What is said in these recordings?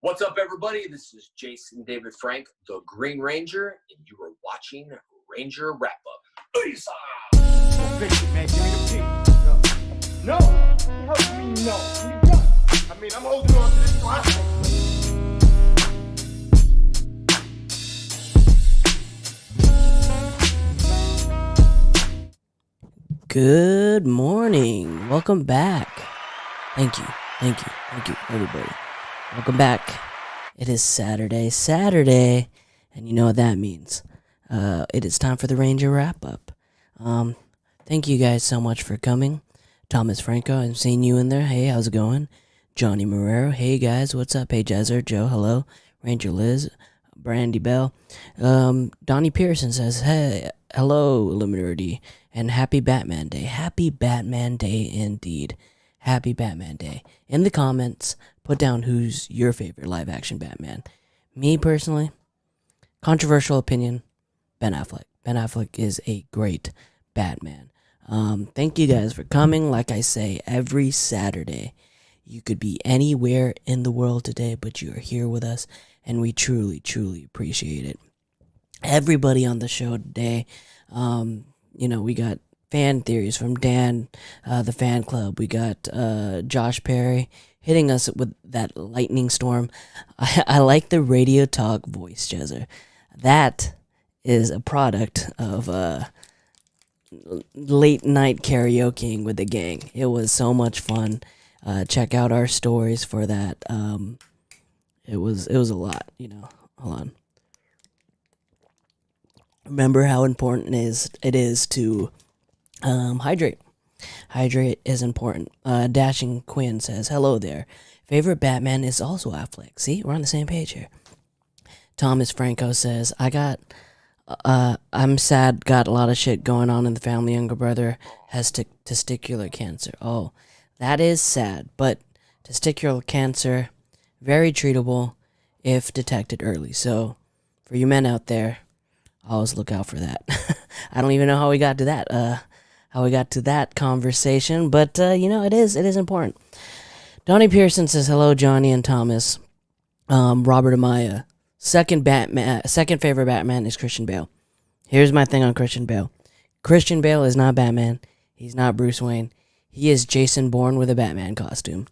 What's up, everybody? This is Jason David Frank, the Green Ranger, and you are watching Ranger Wrap Up. Fix it, man. Give me the pick. No. How do you mean no? I mean, I'm holding on to this process. Good morning. Welcome back. Thank you, everybody. Welcome back. It is Saturday, and you know what that means. It is time for the Ranger Wrap-Up. Thank you guys so much for coming. Thomas Franco, I'm seeing you in there. Hey, how's it going? Johnny Marrero, hey guys, what's up? Hey, Jezzer, Joe, hello. Ranger Liz, Brandy Bell. Donnie Pearson says, hey, hello, Illuminerdi, and happy Batman Day. Happy Batman Day indeed. Happy Batman Day. In the comments, put down who's your favorite live-action Batman. Me, personally, controversial opinion, Ben Affleck. Ben Affleck is a great Batman. Thank you guys for coming. Like I say, every Saturday, you could be anywhere in the world today, but you are here with us, and we truly, truly appreciate it. Everybody on the show today, we got fan theories from Dan, the fan club. We got Josh Perry hitting us with that lightning storm. I like the radio talk voice, Jezzer. That is a product of late night karaokeing with the gang. It was so much fun. Check out our stories for that. It was a lot, Hold on. Remember how important it is to hydrate. Hydrate is important. Dashing Quinn says, hello there. Favorite Batman is also Affleck. See, we're on the same page here. Thomas Franco says, I'm sad, got a lot of shit going on in the family. Younger brother has testicular cancer. Oh, that is sad, but testicular cancer, very treatable if detected early. So, for you men out there, always look out for that. I don't even know how we got to that, conversation, but it is important. Donnie Pearson says hello, Johnny and Thomas. Robert Amaya, second favorite Batman is Christian Bale. Here's my thing on Christian Bale. Christian Bale is not Batman. He's not Bruce Wayne. He is Jason Bourne with a Batman costume.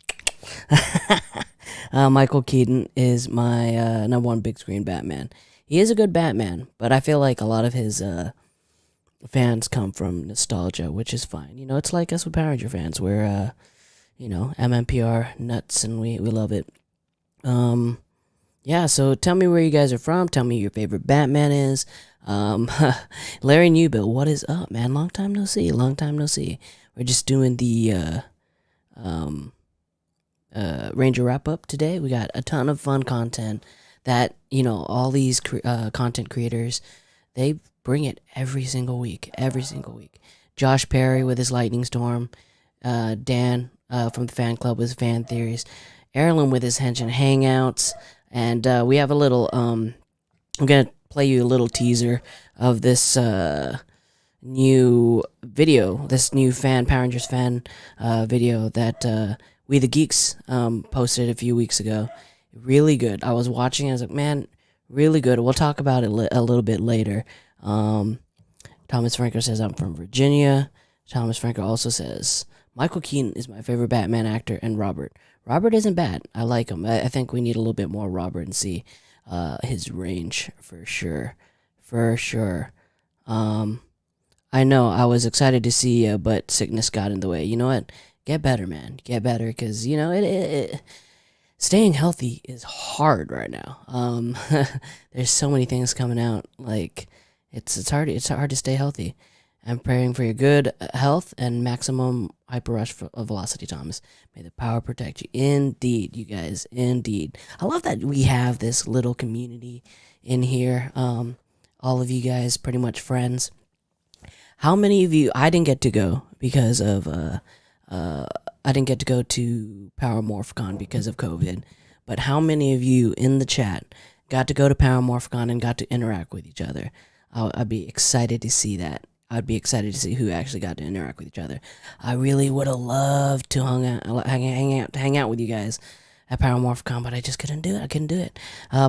Michael Keaton is my number one big screen Batman. He is a good Batman, but I feel like a lot of his fans come from nostalgia, which is fine. It's like us with Power Ranger fans. We're, MMPR nuts, and we love it. Yeah, so tell me where you guys are from. Tell me who your favorite Batman is. Larry Newbill, what is up, man? Long time no see. We're just doing the Ranger Wrap-Up today. We got a ton of fun content that, all these content creators, they bring it every single week. Josh Perry with his Lightning Storm, Dan from the fan club with his fan theories, Erlen with his Henshin hangouts, and we have a little, I'm going to play you a little teaser of this new video, this new Power Rangers fan video that We the Geeks posted a few weeks ago. Really good. I was watching it, I was like, man, really good. We'll talk about it a little bit later. Thomas Franco says, I'm from Virginia. Thomas Franco also says, Michael Keaton is my favorite Batman actor, and Robert. Robert isn't bad. I like him. I think we need a little bit more Robert and see his range for sure. I know I was excited to see you, but sickness got in the way. You know what? Get better, man. Get better, because, staying healthy is hard right now. There's so many things coming out. Like, it's hard to stay healthy. I'm praying for your good health and maximum hyper rush velocity, Thomas. May the power protect you. Indeed, you guys. Indeed. I love that we have this little community in here. All of you guys pretty much friends. How many of you, I didn't get to go because of, I didn't get to go to Power MorphCon because of COVID, but how many of you in the chat got to go to Power MorphCon and got to interact with each other? I'd be excited to see that. I'd be excited to see who actually got to interact with each other. I really would have loved to hang out with you guys at Power Morphicon, but I just couldn't do it. I couldn't do it.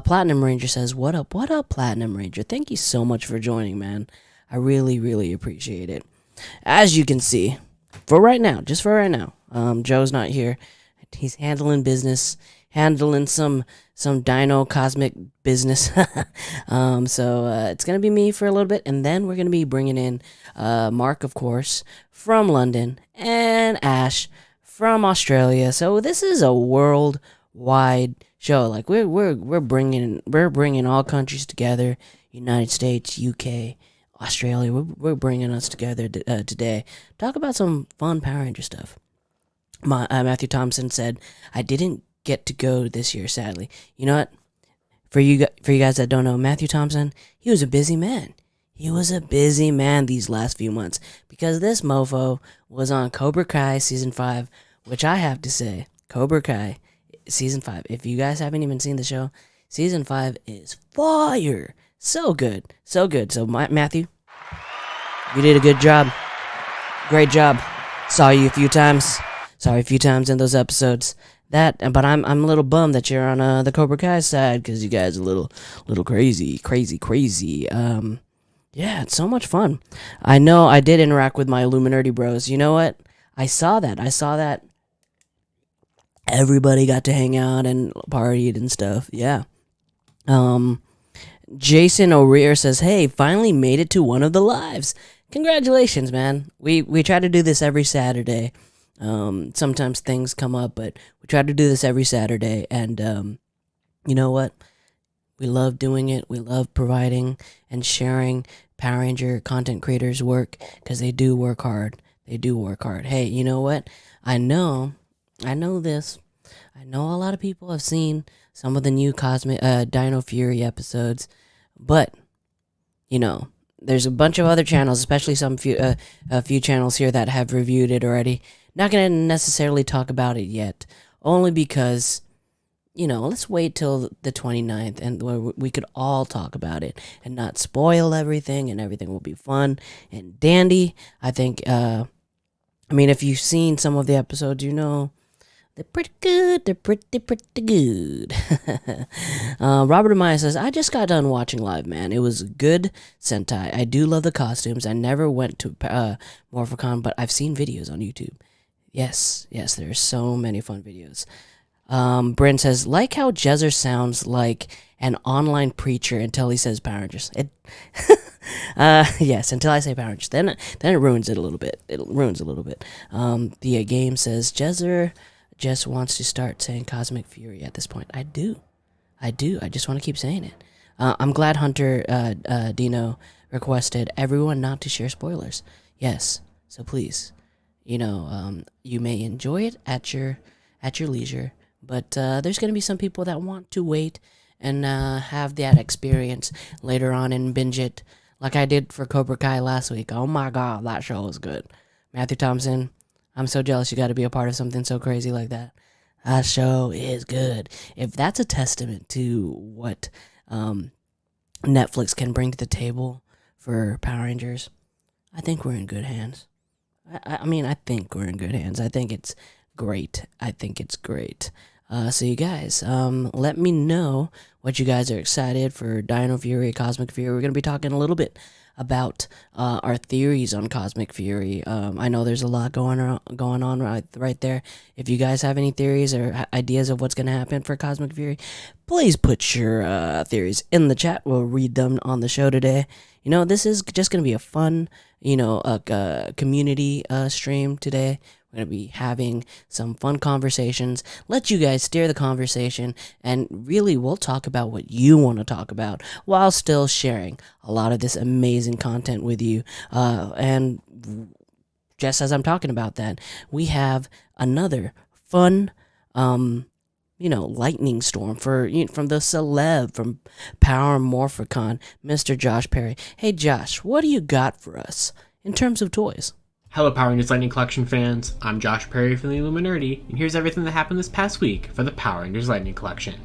Platinum Ranger says, what up, Platinum Ranger? Thank you so much for joining, man. I really, really appreciate it. As you can see, just for right now, Joe's not here. He's handling business, handling some dino cosmic business. So it's going to be me for a little bit, and then we're going to be bringing in Mark, of course, from London, and Ash from Australia. So this is a worldwide show. Like we're bringing all countries together. United States, UK, Australia. We're bringing us together today. Talk about some fun Power Ranger stuff. Matthew Thompson said, I didn't get to go this year, sadly. You know what? For you guys that don't know, Matthew Thompson, he was a busy man. He was a busy man these last few months because this mofo was on Cobra Kai Season 5, which I have to say, Cobra Kai Season 5, if you guys haven't even seen the show, Season 5 is fire. So good. So good. So, Matthew, you did a good job. Great job. Saw you a few times. In those episodes. But I'm a little bummed that you're on the Cobra Kai side because you guys are a little crazy. Yeah, it's so much fun. I know I did interact with my Illuminerdi bros. You know what? I saw that. Everybody got to hang out and partied and stuff. Yeah. Jason O'Rear says, hey, finally made it to one of the lives. Congratulations, man. We try to do this every Saturday. Sometimes things come up, but we try to do this every Saturday, and you know what? We love doing it. We love providing and sharing Power Ranger content creators' work because they do work hard. Hey, you know what? I know this. I know a lot of people have seen some of the new Dino Fury episodes, but you know, there's a bunch of other channels, especially a few channels here that have reviewed it already. Not going to necessarily talk about it yet, only because, you know, let's wait till the 29th and we could all talk about it and not spoil everything, and everything will be fun and dandy. I think, if you've seen some of the episodes, you know, they're pretty good. They're pretty good. Robert Amaya says, I just got done watching live, man. It was good Sentai. I do love the costumes. I never went to Morphicon, but I've seen videos on YouTube. Yes, there's so many fun videos. Bryn says, like how Jezzer sounds like an online preacher until he says Power Rangers. Yes, until I say Power Rangers. Then it ruins it a little bit. The game says, Jezzer just wants to start saying Cosmic Fury at this point. I do. I just want to keep saying it. I'm glad Hunter Dino requested everyone not to share spoilers. Yes, so please, you know, you may enjoy it at your leisure, but there's going to be some people that want to wait and have that experience later on and binge it like I did for Cobra Kai last week. Oh my god, that show was good. Matthew Thompson, I'm so jealous you got to be a part of something so crazy like that. That show is good. If that's a testament to what Netflix can bring to the table for Power Rangers, I think we're in good hands. I think we're in good hands. I think it's great. So you guys, let me know what you guys are excited for Dino Fury, Cosmic Fury. We're going to be talking a little bit about our theories on Cosmic Fury. I know there's a lot going on right there. If you guys have any theories or ideas of what's going to happen for Cosmic Fury, please put your theories in the chat. We'll read them on the show today. You know, this is just going to be a fun, community stream today. We're going to be having some fun conversations. Let you guys steer the conversation, and really we'll talk about what you want to talk about while still sharing a lot of this amazing content with you. And just as I'm talking about that, we have another fun, lightning storm from the celeb from Power Morphicon, Mr. Josh Perry. Hey Josh, what do you got for us in terms of toys? Hello Power Rangers Lightning Collection fans, I'm Josh Perry from the Illuminerdi, and here's everything that happened this past week for the Power Rangers Lightning Collection.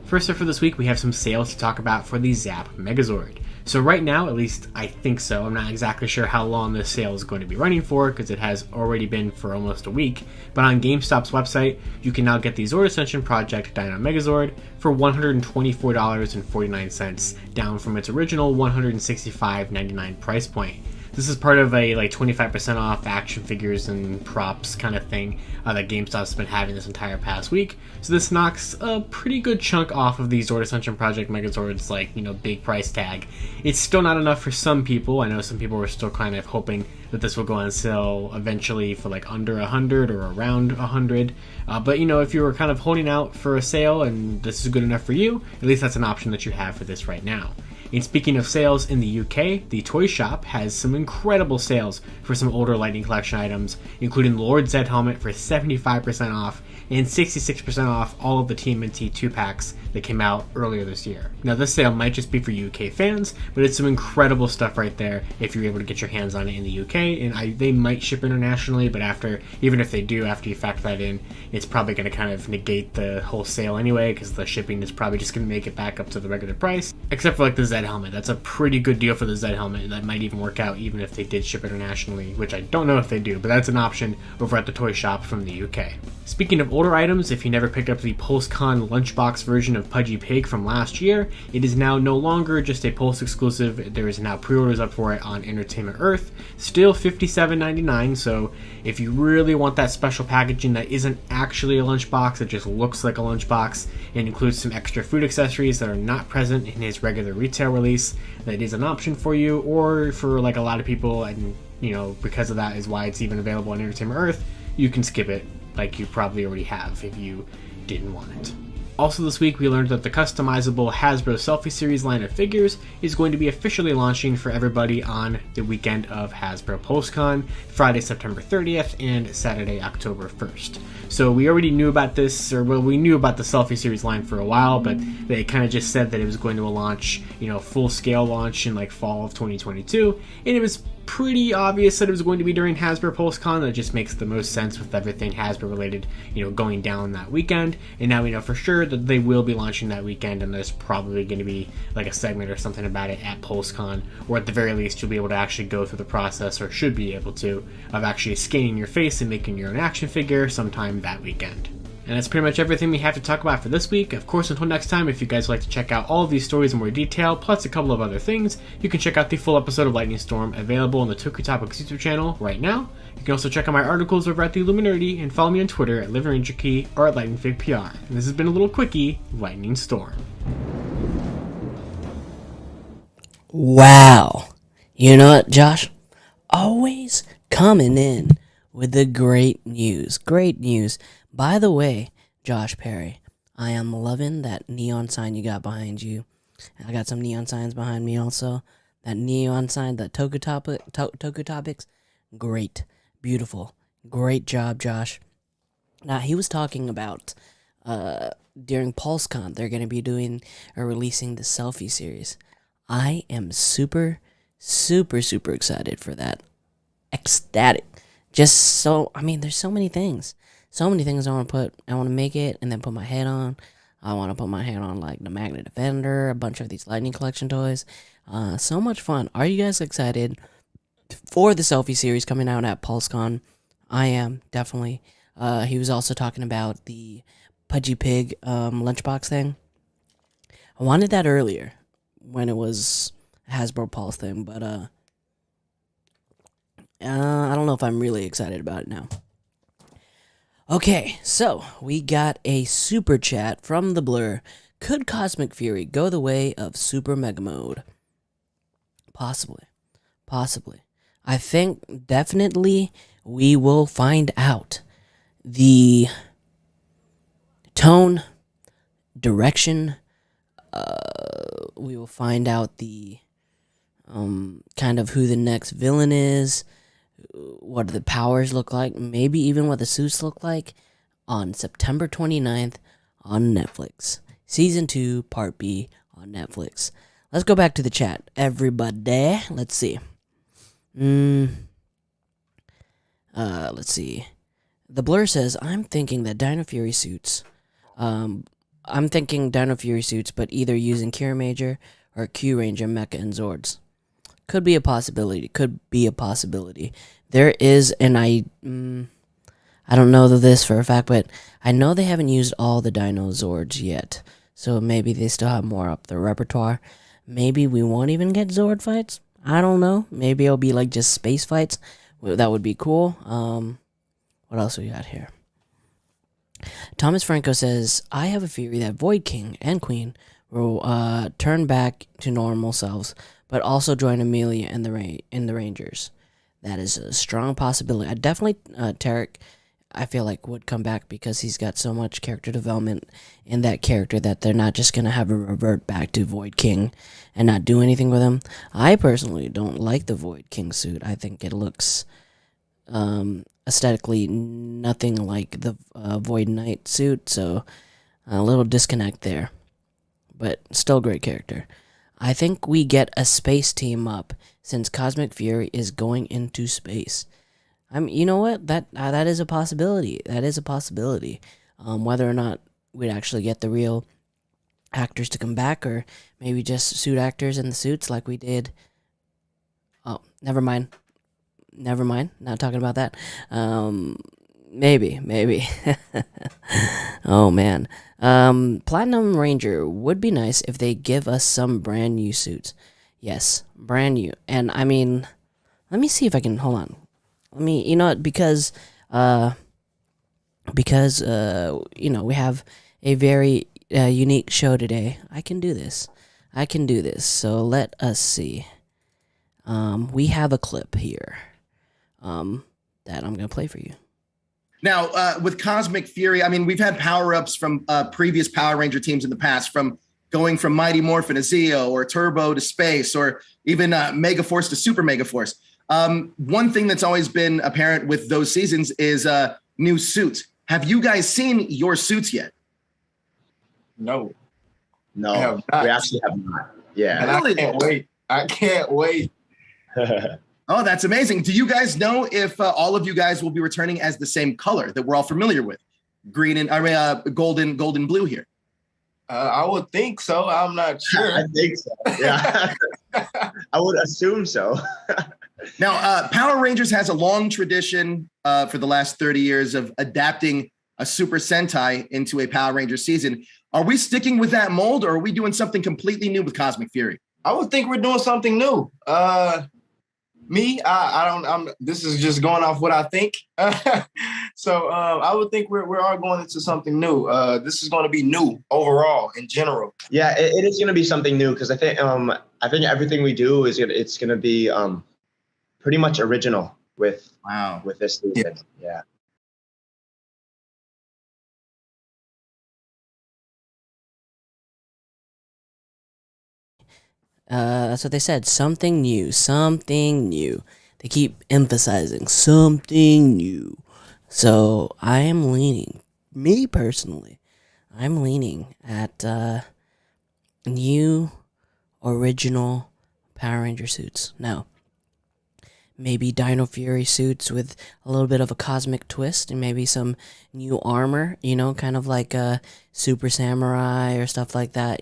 First up for this week, we have some sales to talk about for the Zap Megazord. So right now, at least I think so, I'm not exactly sure how long this sale is going to be running for because it has already been for almost a week, but on GameStop's website, you can now get the Zord Ascension Project Dino Megazord for $124.49, down from its original $165.99 price point. This is part of a 25% off action figures and props kind of thing that GameStop's been having this entire past week. So this knocks a pretty good chunk off of the Zord Ascension Project Megazord's big price tag. It's still not enough for some people. I know some people were still kind of hoping that this will go on sale eventually for under 100 or around 100. But if you were kind of holding out for a sale and this is good enough for you, at least that's an option that you have for this right now. And speaking of sales in the UK, the Toy Shop has some incredible sales for some older Lightning Collection items, including the Lord Zed helmet for 75% off and 66% off all of the TMNT 2-packs that came out earlier this year. Now this sale might just be for UK fans, but it's some incredible stuff right there if you're able to get your hands on it in the UK, and they might ship internationally, but even if they do, after you factor that in, it's probably going to kind of negate the whole sale anyway, because the shipping is probably just going to make it back up to the regular price, except for the Zed helmet. That's a pretty good deal for the Zed helmet, and that might even work out even if they did ship internationally, which I don't know if they do, but that's an option over at the Toy Shop from the UK. Speaking of older items, if you never picked up the PulseCon lunchbox version of Pudgy Pig from last year, it is now no longer just a Pulse exclusive. There is now pre-orders up for it on Entertainment Earth, still $57.99, so if you really want that special packaging that isn't actually a lunchbox, it just looks like a lunchbox and includes some extra food accessories that are not present in his regular retail release, that is an option for you, or for a lot of people, and because of that is why it's even available on Entertainment Earth, you can skip it like you probably already have if you didn't want it. Also this week we learned that the customizable Hasbro Selfie Series line of figures is going to be officially launching for everybody on the weekend of Hasbro PulseCon, Friday September 30th and Saturday October 1st. So we already knew about this, we knew about the Selfie Series line for a while, but they kind of just said that it was going to launch, full scale launch in fall of 2022, and it was pretty obvious that it was going to be during Hasbro PulseCon. That just makes the most sense with everything Hasbro related, going down that weekend. And now we know for sure that they will be launching that weekend, and there's probably going to be a segment or something about it at PulseCon, or at the very least you'll be able to actually go through the process, or should be able to, of actually scanning your face and making your own action figure sometime that weekend. And that's pretty much everything we have to talk about for this week. Of course, until next time, if you guys would like to check out all of these stories in more detail, plus a couple of other things, you can check out the full episode of Lightning Storm available on the Tokusatsu YouTube channel right now. You can also check out my articles over at the Illuminerdi and follow me on Twitter at LiveRangerKey or at LightningFigPR. And this has been a little quickie, Lightning Storm. Wow. You know what, Josh? Always coming in with the great news. Great news. By the way, Josh Perry, I am loving that neon sign you got behind you. I got some neon signs behind me also. That neon sign, the Toku Topics, great, beautiful, great job, Josh. Now, he was talking about during PulseCon, they're going to be doing or releasing the Selfie Series. I am super, super, super excited for that. Ecstatic. There's so many things. So many things I want to make it and then put my head on. I want to put my head on the Magnet Defender, a bunch of these Lightning Collection toys. So much fun. Are you guys excited for the Selfie Series coming out at PulseCon? I am, definitely. He was also talking about the Pudgy Pig lunchbox thing. I wanted that earlier when it was a Hasbro Pulse thing, but I don't know if I'm really excited about it now. Okay, so we got a super chat from the Blur. Could Cosmic Fury go the way of Super Mega Mode? Possibly. I think definitely we will find out. The tone, direction, we will find out the kind of who the next villain is, what the powers look like, maybe even what the suits look like on September 29th on Netflix. Season 2, Part B on Netflix. Let's go back to the chat, everybody. Let's see. Let's see. The Blur says, I'm thinking Dino Fury suits, but either using Cure Major or Q Ranger Mecha and Zords. Could be a possibility. There is, and I don't know this for a fact, but I know they haven't used all the Dino Zords yet. So maybe they still have more up their repertoire. Maybe we won't even get Zord fights. I don't know. Maybe it'll be like just space fights. That would be cool. What else we got here? Thomas Franco says, I have a theory that Void King and Queen will turn back to normal selves, but also join Amelia in the Rangers. That is a strong possibility. I definitely, Tarek, I feel like would come back because he's got so much character development in that character that they're not just going to have him revert back to Void King and not do anything with him. I personally don't like the Void King suit. I think it looks aesthetically nothing like the Void Knight suit, so a little disconnect there. But still a great character. I think we get a space team up since Cosmic Fury is going into space. You know what? That is a possibility. That is a possibility. Whether or not we'd actually get the real actors to come back, or maybe just suit actors in the suits like we did. Oh, never mind. Not talking about that. Maybe. Oh man. Platinum Ranger would be nice if they give us some brand new suits. Yes, brand new. And I mean, let me see if I can hold on. Let me, because we have a very unique show today. I can do this. So let us see. We have a clip here that I'm going to play for you. Now, with Cosmic Fury, I mean, we've had power-ups from previous Power Ranger teams in the past, from going from Mighty Morphin to Zeo, or Turbo to Space, or even Mega Force to Super Mega Force. One thing that's always been apparent with those seasons is new suits. Have you guys seen your suits yet? No. No, we actually have not. Yeah. And really? I can't wait. Oh, that's amazing. Do you guys know if all of you guys will be returning as the same color that we're all familiar with? Green and golden blue here. I would think so. I'm not sure. I think so. Yeah. I would assume so. Now, Power Rangers has a long tradition for the last 30 years of adapting a Super Sentai into a Power Ranger season. Are we sticking with that mold, or are we doing something completely new with Cosmic Fury? I would think we're doing something new. This is just going off what I think. So I would think we're all going into something new. This is going to be new overall in general. Yeah, it is going to be something new, because I think everything we do it's going to be pretty much original with this season. Yeah. That's what they said. Something new. They keep emphasizing something new. So I am leaning, me personally, I'm leaning at new, original Power Ranger suits. Now, maybe Dino Fury suits with a little bit of a cosmic twist, and maybe some new armor, kind of like a Super Samurai or stuff like that,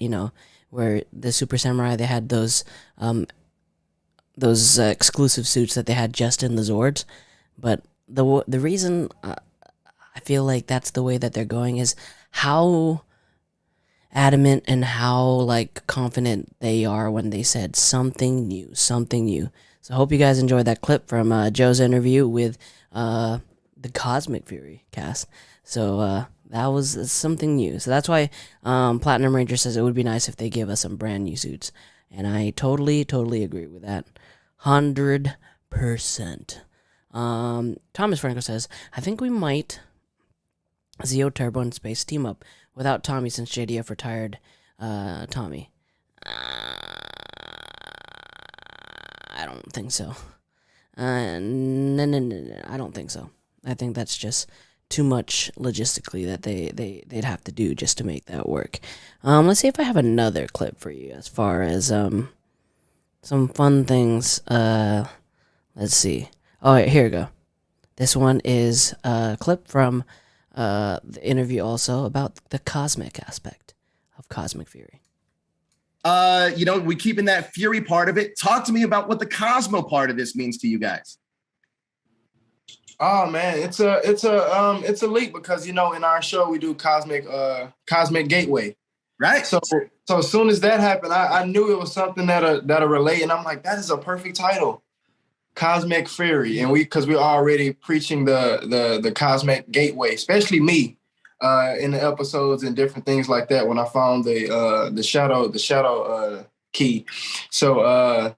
where the Super Samurai, they had those exclusive suits that they had just in the Zords. But the reason I feel like that's the way that they're going is how adamant and how confident they are when they said something new. So I hope you guys enjoyed that clip from Joe's interview with the Cosmic Fury cast. So that was something new. So that's why Platinum Ranger says it would be nice if they give us some brand new suits. And I totally agree with that. 100%. Thomas Franco says, I think we might Zeo, Turbo, and Space team up without Tommy since JDF retired Tommy. I don't think so. No, I don't think so. I think that's just too much logistically that they'd have to do just to make that work. Let's see if I have another clip for you as far as some fun things. Let's see. Oh, here we go. This one is a clip from the interview also about the cosmic aspect of Cosmic Fury. We keeping that Fury part of it. Talk to me about what the Cosmo part of this means to you guys. Oh man, it's a leap because in our show we do Cosmic Gateway. Right. So as soon as that happened, I knew it was something that'll relate, and I'm like, that is a perfect title, Cosmic Fury, and because we're already preaching the Cosmic Gateway, especially me, in the episodes and different things like that. When I found the shadow key, so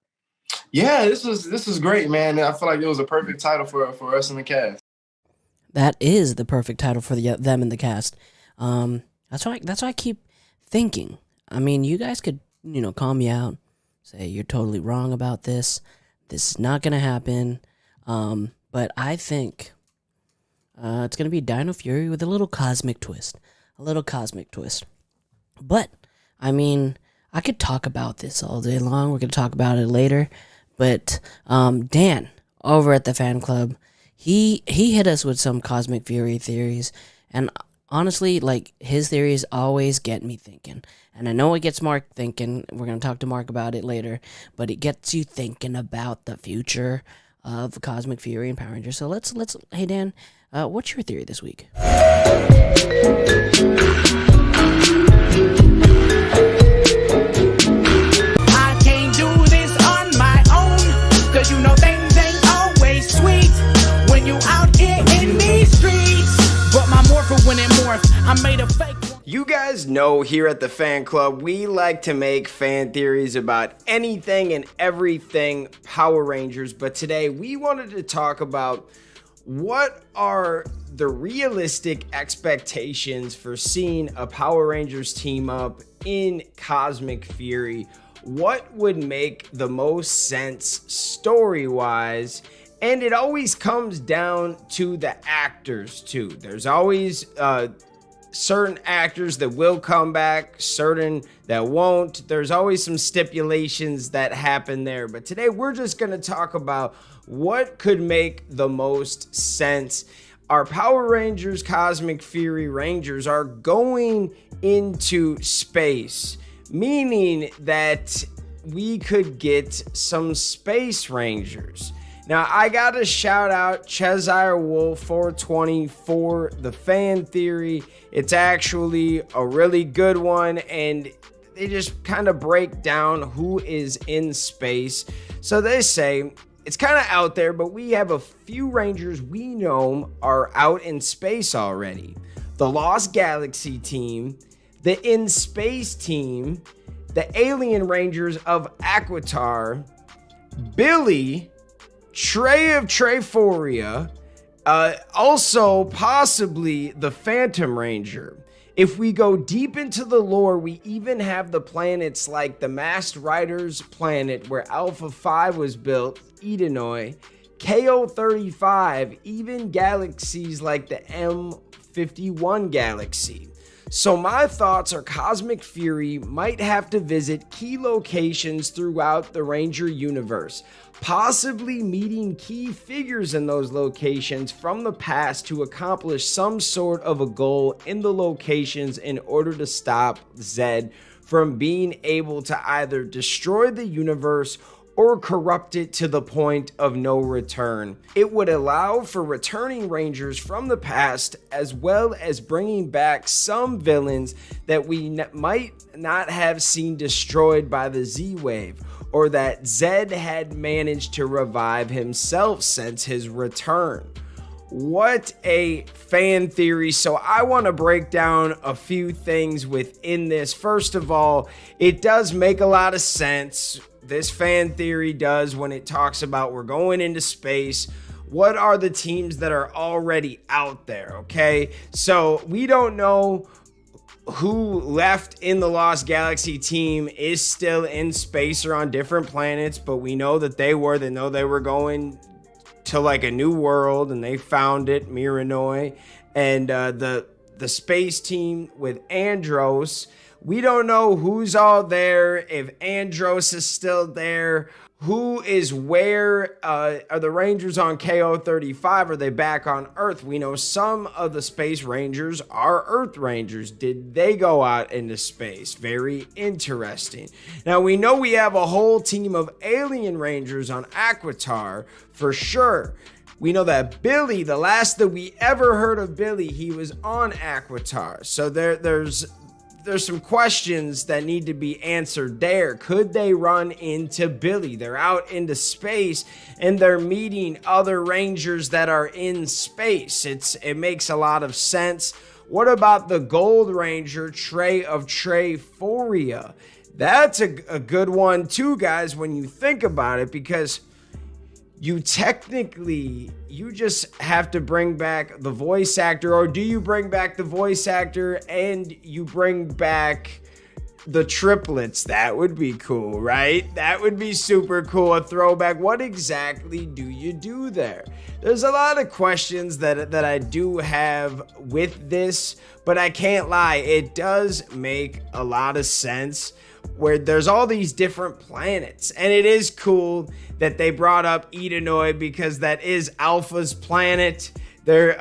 yeah, this is great, man. I feel like it was a perfect title for us in the cast. That is the perfect title for them in the cast. That's why I keep thinking. I mean, you guys could, call me out, say you're totally wrong about this. This is not gonna happen. But I think it's gonna be Dino Fury with a little cosmic twist. But I mean, I could talk about this all day long. We're gonna talk about it later. But Dan over at the fan club, he hit us with some Cosmic Fury theories, and honestly, like, his theories always get me thinking. And I know it gets Mark thinking. We're going to talk to Mark about it later. But it gets you thinking about the future of Cosmic Fury and Power Rangers. So let's hey, Dan, what's your theory this week? I can't do this on my own, 'cause things ain't always sweet when you out here in these streets. But my morpher, when it morphed, I made a fake one. You guys know here at the fan club, we like to make fan theories about anything and everything Power Rangers, but today we wanted to talk about what are the realistic expectations for seeing a Power Rangers team up in Cosmic Fury. What would make the most sense story-wise? And it always comes down to the actors too. There's always certain actors that will come back, certain that won't. There's always some stipulations that happen there. But today we're just going to talk about what could make the most sense. Our Power Rangers Cosmic Fury Rangers are going into space, meaning that we could get some Space Rangers. Now, I got to shout out Cheshire Wolf 420 for the fan theory. It's actually a really good one, and they just kind of break down who is in space. So they say it's kind of out there, but we have a few Rangers we know are out in space already. The Lost Galaxy team, the In Space team, the Alien Rangers of Aquitar, Billy, Trey of Trayforia, also possibly the Phantom Ranger. If we go deep into the lore, we even have the planets like the Masked Rider's planet where Alpha 5 was built, Edenoi, KO35, even galaxies like the M51 galaxy. So my thoughts are Cosmic Fury might have to visit key locations throughout the Ranger universe, possibly meeting key figures in those locations from the past to accomplish some sort of a goal in the locations in order to stop Zed from being able to either destroy the universe or corrupt it to the point of no return. It would allow for returning Rangers from the past, as well as bringing back some villains that we might not have seen destroyed by the Z-Wave, or that Zed had managed to revive himself since his return. What a fan theory. So I want to break down a few things within this. First of all, it does make a lot of sense. This fan theory does when it talks about we're going into space. What are the teams that are already out there? Okay, so we don't know who left in the Lost Galaxy team is still in space or on different planets, but we know that they know they were going to like a new world and they found it, Miranoi. And the space team with Andros, we don't know who's all there, if Andros is still there, who is where? Are the Rangers on KO-35? Are they back on Earth? We know some of the Space Rangers are Earth Rangers. Did they go out into space? Very interesting. Now, we know we have a whole team of Alien Rangers on Aquitar for sure. We know that Billy, the last that we ever heard of Billy, he was on Aquitar. So there's some questions that need to be answered there. Could they run into Billy? They're out into space and they're meeting other Rangers that are in space. It makes a lot of sense. What about the Gold Ranger, Trey of Treyforia? That's a good one too, guys, when you think about it, because you just have to bring back the voice actor, or do you bring back the voice actor and you bring back the triplets? That would be cool, right? That would be super cool, a throwback. What exactly do you do there? There's a lot of questions that I do have with this, but I can't lie, it does make a lot of sense where there's all these different planets, and it is cool that they brought up Edenoi because that is Alpha's planet. There,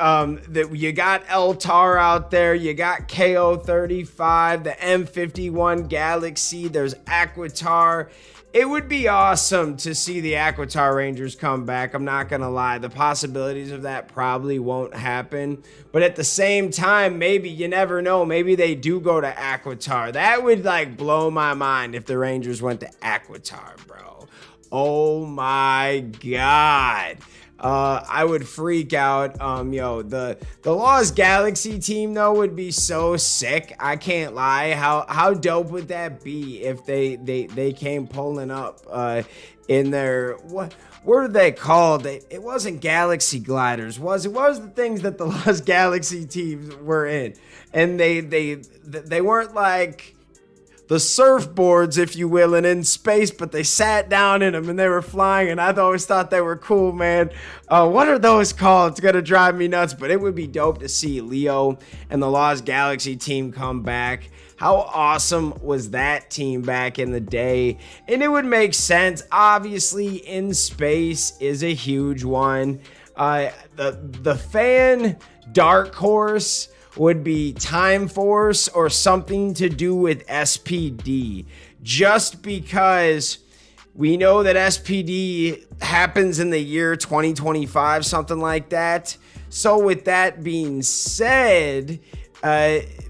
you got Eltar out there, you got KO-35, the M51 Galaxy, there's Aquitar. It would be awesome to see the Aquitar Rangers come back. I'm not gonna lie, the possibilities of that probably won't happen, but at the same time, maybe, you never know, maybe they do go to Aquitar. That would like blow my mind if the Rangers went to Aquitar, bro. Oh my god. I would freak out. The Lost Galaxy team though would be so sick. I can't lie. How dope would that be if they came pulling up in their what are they called? It wasn't Galaxy Gliders, was it? What was the things that the Lost Galaxy teams were in? And they weren't like the surfboards, if you will, and in space, but they sat down in them and they were flying, and I always thought they were cool, man. What are those called? It's gonna drive me nuts, but it would be dope to see Leo and the Lost Galaxy team come back. How awesome was that team back in the day? And it would make sense. Obviously, in space is a huge one. The fan dark horse would be Time Force or something to do with SPD, just because we know that SPD happens in the year 2025, something like that. So with that being said,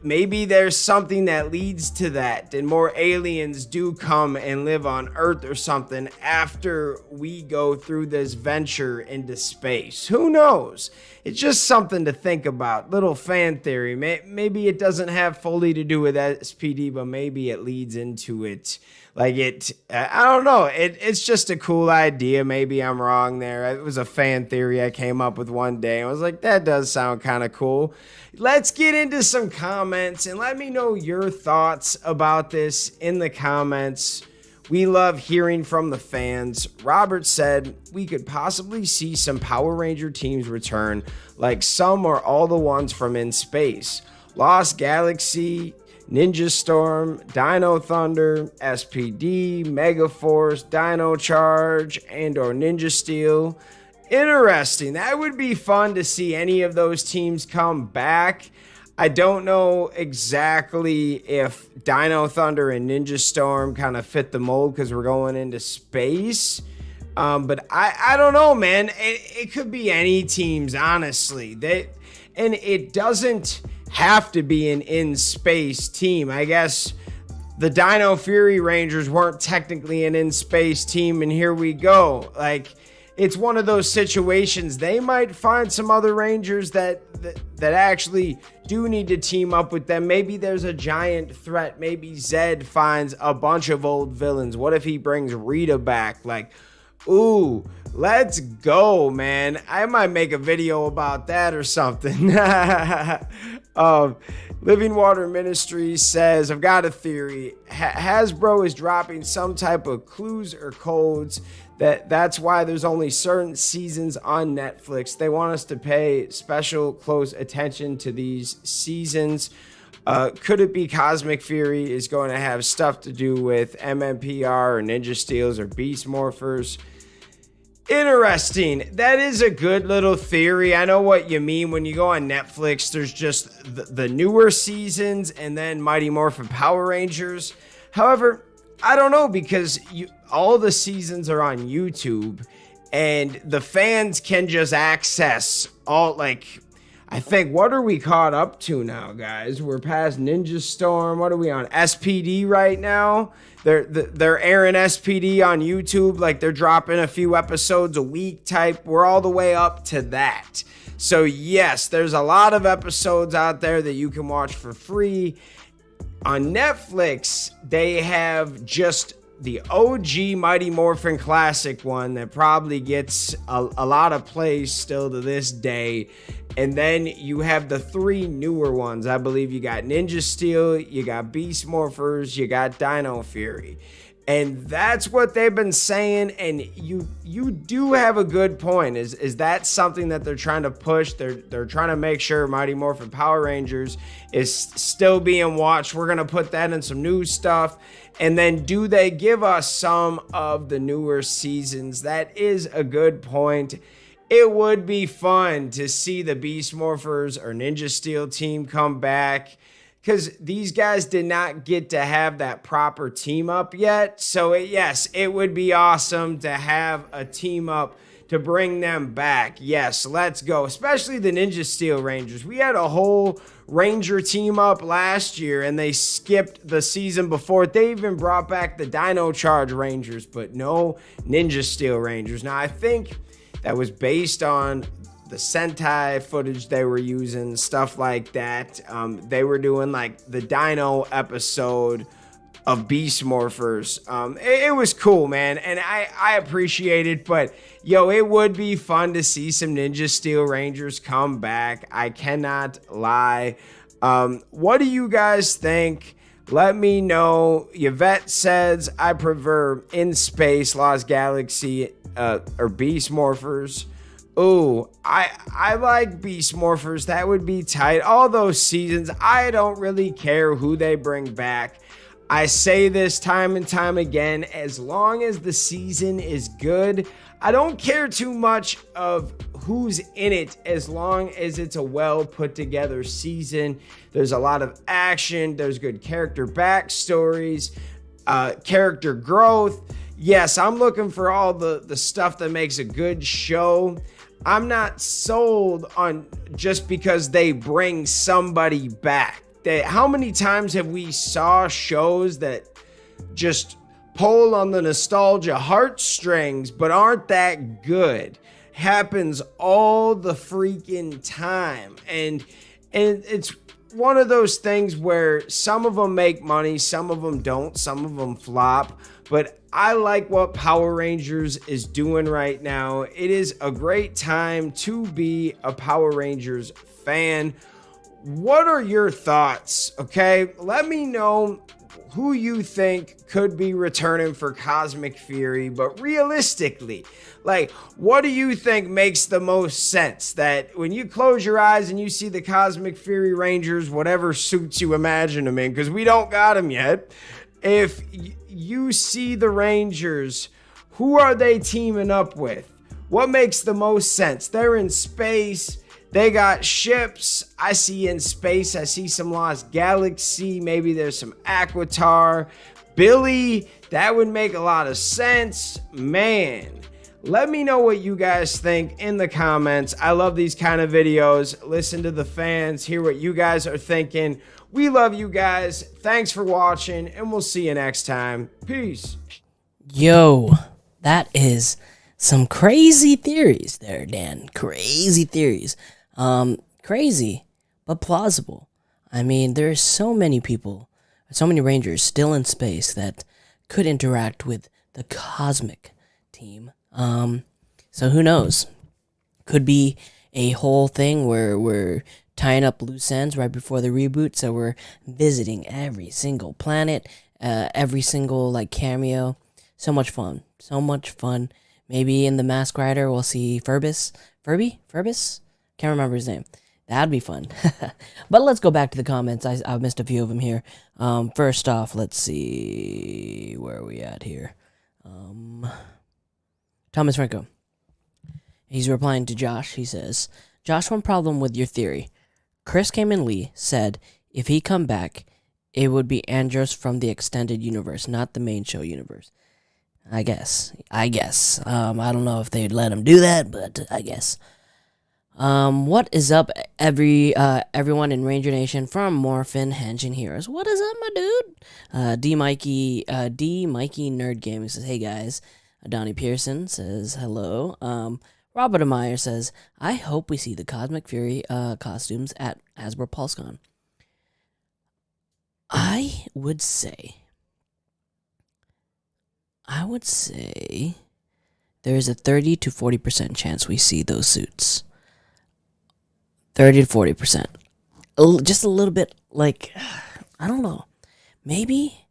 maybe there's something that leads to that and more aliens do come and live on Earth or something after we go through this venture into space. Who knows? It's just something to think about. Little fan theory. Maybe it doesn't have fully to do with SPD, but maybe it leads into it. Like I don't know. It's just a cool idea. Maybe I'm wrong there. It was a fan theory I came up with one day. I was like, that does sound kind of cool. Let's get into some comments and let me know your thoughts about this in the comments. We love hearing from the fans. Robert said we could possibly see some Power Ranger teams return, like some or all the ones from in space. Lost Galaxy, Ninja Storm, Dino Thunder, SPD, Megaforce, Dino Charge, and or Ninja Steel. Interesting. That would be fun to see any of those teams come back. I don't know exactly if Dino Thunder and Ninja Storm kind of fit the mold because we're going into space. But I don't know, man. It could be any teams, honestly. And it doesn't have to be an in-space team. I guess the Dino Fury Rangers weren't technically an in-space team, and here we go. Like, it's one of those situations. They might find some other Rangers that actually do need to team up with them. Maybe there's a giant threat. Maybe Zed finds a bunch of old villains. What if he brings Rita back? Like, ooh, let's go, man. I might make a video about that or something. Living Water Ministries says, I've got a theory. Hasbro is dropping some type of clues or codes. That's why there's only certain seasons on Netflix. They want us to pay special close attention to these seasons. Could it be Cosmic Fury is going to have stuff to do with MMPR or Ninja Steels or Beast Morphers? Interesting. That is a good little theory. I know what you mean. When you go on Netflix, there's just the newer seasons and then Mighty Morphin Power Rangers. However, I don't know, because all the seasons are on YouTube and the fans can just access all, like, I think, what are we caught up to now, guys? We're past Ninja Storm. What are we on? SPD right now? They're airing SPD on YouTube, like they're dropping a few episodes a week type. We're all the way up to that. So yes, there's a lot of episodes out there that you can watch for free. On Netflix, they have just the OG Mighty Morphin Classic one that probably gets a lot of plays still to this day. And then you have the 3 newer ones. I believe you got Ninja Steel, you got Beast Morphers, you got Dino Fury. And that's what they've been saying. And you do have a good point. Is that something that they're trying to push? They're trying to make sure Mighty Morphin Power Rangers is still being watched. We're going to put that in some new stuff. And then do they give us some of the newer seasons? That is a good point. It would be fun to see the Beast Morphers or Ninja Steel team come back, because these guys did not get to have that proper team up yet. So yes, it would be awesome to have a team up to bring them back. Yes, let's go. Especially the Ninja Steel Rangers. We had a whole Ranger team up last year and they skipped the season before. They even brought back the Dino Charge Rangers, but no Ninja Steel Rangers. Now, I think that was based on the Sentai footage they were using, stuff like that. They were doing like the Dino episode of Beast Morphers. It was cool, man, and I appreciate it. But yo, it would be fun to see some Ninja Steel Rangers come back. I cannot lie. What do you guys think? Let me know. Yvette says, I prefer In Space, Lost Galaxy, or Beast Morphers. Ooh, I like Beast Morphers. That would be tight. All those seasons, I don't really care who they bring back. I say this time and time again, as long as the season is good, I don't care too much of who's in it, as long as it's a well put together season. There's a lot of action, there's good character backstories, character growth. Yes, I'm looking for all the stuff that makes a good show. I'm not sold on just because they bring somebody back. How many times have we saw shows that just pull on the nostalgia heartstrings but aren't that good? Happens all the freaking time. And it's one of those things where some of them make money, some of them don't, some of them flop. But I like what Power Rangers is doing right now. It is a great time to be a Power Rangers fan. What are your thoughts? Okay, let me know who you think could be returning for Cosmic Fury, but realistically, like, what do you think makes the most sense? That when you close your eyes and you see the Cosmic Fury Rangers, whatever suits you imagine them in, because we don't got them yet. If you see the Rangers, who are they teaming up with? What makes the most sense? They're in space. They got ships. I see in space. I see some Lost Galaxy. Maybe there's some Aquitar. Billy, that would make a lot of sense. Man, let me know what you guys think in the comments. I love these kind of videos. Listen to the fans. Hear what you guys are thinking. We love you guys. Thanks for watching, and we'll see you next time. Peace. Yo, that is some crazy theories there, Dan. Crazy theories. Crazy, but plausible. I mean, there's so many people, so many Rangers still in space that could interact with the Cosmic team. So who knows? Could be a whole thing where we're tying up loose ends right before the reboot, so we're visiting every single planet, every single like cameo. So much fun. So much fun. Maybe in the Mask Rider we'll see Furbus? Can't remember his name. That'd be fun. But let's go back to the comments. I missed a few of them here. First off, let's see. Where are we at here? Thomas Franco. He's replying to Josh. He says, Josh, one problem with your theory. Chris Kamen Lee said if he come back, it would be Andros from the extended universe, not the main show universe. I guess. I don't know if they'd let him do that, but I guess. What is up, everyone in Ranger Nation from Morphin Henshin Heroes? What is up, my dude? D Mikey Nerd Gaming says, hey guys. Donnie Pearson says, hello. Robert Ameyer says, I hope we see the Cosmic Fury costumes at Hasbro PulseCon. I would say there is a 30 to 40% chance we see those suits. 30 to 40%. Just a little bit, like, I don't know. Maybe,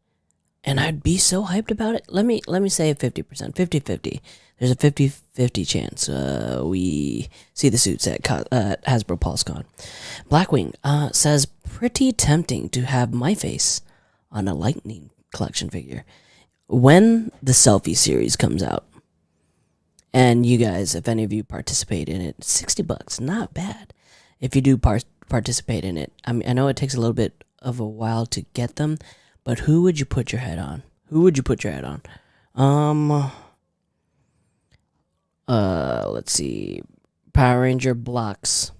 and I'd be so hyped about it. Let me say 50%, 50-50. There's a 50-50 chance we see the suits at Hasbro PulseCon. Blackwing says, pretty tempting to have my face on a Lightning collection figure. When the selfie series comes out, and you guys, if any of you participate in it, $60, not bad. If you do participate in it, I mean, I know it takes a little bit of a while to get them, but who would you put your head on? Let's see. Power Ranger blocks.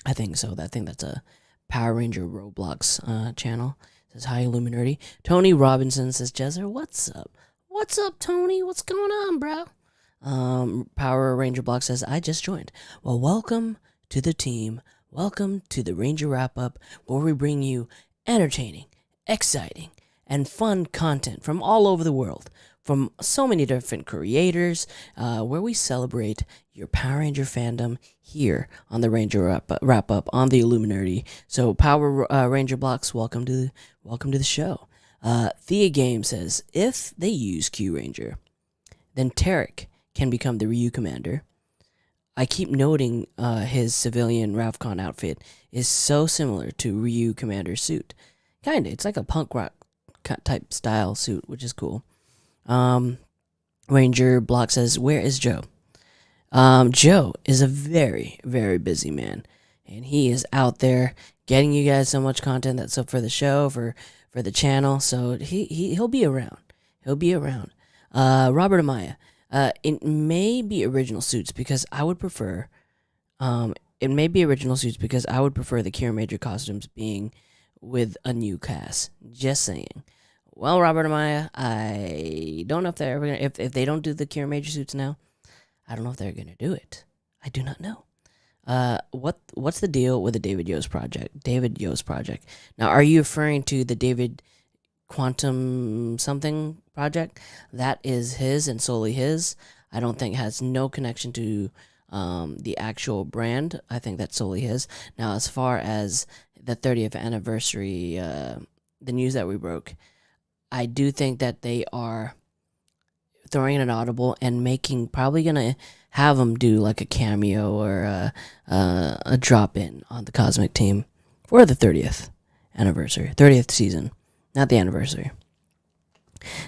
I think so. I think that's a Power Ranger Roblox channel. Says, hi, Illuminerdi. Tony Robinson says, Jezzer, what's up? What's up, Tony? What's going on, bro? Power Ranger Block says, I just joined. Well, welcome to the team. Welcome to the Ranger Wrap-Up, where we bring you entertaining, exciting, and fun content from all over the world, from so many different creators, where we celebrate your Power Ranger fandom here on the Ranger Wrap-Up on the Illuminerdi. So, Power Ranger Blocks, welcome to the show. Thea Game says, if they use Q Ranger, then Tarek can become the Ryu commander. I keep noting his civilian Ravcon outfit is so similar to Ryu commander's suit. Kinda, it's like a punk rock type style suit, which is cool. Ranger Block says, where is Joe? Joe is a very, very busy man, and he is out there getting you guys so much content that's up for the show, for the channel, so he'll be around. Robert Amaya, it may be original suits because I would prefer, the Kira Major costumes being with a new cast. Just saying. Well, Robert Amaya, I don't know if they're ever gonna, if they don't do the Kira Major suits now, I don't know if they're gonna do it. I do not know. What's the deal with the David Yost project? Now, are you referring to the David Quantum something project? That is his and solely his. I don't think has no connection to the actual brand. I think that's solely his. Now, as far as the 30th anniversary, the news that we broke, I do think that they are throwing in an audible and probably gonna have them do like a cameo or a drop in on the Cosmic team for the 30th anniversary, 30th season, not the anniversary,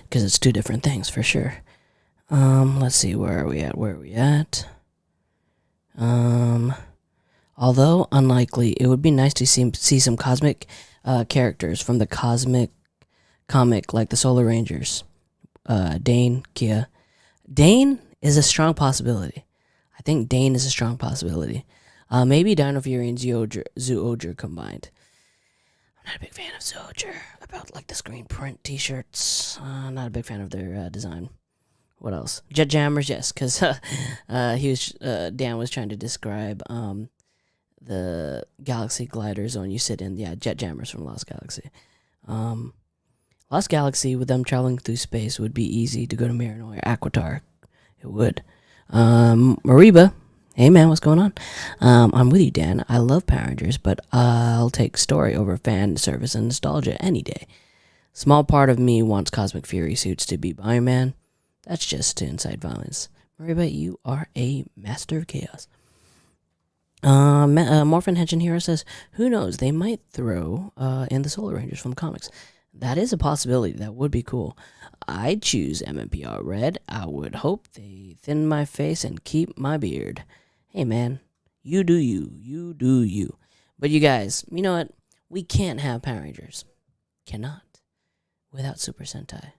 because it's two different things for sure. Let's see, where are we at? Although unlikely, it would be nice to see some Cosmic characters from the Cosmic comic, like the Solar Rangers. Dane, Kia. Dane is a strong possibility. I think Dane is a strong possibility. Maybe Dino Fury and Zoojer combined. I'm not a big fan of Zoojer. About like the screen print t-shirts. Not a big fan of their design. What else? Jet Jammers, yes, because Dan was trying to describe the Galaxy glider zone you sit in. Yeah, Jet Jammers from Lost Galaxy. Lost Galaxy, with them traveling through space, would be easy to go to Marinoy or Aquitar. It would. Mariba, hey man, what's going on? I'm with you, Dan. I love Power Rangers, but I'll take story over fan service and nostalgia any day. Small part of me wants Cosmic Fury suits to be Bioman. That's just to incite violence. Mariba, you are a master of chaos. Morphin Henshin Hero says, who knows, they might throw in the Solar Rangers from the comics. That is a possibility. That would be cool. I'd choose MMPR Red. I would hope they thin my face and keep my beard. Hey, man, you do you. You do you. But you guys, you know what? We can't have Power Rangers. Cannot. Without Super Sentai.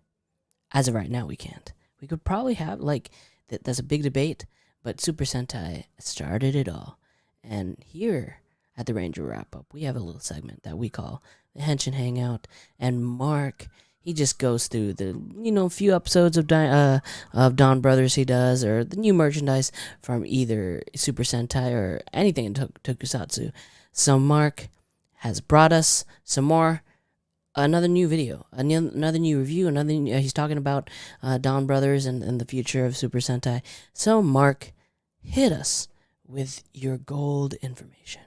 As of right now, we can't. We could probably have, like, that's a big debate, but Super Sentai started it all. And here at the Ranger Wrap-Up, we have a little segment that we call the Henshin Hangout. And Mark, he just goes through the, few episodes of Dawn Brothers he does, or the new merchandise from either Super Sentai or anything in Tokusatsu. So Mark has brought us some more, another new video, another new review, he's talking about Dawn Brothers and the future of Super Sentai. So Mark, hit us with your gold information.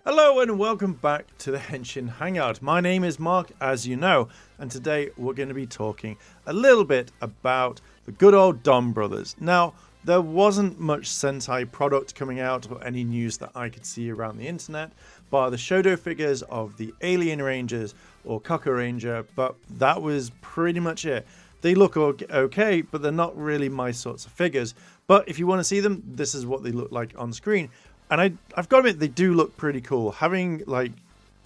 Hello and welcome back to the Henshin Hangout. My name is Mark, as you know, and today we're going to be talking a little bit about the good old Dawn Brothers. Now, there wasn't much Sentai product coming out or any news that I could see around the internet, bar the Shodo figures of the Alien Rangers or Kaka Ranger, but that was pretty much it. They look okay, but they're not really my sorts of figures. But if you want to see them, this is what they look like on screen. And I've got to admit, they do look pretty cool. Having like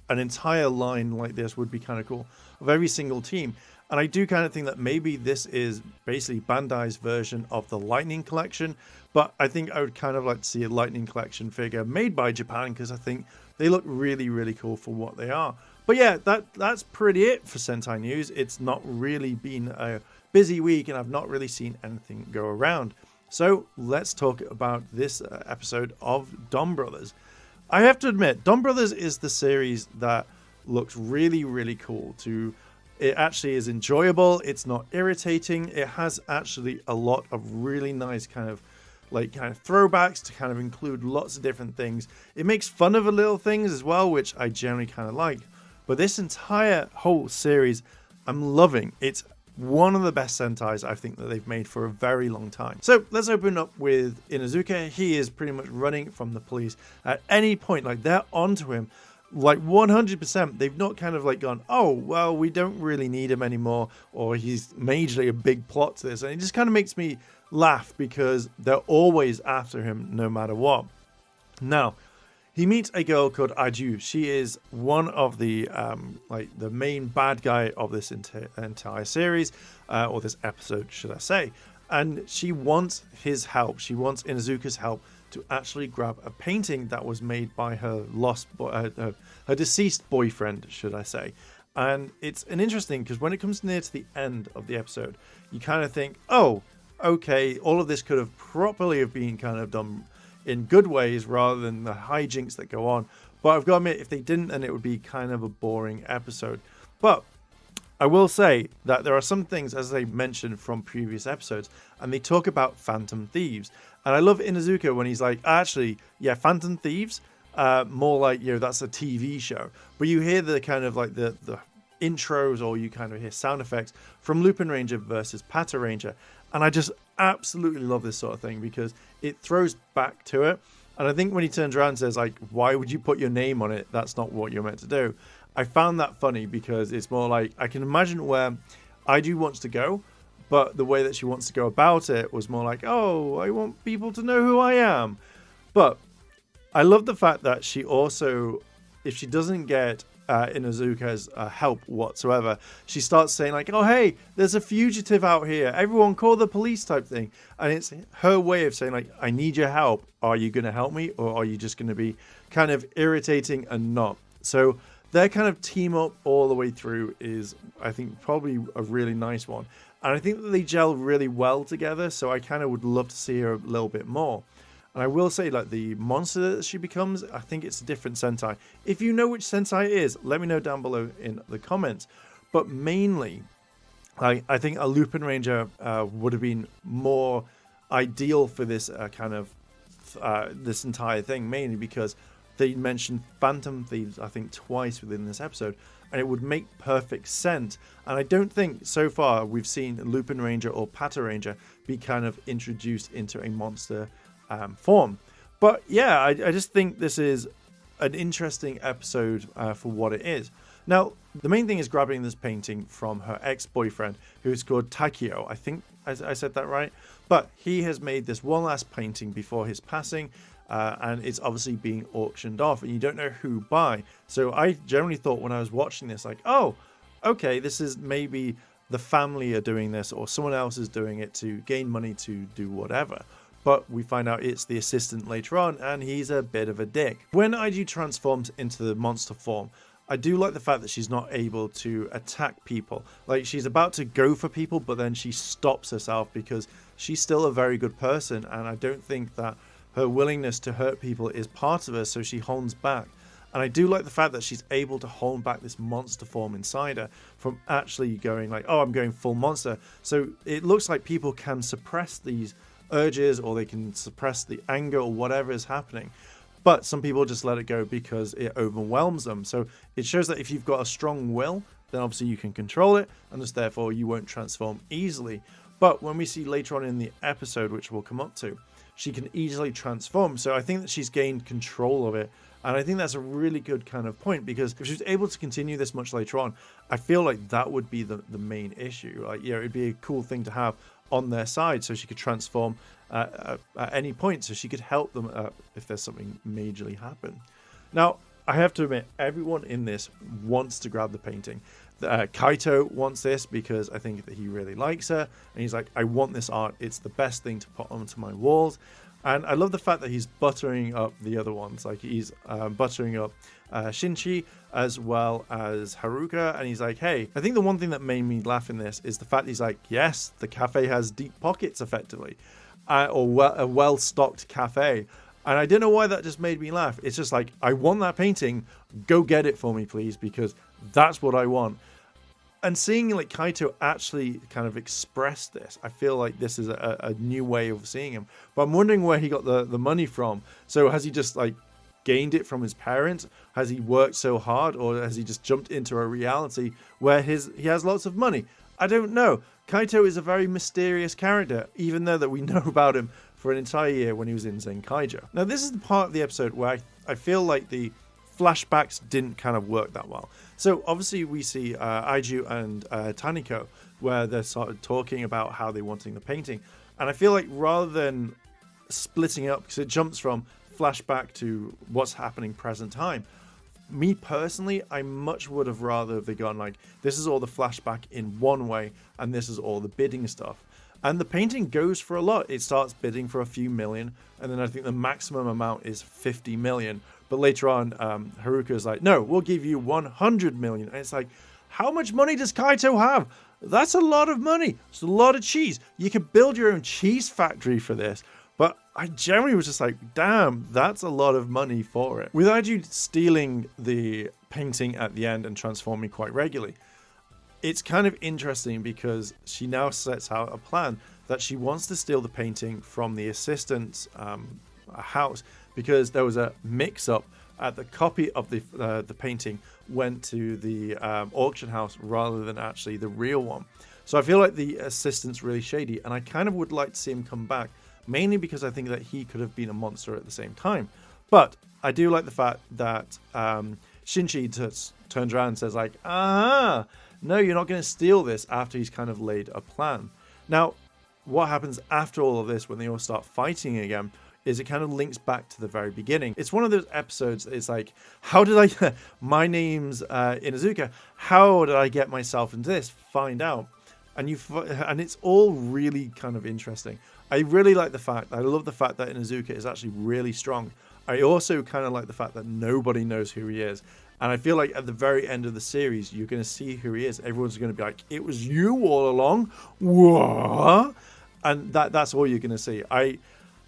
an entire line like this would be kind of cool of every single team. And I do kind of think that maybe this is basically Bandai's version of the Lightning Collection. But I think I would kind of like to see a Lightning Collection figure made by Japan, because I think they look really, really cool for what they are. But yeah, that's pretty it for Sentai news. It's not really been a busy week, and I've not really seen anything go around. So let's talk about this episode of Dawn Brothers. I have to admit, Dawn Brothers is the series that looks really, really cool. It actually is enjoyable. It's not irritating. It has actually a lot of really nice kind of throwbacks to kind of include lots of different things. It makes fun of the little things as well, which I generally kind of like. But this entire whole series, I'm loving. It's one of the best Sentais I think that they've made for a very long time. So let's open up with Inuzuka. He is pretty much running from the police at any point. Like, they're onto him. Like 100%. They've not kind of like gone, oh, well, we don't really need him anymore, or he's majorly a big plot to this. And it just kind of makes me laugh, because they're always after him no matter what. Now, he meets a girl called Aju. She is one of the the main bad guy of this entire series, or this episode, should I say. And she wants his help. She wants Inuzuka's help to actually grab a painting that was made by her her deceased boyfriend, should I say. And it's an interesting, because when it comes near to the end of the episode, you kind of think, oh, okay, all of this could have properly have been kind of done in good ways rather than the hijinks that go on. But I've got to admit, if they didn't, then it would be kind of a boring episode. But I will say that there are some things, as I mentioned from previous episodes, and they talk about Phantom Thieves. And I love Inuzuka when he's like, actually, yeah, Phantom Thieves, more like, that's a TV show. But you hear the kind of like the intros, or you kind of hear sound effects from Lupin Ranger versus Pata Ranger. And I just absolutely love this sort of thing, because it throws back to it. And I think when he turns around and says, like, why would you put your name on it? That's not what you're meant to do. I found that funny, because it's more like, I can imagine where Aju wants to go, but the way that she wants to go about it was more like, oh, I want people to know who I am. But I love the fact that she also, if she doesn't get Inuzuka's help whatsoever, she starts saying like, oh, hey, there's a fugitive out here, everyone call the police, type thing. And it's her way of saying like, I need your help. Are you going to help me, or are you just going to be kind of irritating and not? So their kind of team up all the way through is, I think, probably a really nice one. And I think that they gel really well together, so I kind of would love to see her a little bit more. And I will say, like, the monster that she becomes, I think it's a different Sentai. If you know which Sentai it is, let me know down below in the comments. But mainly, I think a Lupin Ranger would have been more ideal for this this entire thing, mainly because they mentioned phantom thieves, I think, twice within this episode, and it would make perfect sense. And I don't think so far we've seen Lupin Ranger or Pata Ranger be kind of introduced into a monster form. But yeah, I just think this is an interesting episode for what it is. Now, the main thing is grabbing this painting from her ex-boyfriend, who is called Takio. I think I said that right. But he has made this one last painting before his passing, and it's obviously being auctioned off, and you don't know who by. So I generally thought when I was watching this, like, oh, okay, this is maybe the family are doing this, or someone else is doing it to gain money to do whatever. But we find out it's the assistant later on, and he's a bit of a dick. When IG transforms into the monster form, I do like the fact that she's not able to attack people. Like, she's about to go for people, but then she stops herself because she's still a very good person, and I don't think that her willingness to hurt people is part of her, so she holds back. And I do like the fact that she's able to hold back this monster form inside her from actually going like, oh, I'm going full monster. So it looks like people can suppress these urges, or they can suppress the anger or whatever is happening. But some people just let it go because it overwhelms them. So it shows that if you've got a strong will, then obviously you can control it, and just therefore you won't transform easily. But when we see later on in the episode, which we'll come up to, she can easily transform. So I think that she's gained control of it. And I think that's a really good kind of point, because if she's able to continue this much later on, I feel like that would be the main issue. Like, yeah, it'd be a cool thing to have on their side, so she could transform at any point, so she could help them if there's something majorly happen. Now, I have to admit, everyone in this wants to grab the painting. Kaito wants this because I think that he really likes her, and he's like, I want this art, it's the best thing to put onto my walls. And I love the fact that he's buttering up the other ones. Like, he's buttering up Shinchi as well as Haruka. And he's like, hey, I think the one thing that made me laugh in this is the fact he's like, yes, the cafe has deep pockets, effectively. Or a well-stocked cafe. And I don't know why that just made me laugh. It's just like, I want that painting. Go get it for me, please, because that's what I want. And seeing like Kaito actually kind of express this, I feel like this is a new way of seeing him. But I'm wondering where he got the money from. So has he just like gained it from his parents? Has he worked so hard, or has he just jumped into a reality where he has lots of money? I don't know. Kaito is a very mysterious character, even though that we know about him for an entire year when he was in Zenkaijo. Now, this is the part of the episode where I feel like the flashbacks didn't kind of work that well. So obviously we see Aiju and Taniko, where they're sort of talking about how they're wanting the painting. And I feel like rather than splitting up, because it jumps from flashback to what's happening present time, me personally, I much would have rather they gone like, this is all the flashback in one way, and this is all the bidding stuff. And the painting goes for a lot. It starts bidding for a few million, and then I think the maximum amount is 50 million. But later on, Haruka is like, no, we'll give you 100 million. And it's like, how much money does Kaito have? That's a lot of money. It's a lot of cheese. You could build your own cheese factory for this. But I generally was just like, damn, that's a lot of money for it. With Aiju stealing the painting at the end and transforming quite regularly, it's kind of interesting because she now sets out a plan that she wants to steal the painting from the assistant's house, because there was a mix-up at the copy of the painting went to the auction house rather than actually the real one. So I feel like the assistant's really shady, and I kind of would like to see him come back, mainly because I think that he could have been a monster at the same time. But I do like the fact that Shinji turns around and says like, no, you're not going to steal this, after he's kind of laid a plan. Now, what happens after all of this when they all start fighting again is it kind of links back to the very beginning. It's one of those episodes that it's like, how did I, my name's Inuzuka, how did I get myself into this? Find out. And it's all really kind of interesting. I really like the fact, I love the fact that Inuzuka is actually really strong. I also kind of like the fact that nobody knows who he is. And I feel like at the very end of the series, you're going to see who he is. Everyone's going to be like, it was you all along? What? And that's all you're going to see. I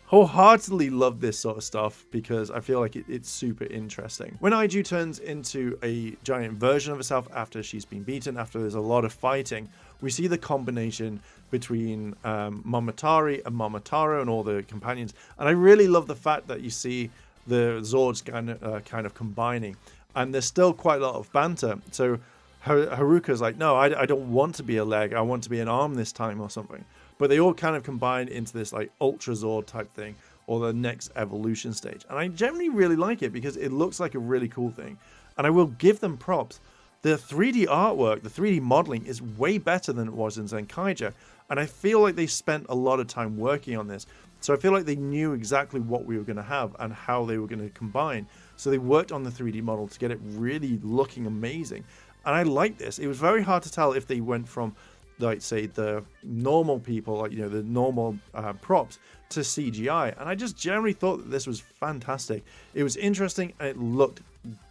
wholeheartedly love this sort of stuff because I feel like it's super interesting. When Aiju turns into a giant version of herself after she's been beaten, after there's a lot of fighting, we see the combination between Momotari and Momotaro and all the companions. And I really love the fact that you see the Zords kind of combining, and there's still quite a lot of banter. So Haruka's like, no, I don't want to be a leg, I want to be an arm this time or something. But they all kind of combine into this like Ultra Zord type thing, or the next evolution stage. And I generally really like it because it looks like a really cool thing. And I will give them props. The 3D artwork, the 3D modeling is way better than it was in Zenkaija. And I feel like they spent a lot of time working on this. So I feel like they knew exactly what we were going to have and how they were going to combine. So they worked on the 3D model to get it really looking amazing. And I like this. It was very hard to tell if they went from, like, say, the normal people, like, you know, the normal props to CGI. And I just generally thought that this was fantastic. It was interesting and it looked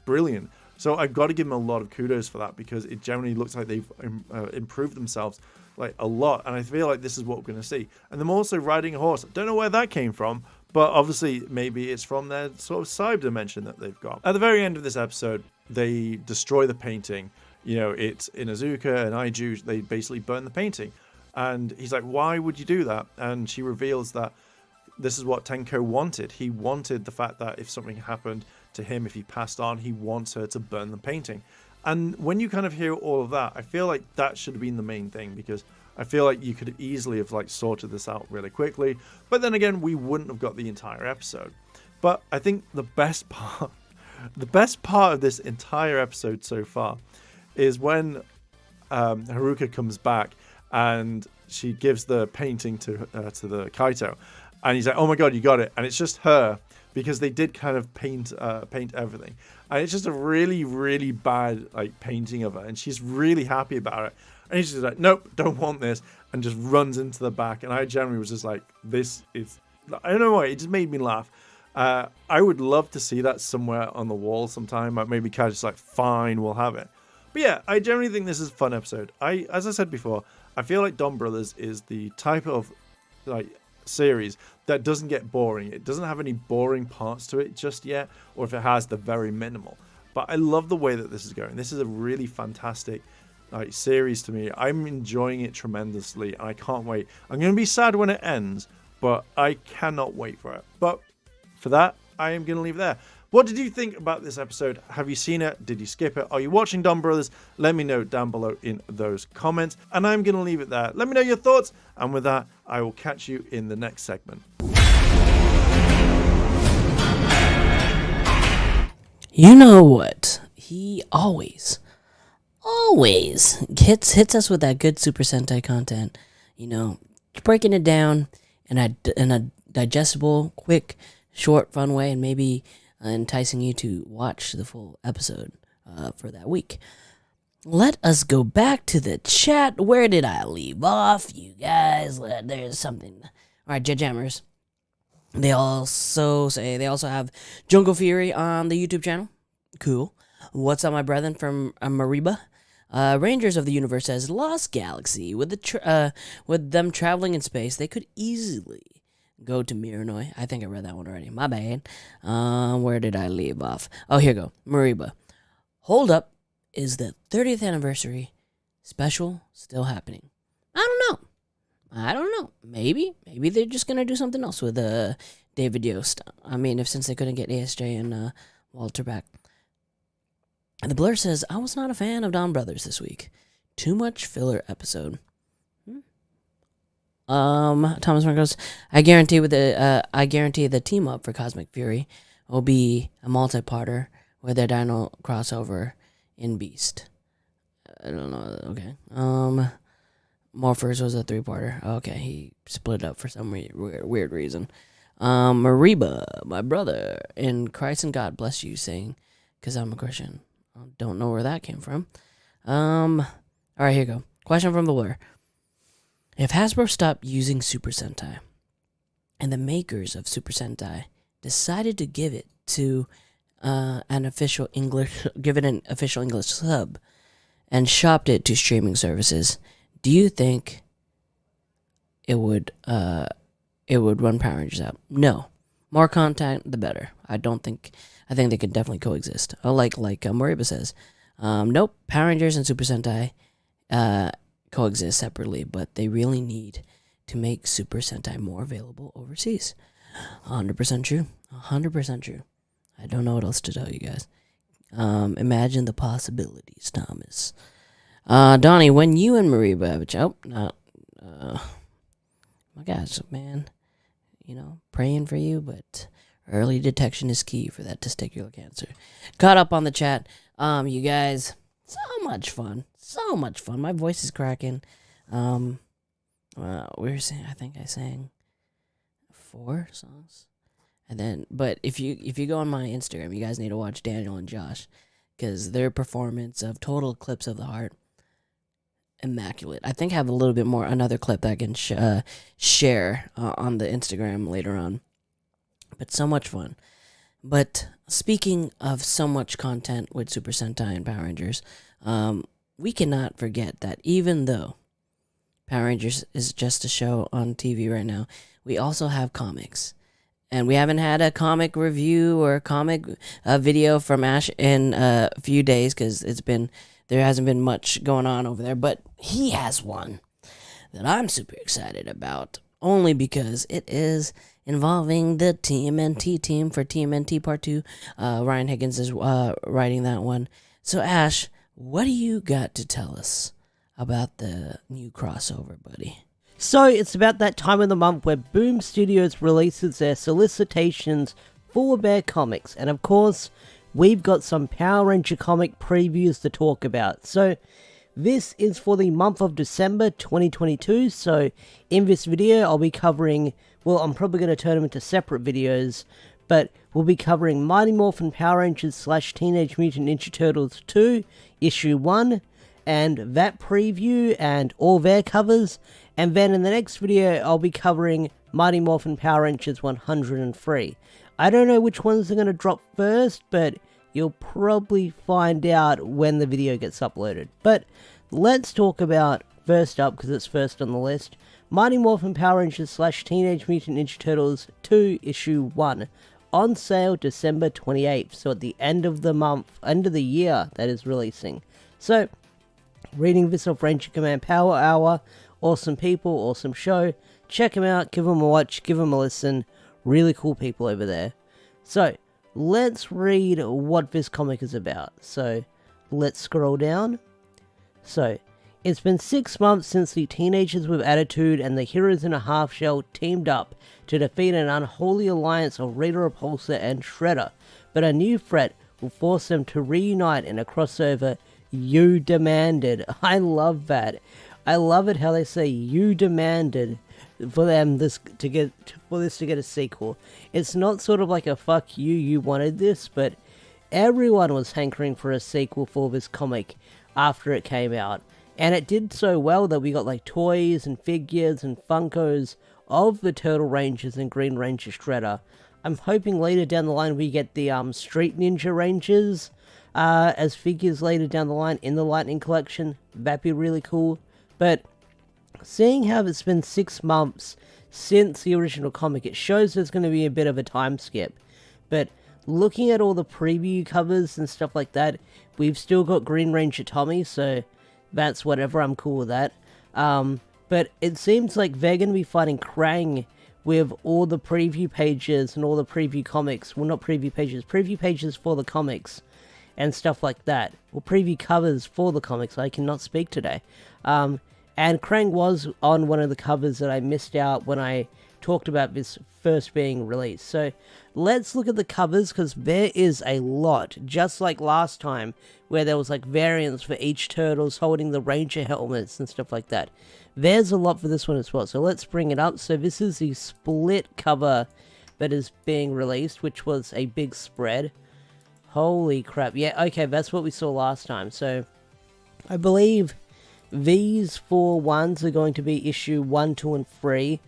brilliant. So I've got to give them a lot of kudos for that, because it generally looks like they've improved themselves like a lot. And I feel like this is what we're going to see. And them also riding a horse. I don't know where that came from, but obviously maybe it's from their sort of side dimension that they've got. At the very end of this episode, they destroy the painting. You know, it's Inuzuka and Aiju, they basically burn the painting. And he's like, why would you do that? And she reveals that this is what Tenko wanted. He wanted the fact that if something happened to him, if he passed on, he wants her to burn the painting. And when you kind of hear all of that, I feel like that should have been the main thing, because I feel like you could easily have like sorted this out really quickly. But then again, we wouldn't have got the entire episode. But I think the best part of this entire episode so far is when Haruka comes back and she gives the painting to the Kaito, and he's like, "Oh my god, you got it!" And it's just her, because they did kind of paint everything, and it's just a really, really bad like painting of her, and she's really happy about it, and he's just like, "Nope, don't want this," and just runs into the back. And I generally was just like, "This is," I don't know why, it just made me laugh. I would love to see that somewhere on the wall sometime. Maybe Kaito's like, "Fine, we'll have it." But yeah, I generally think this is a fun episode. As I said before, I feel like Dom Brothers is the type of like series that doesn't get boring. It doesn't have any boring parts to it just yet, or if it has, they're very minimal. But I love the way that this is going. This is a really fantastic like series to me. I'm enjoying it tremendously, and I can't wait. I'm going to be sad when it ends, but I cannot wait for it. But for that, I am going to leave it there. What did you think about this episode? Have you seen it? Did you skip it? Are you watching Dom Brothers? Let me know down below in those comments. And I'm going to leave it there. Let me know your thoughts. And with that, I will catch you in the next segment. You know what? He always hits us with that good Super Sentai content. You know, breaking it down in a digestible, quick, short, fun way, and maybe enticing you to watch the full episode for that week. Let us go back to the chat. Where did I leave off? You guys, there's something. All right, Jammers. They also have Jungle Fury on the YouTube channel. Cool. What's up, my brethren from Mariba? Rangers of the Universe says Lost Galaxy. With them traveling in space, they could easily go to Miranoi. I think I read that one already. My bad. Where did I leave off? Oh, here we go. Mariba. Hold up. Is the 30th anniversary special still happening? I don't know. Maybe they're just gonna do something else with David Yost. I mean, since they couldn't get ASJ and Walter back. And the Blur says, I was not a fan of Dom Brothers this week. Too much filler episode. Thomas Marcos, I guarantee the team up for Cosmic Fury will be a multi-parter with their Dino crossover in Beast. I don't know. Okay. Morphers was a 3-parter. Okay, he split up for some weird reason. Mariba, my brother in Christ and God bless you, saying, because I'm a Christian. I don't know where that came from. All right, here you go. Question from the Blur. If Hasbro stopped using Super Sentai, and the makers of Super Sentai decided to give it an official English sub, and shopped it to streaming services, do you think it would run Power Rangers out? No. More content, the better. I think they could definitely coexist. Like Moriba says, nope. Power Rangers and Super Sentai coexist separately, but they really need to make Super Sentai more available overseas. 100% true. 100% true. I don't know what else to tell you guys. Imagine the possibilities, Thomas. Donnie, when you and Marie Babbage, my gosh, man, praying for you, but early detection is key for that testicular cancer. Caught up on the chat. You guys, so much fun. My voice is cracking. I think I sang 4 songs. And then, but if you go on my Instagram, you guys need to watch Daniel and Josh, because their performance of Total Eclipse of the Heart, immaculate. I think I have a little bit more, another clip that I can share on the Instagram later on. But so much fun. But speaking of so much content with Super Sentai and Power Rangers, we cannot forget that even though Power Rangers is just a show on TV right now, we also have comics. And we haven't had a comic review or a comic video from Ash in a few days because there hasn't been much going on over there. But he has one that I'm super excited about, only because it is involving the TMNT team for TMNT Part 2. Ryan Higgins is writing that one. So Ash, what do you got to tell us about the new crossover, buddy? So it's about that time of the month where Boom Studios releases their solicitations for their comics. And of course, we've got some Power Ranger comic previews to talk about. So this is for the month of December 2022. So in this video, I'll be covering, well, I'm probably going to turn them into separate videos, but we'll be covering Mighty Morphin Power Rangers / Teenage Mutant Ninja Turtles 2, Issue 1, and that preview and all their covers. And then in the next video, I'll be covering Mighty Morphin Power Rangers 103. I don't know which ones are going to drop first, but you'll probably find out when the video gets uploaded. But let's talk about, first up, because it's first on the list, Mighty Morphin Power Rangers / Teenage Mutant Ninja Turtles 2 Issue 1. On sale December 28th, so at the end of the month, end of the year that is releasing. So, reading this off Ranger Command Power Hour. Awesome people, awesome show. Check them out, give them a watch, give them a listen. Really cool people over there. So, let's read what this comic is about. So, let's scroll down. So, it's been 6 months since the teenagers with attitude and the heroes in a half shell teamed up to defeat an unholy alliance of Rita Repulsor and Shredder. But a new threat will force them to reunite in a crossover you demanded. I love that. I love it how they say you demanded for this to get a sequel. It's not sort of like a fuck you wanted this, but everyone was hankering for a sequel for this comic after it came out. And it did so well that we got like toys and figures and Funkos of the Turtle Rangers and Green Ranger Shredder. I'm hoping later down the line we get the Street Ninja Rangers as figures later down the line in the Lightning Collection. That'd be really cool. But seeing how it's been 6 months since the original comic, it shows there's going to be a bit of a time skip. But looking at all the preview covers and stuff like that, we've still got Green Ranger Tommy, so that's whatever, I'm cool with that. But it seems like they're going to be fighting Krang with all the preview pages and all the preview comics. Well, not preview pages for the comics and stuff like that. Well, preview covers for the comics. I cannot speak today. And Krang was on one of the covers that I missed out when I talked about this first being released. So let's look at the covers, because there is a lot, just like last time, where there was like variants for each Turtles holding the Ranger helmets and stuff like that. There's a lot for this one as well, so let's bring it up. So this is the split cover that is being released, which was a big spread. Holy crap. Yeah, okay, that's what we saw last time. So I believe these 4 ones are going to be issue 1, 2, and 3,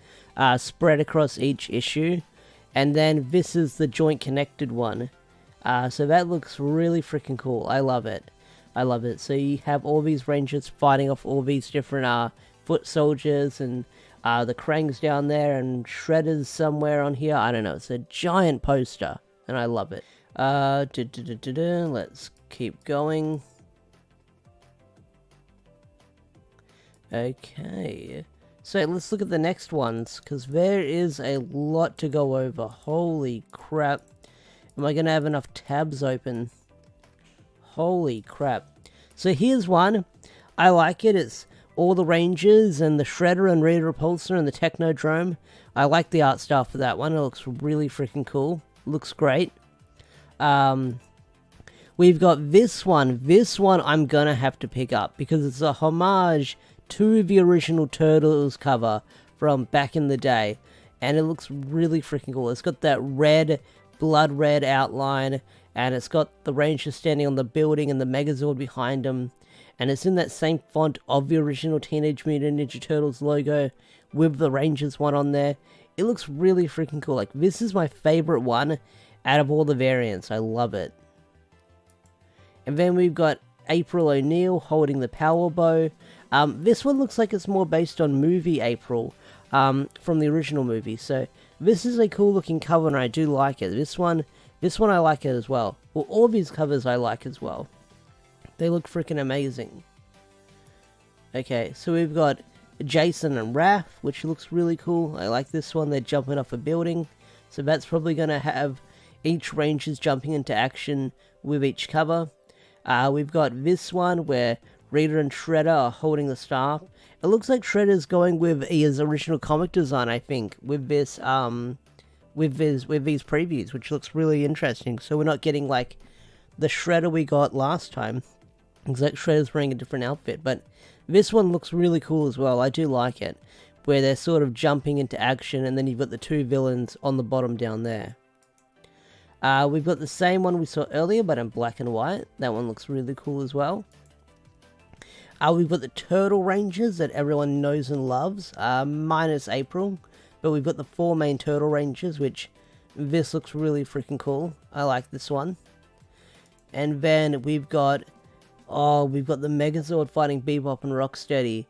spread across each issue. And then this is the joint connected one. So that looks really freaking cool. I love it. I love it. So you have all these Rangers fighting off all these different foot soldiers, and the Krang's down there, and Shredder's somewhere on here. I don't know. It's a giant poster, and I love it. Let's keep going. Okay, so let's look at the next ones, because there is a lot to go over. Holy crap. Am I going to have enough tabs open? Holy crap. So here's one. I like it. It's all the Rangers and the Shredder and Rita Repulsor and the Technodrome. I like the art style for that one. It looks really freaking cool. Looks great. We've got this one. This one I'm going to have to pick up because it's a homage to the original Turtles cover from back in the day. And it looks really freaking cool. It's got that red, blood red outline. And it's got the Rangers standing on the building and the Megazord behind them. And it's in that same font of the original Teenage Mutant Ninja Turtles logo with the Rangers one on there. It looks really freaking cool. Like, this is my favorite one out of all the variants. I love it. And then we've got April O'Neil holding the Power Bow. This one looks like it's more based on movie April from the original movie. So this is a cool looking cover and I do like it. This one I like it as well. Well, all of these covers I like as well. They look freaking amazing. Okay, so we've got Jason and Raph, which looks really cool. I like this one. They're jumping off a building. So that's probably going to have each Rangers jumping into action with each cover. We've got this one where Rita and Shredder are holding the staff. It looks like Shredder's going with his original comic design, I think, with this with these previews, which looks really interesting. So we're not getting like the Shredder we got last time. Looks like Shredder's wearing a different outfit, but this one looks really cool as well. I do like it, where they're sort of jumping into action, and then you've got the two villains on the bottom down there. We've got the same one we saw earlier, but in black and white. That one looks really cool as well. We've got the Turtle Rangers that everyone knows and loves, minus April. But we've got the 4 main Turtle Rangers, which this looks really freaking cool. I like this one. And then we've got the Megazord fighting Bebop and Rocksteady,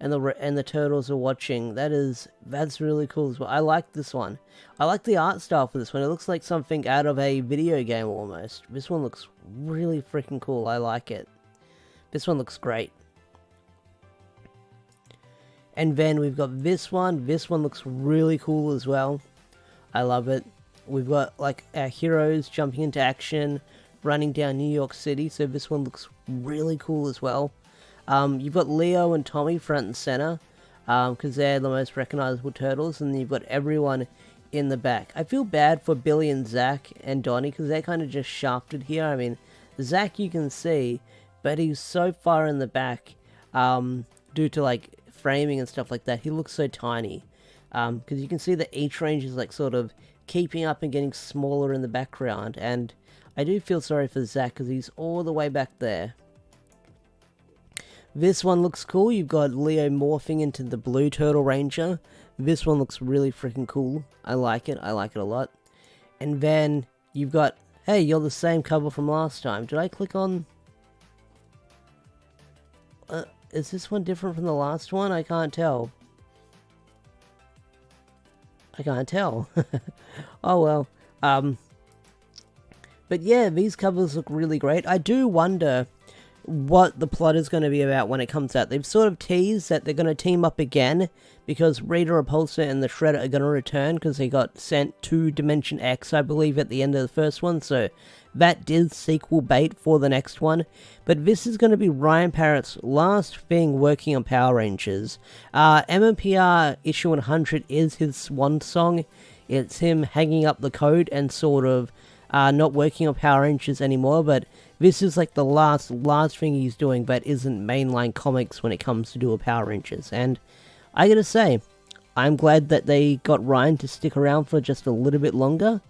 and the Turtles are watching. That's really cool as well. I like this one. I like the art style for this one. It looks like something out of a video game almost. This one looks really freaking cool. I like it. This one looks great. And then we've got this one. This one looks really cool as well. I love it. We've got like our heroes jumping into action, running down New York City. So this one looks really cool as well. You've got Leo and Tommy front and center, because they're the most recognizable turtles. And you've got everyone in the back. I feel bad for Billy and Zach and Donnie, because they're kind of just shafted here. I mean, Zach you can see, but he's so far in the back, due to like framing and stuff like that. He looks so tiny, because you can see that each range is like sort of keeping up and getting smaller in the background, and I do feel sorry for Zach because he's all the way back there. This one looks cool. You've got Leo morphing into the blue Turtle Ranger. This one looks really freaking cool. I like it. I like it a lot. And then you've got, hey, you're the same cover from last time. Did I click on... is this one different from the last one? I can't tell. I can't tell. Oh well. But yeah, these covers look really great. I do wonder what the plot is going to be about when it comes out. They've sort of teased that they're going to team up again because Rita Repulsor and the Shredder are going to return because they got sent to Dimension X, I believe, at the end of the first one. So that did sequel bait for the next one. But this is going to be Ryan Parrott's last thing working on Power Rangers. MMPR issue 100 is his swan song. It's him hanging up the coat and sort of not working on Power Rangers anymore, but this is like the last thing he's doing that isn't mainline comics when it comes to do a Power Rangers. And I gotta say, I'm glad that they got Ryan to stick around for just a little bit longer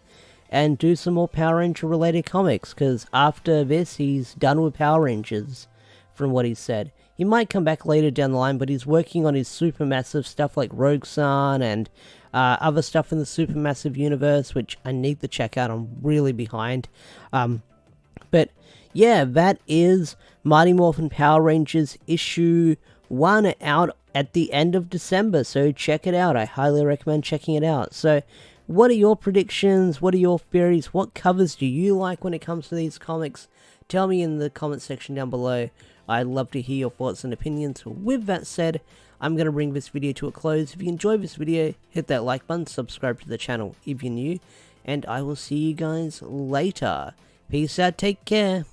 and do some more Power Ranger related comics, because after this he's done with Power Rangers from what he said. He might come back later down the line, but he's working on his supermassive stuff like Rogue Sun and other stuff in the supermassive universe, which I need to check out. I'm really behind. But yeah, that is Mighty Morphin Power Rangers issue 1 out at the end of December, so check it out. I highly recommend checking it out. So what are your predictions? What are your theories? What covers do you like when it comes to these comics? Tell me in the comment section down below. I'd love to hear your thoughts and opinions. With that said, I'm going to bring this video to a close. If you enjoyed this video, hit that like button, subscribe to the channel if you're new, and I will see you guys later. Peace out, take care,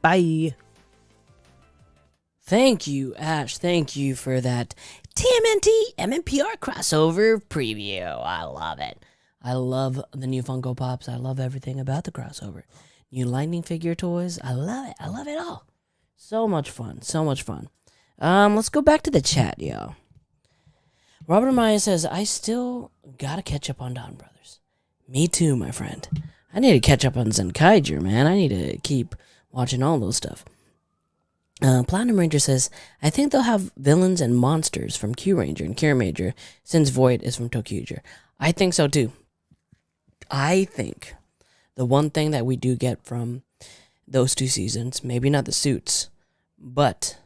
bye. Thank you, Ash. Thank you for that TMNT MMPR crossover preview. I love it. I love the new Funko Pops. I love everything about the crossover. New Lightning figure toys. I love it. I love it all. So much fun. So much fun. Let's go back to the chat, yo. Robert Maya says, I still gotta catch up on Don Brothers. Me too, my friend. I need to catch up on Zenkaiger, man. I need to keep watching all those stuff. Platinum Ranger says, I think they'll have villains and monsters from Q Ranger and Kira Major, since Void is from Tokuger. I think so too. I think the one thing that we do get from those 2 seasons, maybe not the suits, but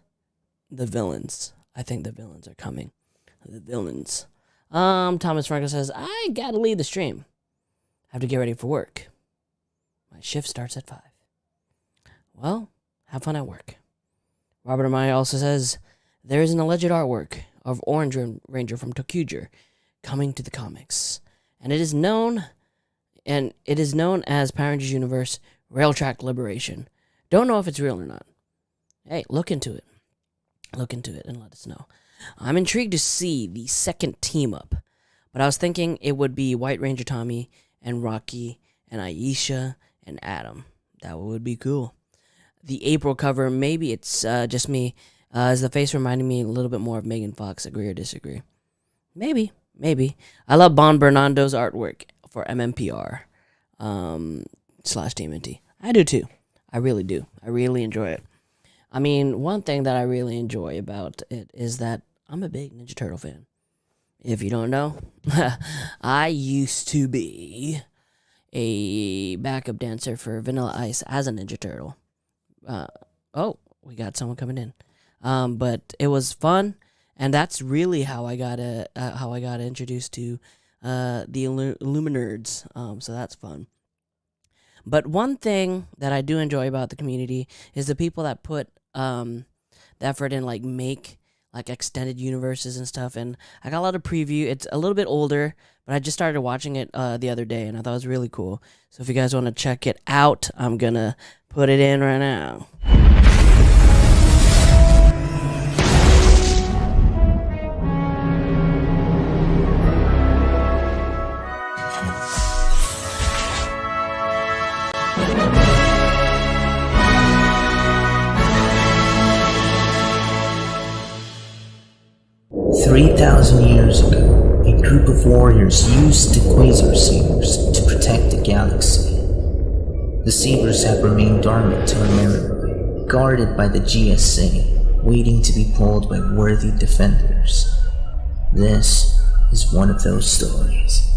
the villains. I think the villains are coming. The villains. Thomas Franco says, I gotta leave the stream. Have to get ready for work. My shift starts at 5. Well, have fun at work. Robert Amaya also says, there is an alleged artwork of Orange Ranger from Tokuger coming to the comics. And it is known as Power Rangers Universe Rail Track Liberation. Don't know if it's real or not. Hey, look into it. Look into it and let us know. I'm intrigued to see the second team up, but I was thinking it would be White Ranger Tommy and Rocky and Aisha and Adam. That would be cool. The April cover, maybe it's just me. Is the face reminding me a little bit more of Megan Fox? Agree or disagree? Maybe. I love Bon Bernardo's artwork for MMPR / TMNT. I do too. I really do. I really enjoy it. I mean, one thing that I really enjoy about it is that I'm a big Ninja Turtle fan. If you don't know, I used to be a backup dancer for Vanilla Ice as a Ninja Turtle. Oh, we got someone coming in. But it was fun, and that's really how I got introduced to the Illuminerds. So that's fun. But one thing that I do enjoy about the community is the people that put the effort in, like, make like extended universes and stuff. And I got a lot of preview. It's a little bit older, but I just started watching it the other day, and I thought it was really cool. So if you guys want to check it out, I'm gonna put it in right now. "3,000 years ago, a group of warriors used the Quasar Sabers to protect the galaxy. The Sabers have remained dormant till America, guarded by the GSA, waiting to be pulled by worthy defenders. This is one of those stories."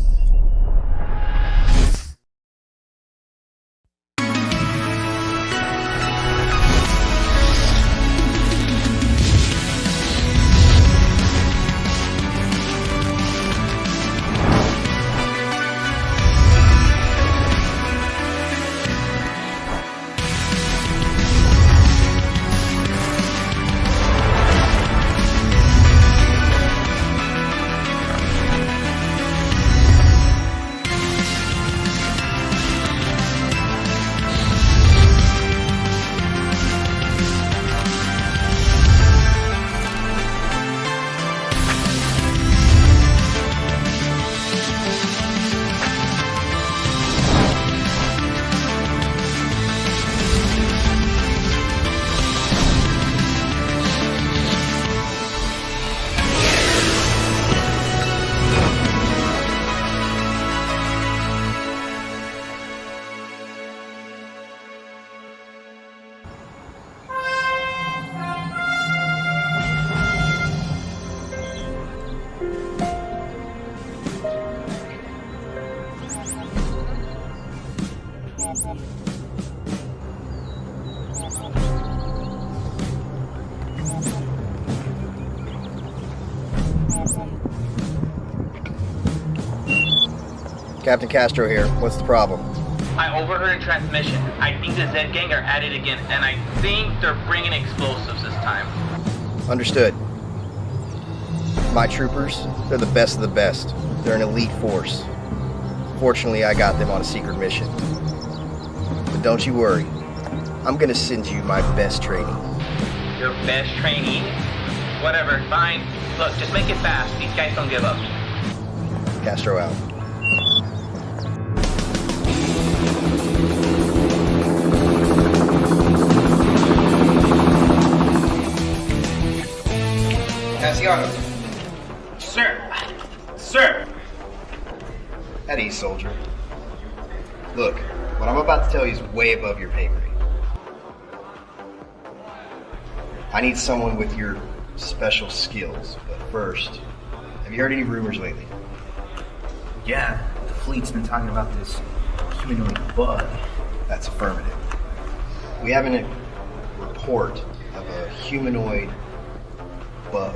Captain Castro here. What's the problem? I overheard a transmission. I think the Zed gang are at it again, and I think they're bringing explosives this time. Understood. My troopers, they're the best of the best. They're an elite force. Fortunately, I got them on a secret mission. But don't you worry. I'm gonna send you my best trainee. Your best trainee? Whatever, fine. Look, just make it fast. These guys don't give up. Castro out. Cassiano. Sir! Sir! At ease, soldier. Look, what I'm about to tell you is way above your pay grade. I need someone with your special skills, but first, have you heard any rumors lately? Yeah, the fleet's been talking about this humanoid bug. That's affirmative. We have a report of a humanoid bug.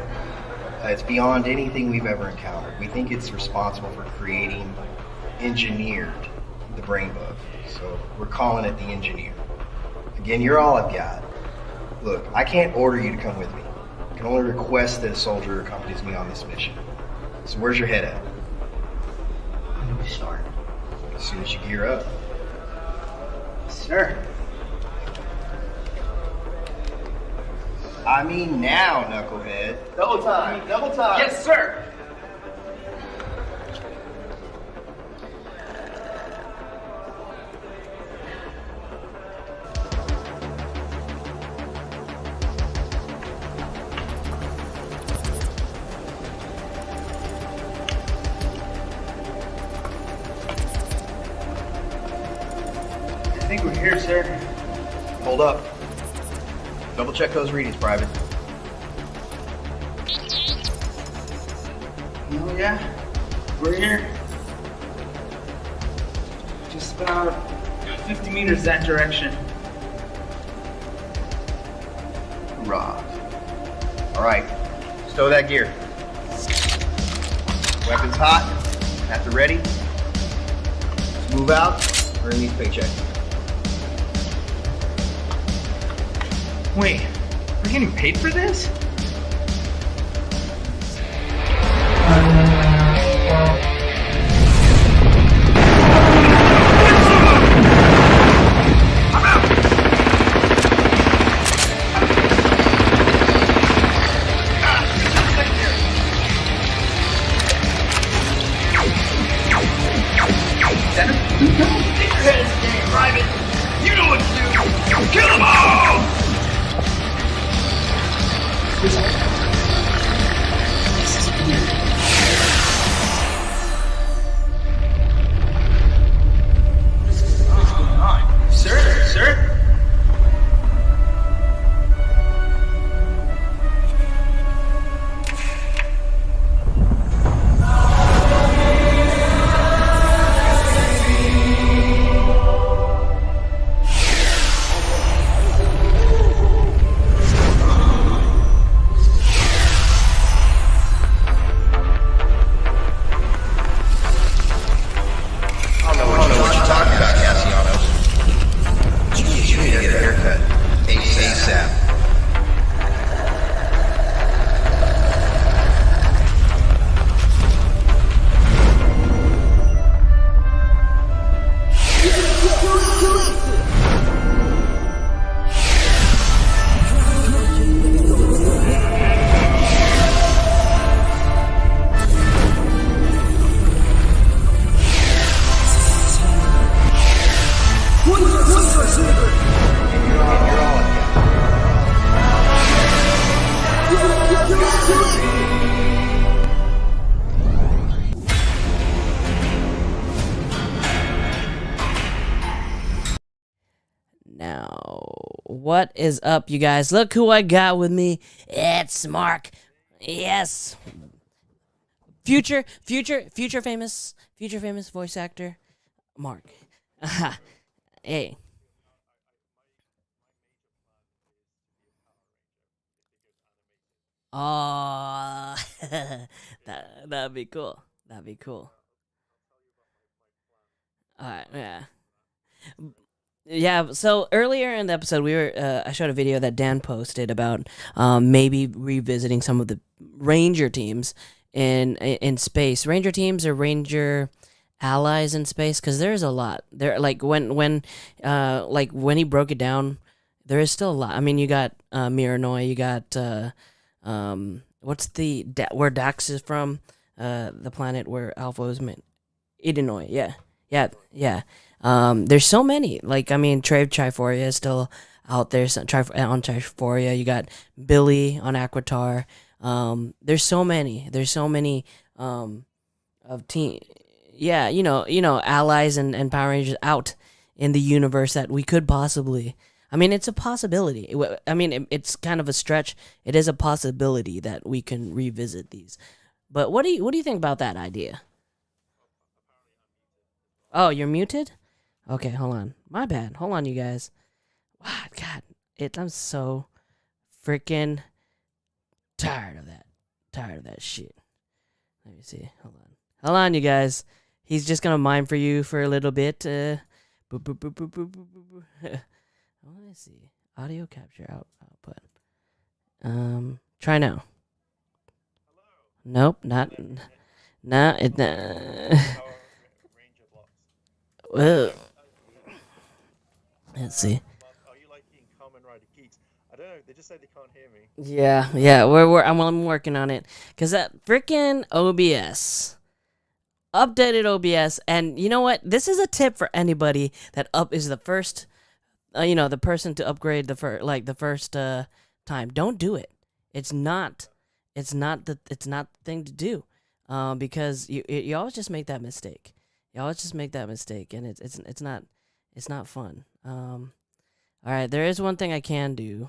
It's beyond anything we've ever encountered. We think it's responsible for engineered the brain bug. So we're calling it the engineer. Again, you're all I've got. Look, I can't order you to come with me. I can only request that a soldier accompanies me on this mission. So where's your head at? When do we start? As soon as you gear up. Sir. I mean now, knucklehead. Double time, double time. Yes, sir! I think we're here, sir. Hold up. Double check those readings, Private. Oh yeah, we're here. Just about 50 meters that direction. Hoorah. All right, stow that gear. Weapons hot, at the ready. Let's move out, earn these paychecks. Wait, we're getting paid for this? What is up, you guys? Look who I got with me. It's Mark. Yes. Future famous voice actor, Mark. Hey. Oh, that'd be cool. That'd be cool. All right, yeah. Yeah, so earlier in the episode, I showed a video that Dan posted about maybe revisiting some of the Ranger teams in space. Ranger teams are Ranger allies in space? Because there's a lot there. Like when he broke it down, there is still a lot. I mean, you got Miranoi, you got what's the where Dax is from, the planet where Alpha is made, Illinois. Yeah. There's so many. Like I mean, Triforia is still out there. On Triforia, you got Billy on Aquitar. There's so many. There's so many of team. Yeah, allies and Power Rangers out in the universe that we could possibly. I mean, it's a possibility. I mean, it's kind of a stretch. It is a possibility that we can revisit these. But what do you think about that idea? Oh, you're muted? Okay, hold on. My bad. Hold on, you guys. Wow, God, I'm so freaking tired of that. Tired of that shit. Let me see. Hold on, you guys. He's just gonna mime for you for a little bit. Boop, boop, boop, boop, boop, boop, boop. Let me see. Audio capture output. Try now. Nope, not. Nah, it. Well, let's see. Are you liking Kamen Rider Geeks? I don't know. They just say they can't hear me. Yeah. I'm working on it. Cause that freaking OBS, updated OBS, and you know what? This is a tip for anybody that is the first, the person to upgrade the first time. Don't do it. It's not the thing to do, because you always just make that mistake. You always just make that mistake, and it's not fun. All right, there is one thing I can do,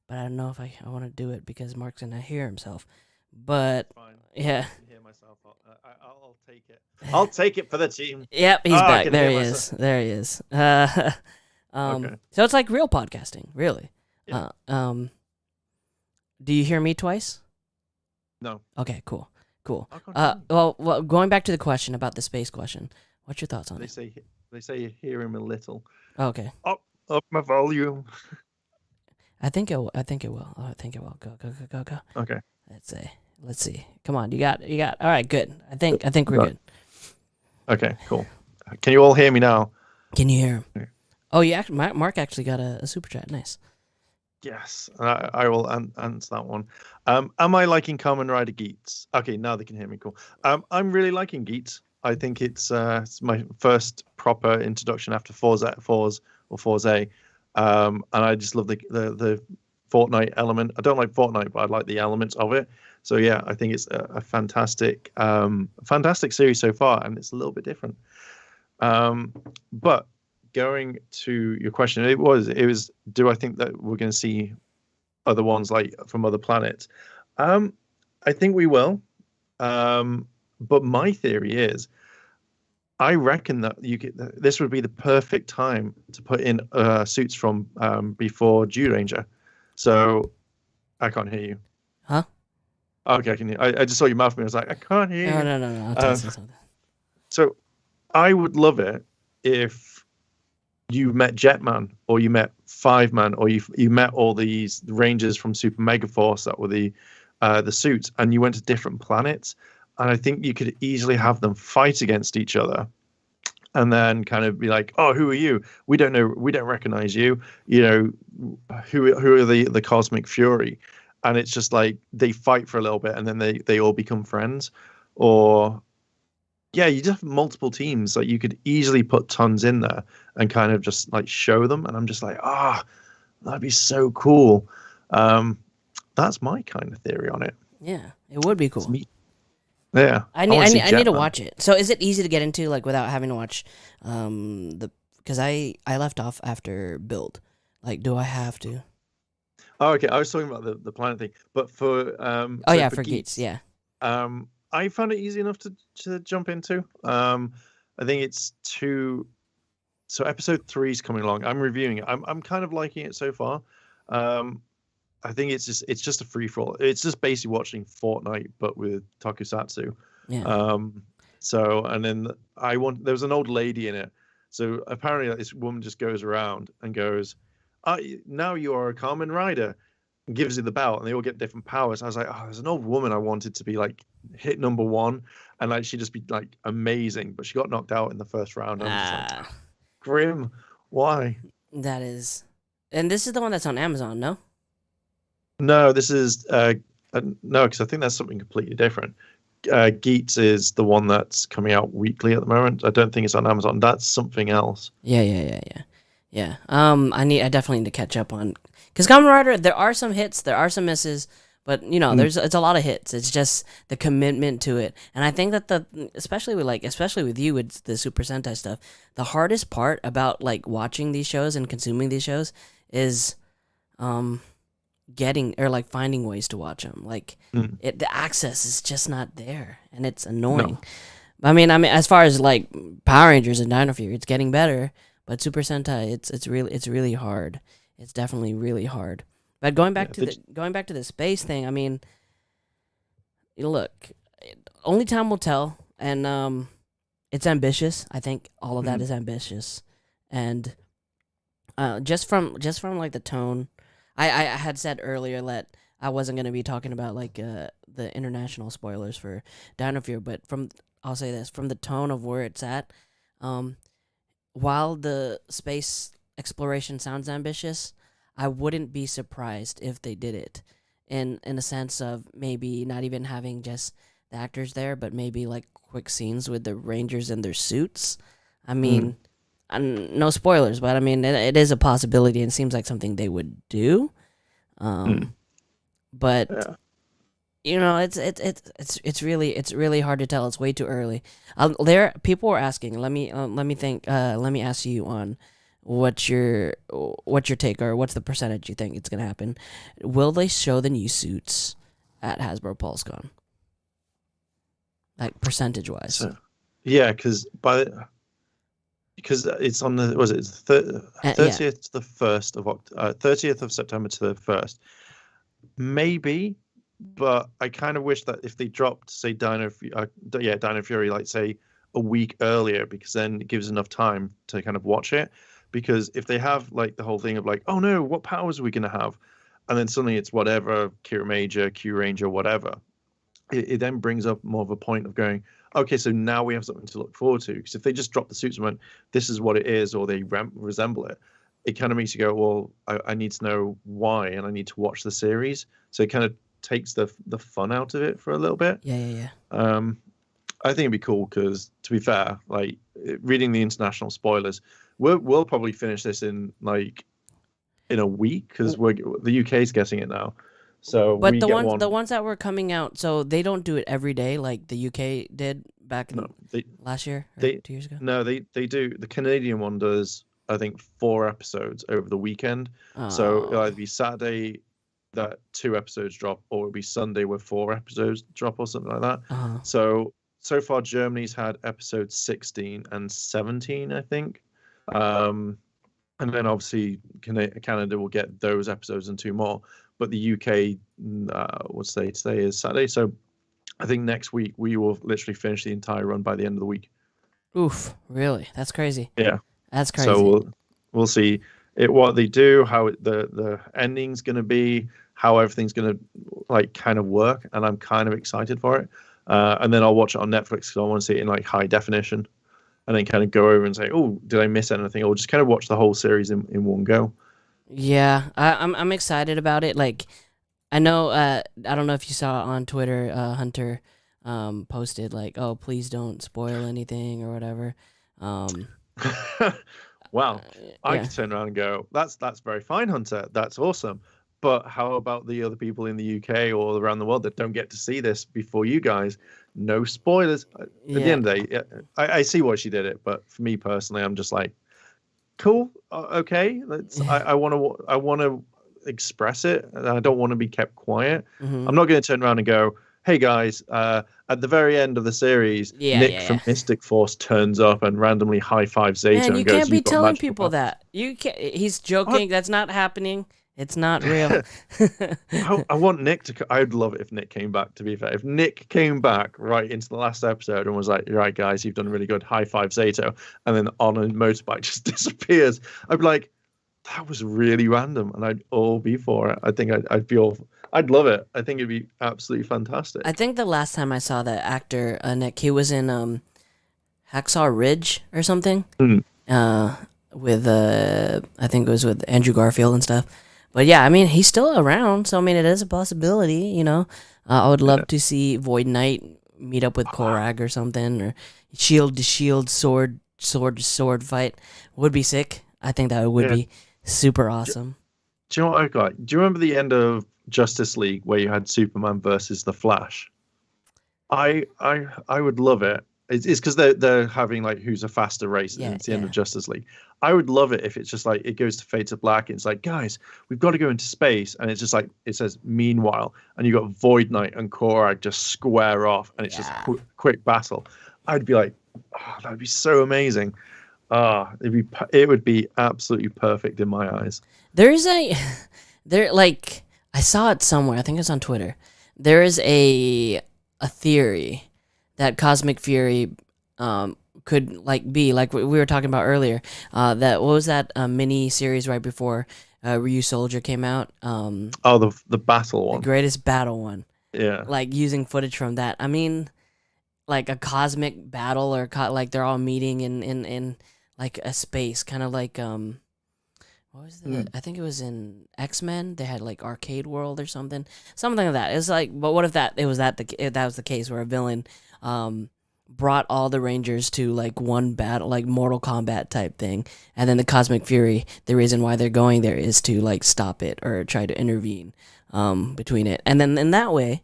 but I don't know if I want to do it because Mark's gonna hear himself. But Fine. yeah, I can hear myself. I'll take it. I'll take it for the team. Yep, he's back. There he is. There he is. Okay. So it's like real podcasting, really. Yeah. Do you hear me twice? No. Okay, cool. Well, going back to the question about the space question, what's your thoughts on it? They say you hear him a little. Okay. Up my volume. I think it will. I think it will. Go. Okay. Let's see. Come on, you got. All right, good. I think we're good. Okay, cool. Can you all hear me now? Can you hear him? Yeah. Oh, Mark actually got a super chat. Nice. Yes, I will answer that one. Am I liking Kamen Rider Geats? Okay, now they can hear me. Cool. I'm really liking Geats. I think it's my first proper introduction after Forza, and I just love the Fortnite element. I don't like Fortnite, but I like the elements of it. So yeah, I think it's a fantastic series so far, and it's a little bit different. But going to your question, it was. Do I think that we're going to see other ones like from other planets? I think we will. But my theory is, I reckon that this would be the perfect time to put in suits from before Jew Ranger. So I can't hear you. Huh? Okay, I can hear. I just saw your mouth. And I was like, I can't hear you. No. I'll tell you something. So I would love it if you met Jetman, or you met Fiveman, or you met all these Rangers from Super Mega Force that were the suits, and you went to different planets, and I think you could easily have them fight against each other, and then kind of be like, oh, who are you? We don't know. We don't recognize you. You know, who are the Cosmic Fury? And it's just like they fight for a little bit, and then they all become friends, or. Yeah, you just have multiple teams. Like you could easily put tons in there and kind of just like show them. And I'm just like, that'd be so cool. That's my kind of theory on it. Yeah, it would be cool. Yeah, I need to watch it. So is it easy to get into like without having to watch because I left off after Build. Like, do I have to? Oh, okay. I was talking about the planet thing, but for for Geats, yeah. I found it easy enough to jump into. I think it's so episode 3 is coming along. I'm reviewing it. I'm kind of liking it so far. I think it's just a free for all. It's just basically watching Fortnite but with Tokusatsu. Yeah. So and then there was an old lady in it. So apparently this woman just goes around and goes, now you are a Kamen Rider. gives you the belt, and they all get different powers. I was like, oh, there's an old woman I wanted to be like hit number 1, and like she'd just be like amazing, but she got knocked out in the first round. I'm just like, grim. Why? That is, and this is the one that's on Amazon, no? No, this is no, because I think that's something completely different. Geats is the one that's coming out weekly at the moment. I don't think it's on Amazon. That's something else. Yeah. I definitely need to catch up on, because Kamen Rider, there are some hits, there are some misses, but you know, it's a lot of hits. It's just the commitment to it, and I think that especially with you with the Super Sentai stuff, the hardest part about like watching these shows and consuming these shows is, getting or like finding ways to watch them. Like the access is just not there, and it's annoying. No. I mean, as far as like Power Rangers and Dino Fury, it's getting better, but Super Sentai, it's really hard. It's definitely really hard. But going back to the space thing, I mean, look, only time will tell, and it's ambitious. I think all of that is ambitious, and just from like the tone. I had said earlier that I wasn't going to be talking about like the international spoilers for Dino Fury, but I'll say this, from the tone of where it's at, while the space exploration sounds ambitious, I wouldn't be surprised if they did it in a sense of maybe not even having just the actors there, but maybe like quick scenes with the Rangers in their suits. I mean, no spoilers, but I mean it is a possibility, and it seems like something they would do. But you know, it's really hard to tell. It's way too early. People were asking. Let me ask you on what's your take, or what's the percentage you think it's gonna happen? Will they show the new suits at Hasbro PulseCon? Like percentage wise? So, yeah, because it's on the 30th to the 1st of 30th of September to the 1st. Maybe, but I kind of wish that if they dropped, say, Dino Fury, like say a week earlier, because then it gives enough time to kind of watch it. Because if they have like the whole thing of like, oh no, what powers are we going to have? And then suddenly it's whatever, Kira Major, Q Ranger, whatever. It then brings up more of a point of going, okay, so now we have something to look forward to. Because if they just drop the suits and went, this is what it is, or they resemble it, it kind of makes you go, well, I need to know why, and I need to watch the series. So it kind of takes the fun out of it for a little bit. Yeah. I think it'd be cool because, to be fair, like reading the international spoilers, we'll probably finish this in a week because the UK's getting it now. So, but the ones that were coming out, so they don't do it every day like the UK did back in last year, 2 years ago. No, they do. The Canadian one does, I think, 4 episodes over the weekend. So it'll either be Saturday that 2 episodes drop, or it'll be Sunday where 4 episodes drop, or something like that. So far Germany's had episodes 16 and 17, I think. And then obviously Canada will get those episodes and 2 more. But the UK, what's today is Saturday. So I think next week we will literally finish the entire run by the end of the week. Oof, really? That's crazy. Yeah. That's crazy. So we'll see what they do, how the ending's going to be, how everything's going to like kind of work, and I'm kind of excited for it. And then I'll watch it on Netflix because I want to see it in like high definition, and then kind of go over and say, oh, did I miss anything? Or just kind of watch the whole series in one go. Yeah, I'm excited about it. Like, I know, I don't know if you saw on Twitter, Hunter posted like, oh, please don't spoil anything or whatever. Wow, I could turn around and go, that's very fine, Hunter. That's awesome. But how about the other people in the UK or around the world that don't get to see this before you guys? No spoilers. At the end of the day, I see why she did it, but for me personally, I'm just like, cool, okay. I want to express it, and I don't want to be kept quiet. I'm not going to turn around and go, hey guys, at the very end of the series, Nick from Mystic Force turns up and randomly high fives Zeta. Man, you can't be telling people that. You can't. He's joking. That's not happening. It's not real. I want Nick to. I'd love it if Nick came back. To be fair, if Nick came back right into the last episode and was like, "Right, guys, you've done really good. High five, Zato," and then on a motorbike just disappears, I'd be like, that was really random, and I'd all be for it. I think I'd love it. I think it'd be absolutely fantastic. I think the last time I saw that actor, Nick, he was in Hacksaw Ridge or something. With I think it was with Andrew Garfield and stuff. But yeah, I mean, he's still around, so I mean, it is a possibility, you know. I would love to see Void Knight meet up with Korag or something, or shield to shield, sword to sword fight. Would be sick. I think that would be super awesome. Do you know what I got? Do you remember the end of Justice League where you had Superman versus the Flash? I would love it. It's because they're having like who's a faster race, and it's the end of Justice League. I would love it if it's just like it goes to fade to black, and it's like, guys, we've got to go into space, and it's just like it says meanwhile, and you got Void Knight and Korag just square off, and it's just quick battle. I'd be like, oh, that'd be so amazing. It would be absolutely perfect in my eyes. There's like I saw it somewhere. I think it's on Twitter. There is a theory that Cosmic Fury could like be like we were talking about earlier. That what was that mini series right before Ryu Soldier came out? The battle one, the greatest battle one. Yeah, like using footage from that. I mean, like a cosmic battle or like they're all meeting in like a space, kind of like what was the? I think it was in X-Men. They had like Arcade World or something like that. It's like, but what if that was the case where a villain brought all the Rangers to like one battle, like Mortal Kombat type thing, and then the Cosmic Fury, the reason why they're going there is to like stop it or try to intervene between it, and then in that way,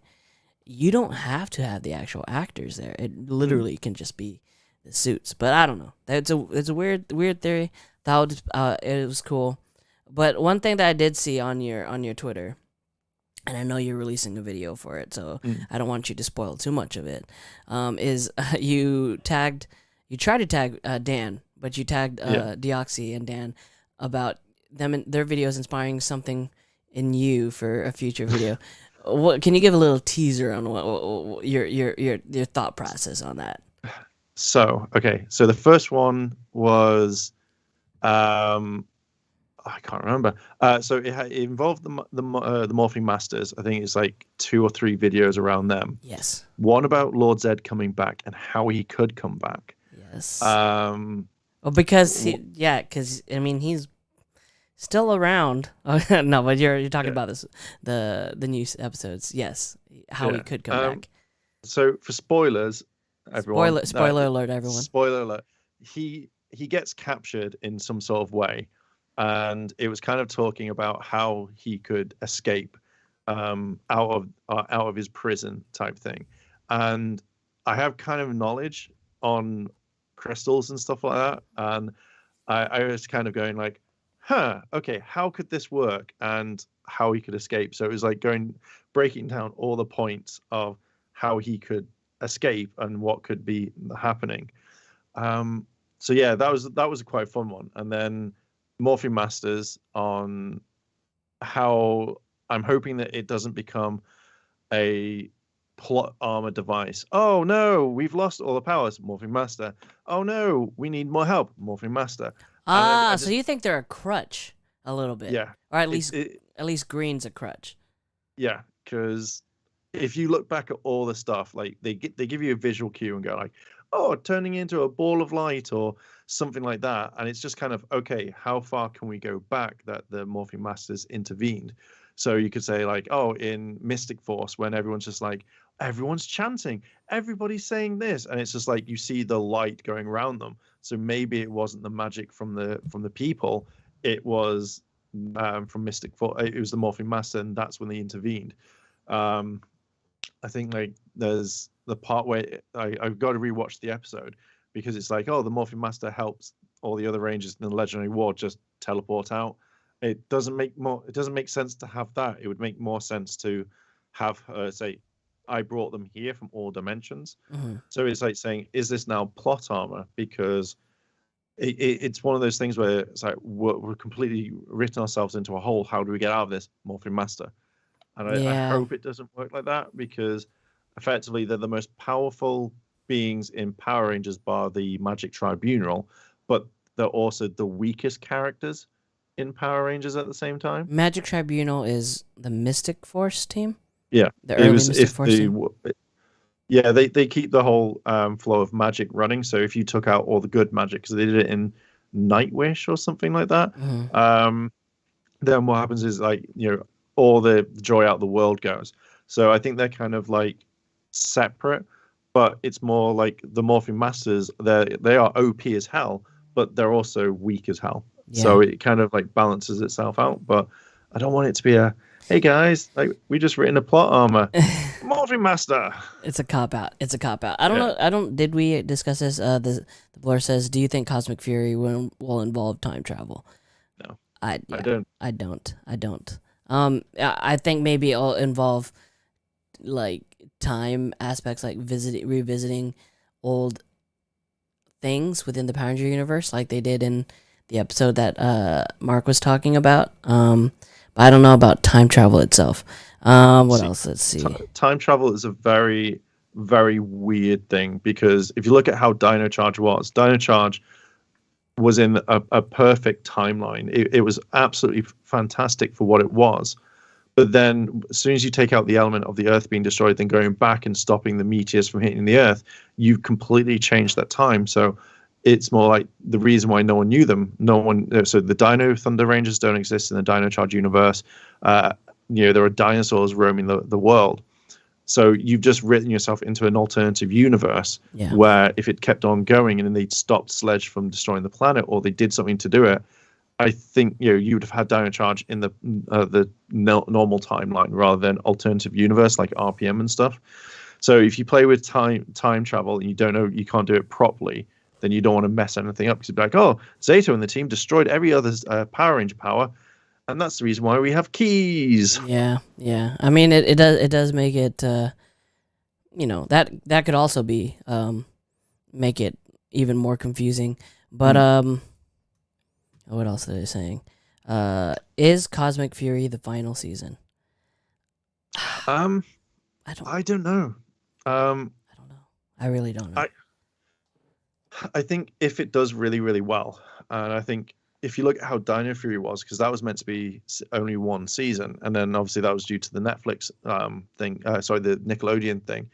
you don't have to have the actual actors there. It literally can just be the suits. But I don't know. It's a weird theory. Thought it was cool. But one thing that I did see on your Twitter, and I know you're releasing a video for it, so I don't want you to spoil too much of it, is you tried to tag Dan, but you tagged Deoxy and Dan about them and their videos inspiring something in you for a future video. What can you give a little teaser on what your thought process on that? So the first one was I can't remember. So it involved the Morphing Masters. I think it's like 2 or 3 videos around them. Yes. One about Lord Zed coming back and how he could come back. Yes. Well, because I mean he's still around. No, but you're talking about this the new episodes. Yes, how he could come back. So for spoilers, everyone. Spoiler alert, everyone. Spoiler alert. He gets captured in some sort of way, and it was kind of talking about how he could escape out of his prison type thing. And I have kind of knowledge on crystals and stuff like that, and I was kind of going like, okay, how could this work and how he could escape? So it was like breaking down all the points of how he could escape and what could be happening. So yeah, that was a quite fun one. And then Morphing Masters on how I'm hoping that it doesn't become a plot armor device. Oh no, we've lost all the powers. Morphing Master. Oh no, we need more help. Morphing Master. So you think they're a crutch a little bit? Yeah. Or at least Green's a crutch. Yeah, because if you look back at all the stuff, like they give you a visual cue and go like, oh, turning into a ball of light or something like that, and it's just kind of okay. How far can we go back that the Morphing Masters intervened? So you could say like, oh, in Mystic Force, when everyone's just like, everyone's chanting, everybody's saying this, and it's just like you see the light going around them. So maybe it wasn't the magic from the people, it was from Mystic Force. It was the Morphing Master, and that's when they intervened. I think like there's the part where I've got to rewatch the episode because it's like, oh, the Morphing Master helps all the other Rangers in the Legendary War just teleport out. It doesn't make sense to have that. It would make more sense to have her say, I brought them here from all dimensions. Mm-hmm. So it's like saying, is this now plot armor? Because it's one of those things where it's like we're completely written ourselves into a hole. How do we get out of this? Morphing Master. And I hope it doesn't work like that, because effectively they're the most powerful beings in Power Rangers bar the Magic Tribunal, but they're also the weakest characters in Power Rangers at the same time. Magic Tribunal is the Mystic Force team. Yeah, the early Mystic Force team. Yeah, they keep the whole flow of magic running. So if you took out all the good magic, because they did it in Nightwish or something like that, then what happens is like all the joy out of the world goes. So I think they're kind of like separate, but it's more like the Morphing Masters. They are OP as hell, but they're also weak as hell. Yeah. So it kind of like balances itself out. But I don't want it to be a, hey guys, like we just written a plot armor. Morphing Master. It's a cop out. I don't know. Did we discuss this? The blur says, "Do you think Cosmic Fury will involve time travel?" No, I don't. I don't. I think maybe it'll involve like time aspects, like revisiting old things within the Power Ranger universe, like they did in the episode that Mark was talking about. But I don't know about time travel itself. What else? Let's see. Time travel is a very, very weird thing, because if you look at how Dino Charge was in a perfect timeline. It was absolutely fantastic for what it was. But then as soon as you take out the element of the Earth being destroyed, then going back and stopping the meteors from hitting the Earth, you've completely changed that time. So it's more like the reason why no one knew them. So the Dino Thunder Rangers don't exist in the Dino Charge universe. There are dinosaurs roaming the world. So you've just written yourself into an alternative universe where if it kept on going and then they'd stopped Sledge from destroying the planet, or they did something to do it, I think you would have had Dino Charge in the normal timeline rather than alternative universe like RPM and stuff. So if you play with time travel and you don't know, you can't do it properly, then you don't want to mess anything up, because you'd be like, oh, Zato and the team destroyed every other Power Ranger power, and that's the reason why we have keys. Yeah. I mean, it does make it. That could also be make it even more confusing. But what else are they saying? Is Cosmic Fury the final season? I don't know. I don't know. I really don't know. I think if it does really, really well, and I think if you look at how Dino Fury was, because that was meant to be only one season, and then obviously that was due to the Netflix thing, the Nickelodeon thing,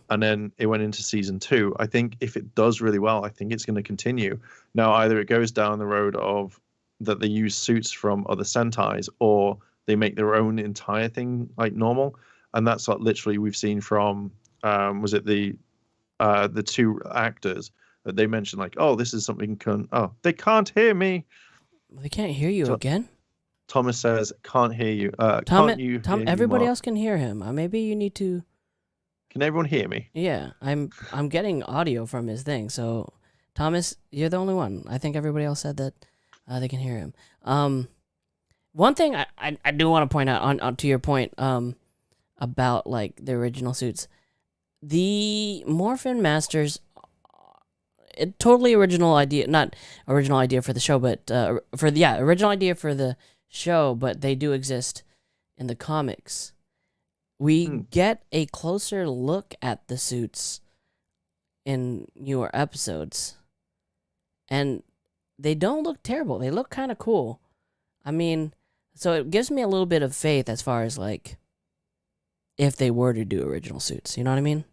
and then it went into season 2. I think if it does really well, I think it's going to continue. Now, either it goes down the road of that they use suits from other Sentais, or they make their own entire thing like normal, and that's like literally we've seen from was it the 2 actors that they mentioned, like, oh, this is something they can't hear me. They can't hear you again? Thomas says, can't hear you. Everybody else can hear him. Maybe you need to... Can everyone hear me? Yeah, I'm getting audio from his thing. So, Thomas, you're the only one. I think everybody else said that they can hear him. One thing I do want to point out on to your point about like the original suits. The Morphin Masters... totally original idea, not original idea for the show, but original idea for the show, but they do exist in the comics. We get a closer look at the suits in newer episodes, and they don't look terrible. They look kind of cool. I mean, so it gives me a little bit of faith as far as like if they were to do original suits. You know what I mean?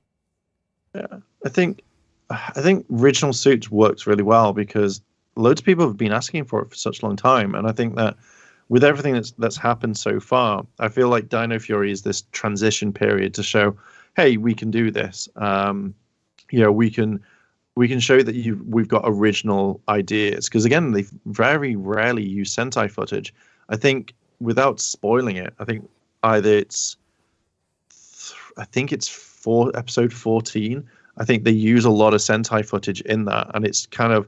Yeah, I think original suits works really well because loads of people have been asking for it for such a long time, and I think that with everything that's happened so far, I feel like Dino Fury is this transition period to show, hey, we can do this. We can show that we've got original ideas, because again, they very rarely use Sentai footage. I think without spoiling it, I think it's episode 14. I think they use a lot of Sentai footage in that, and it's kind of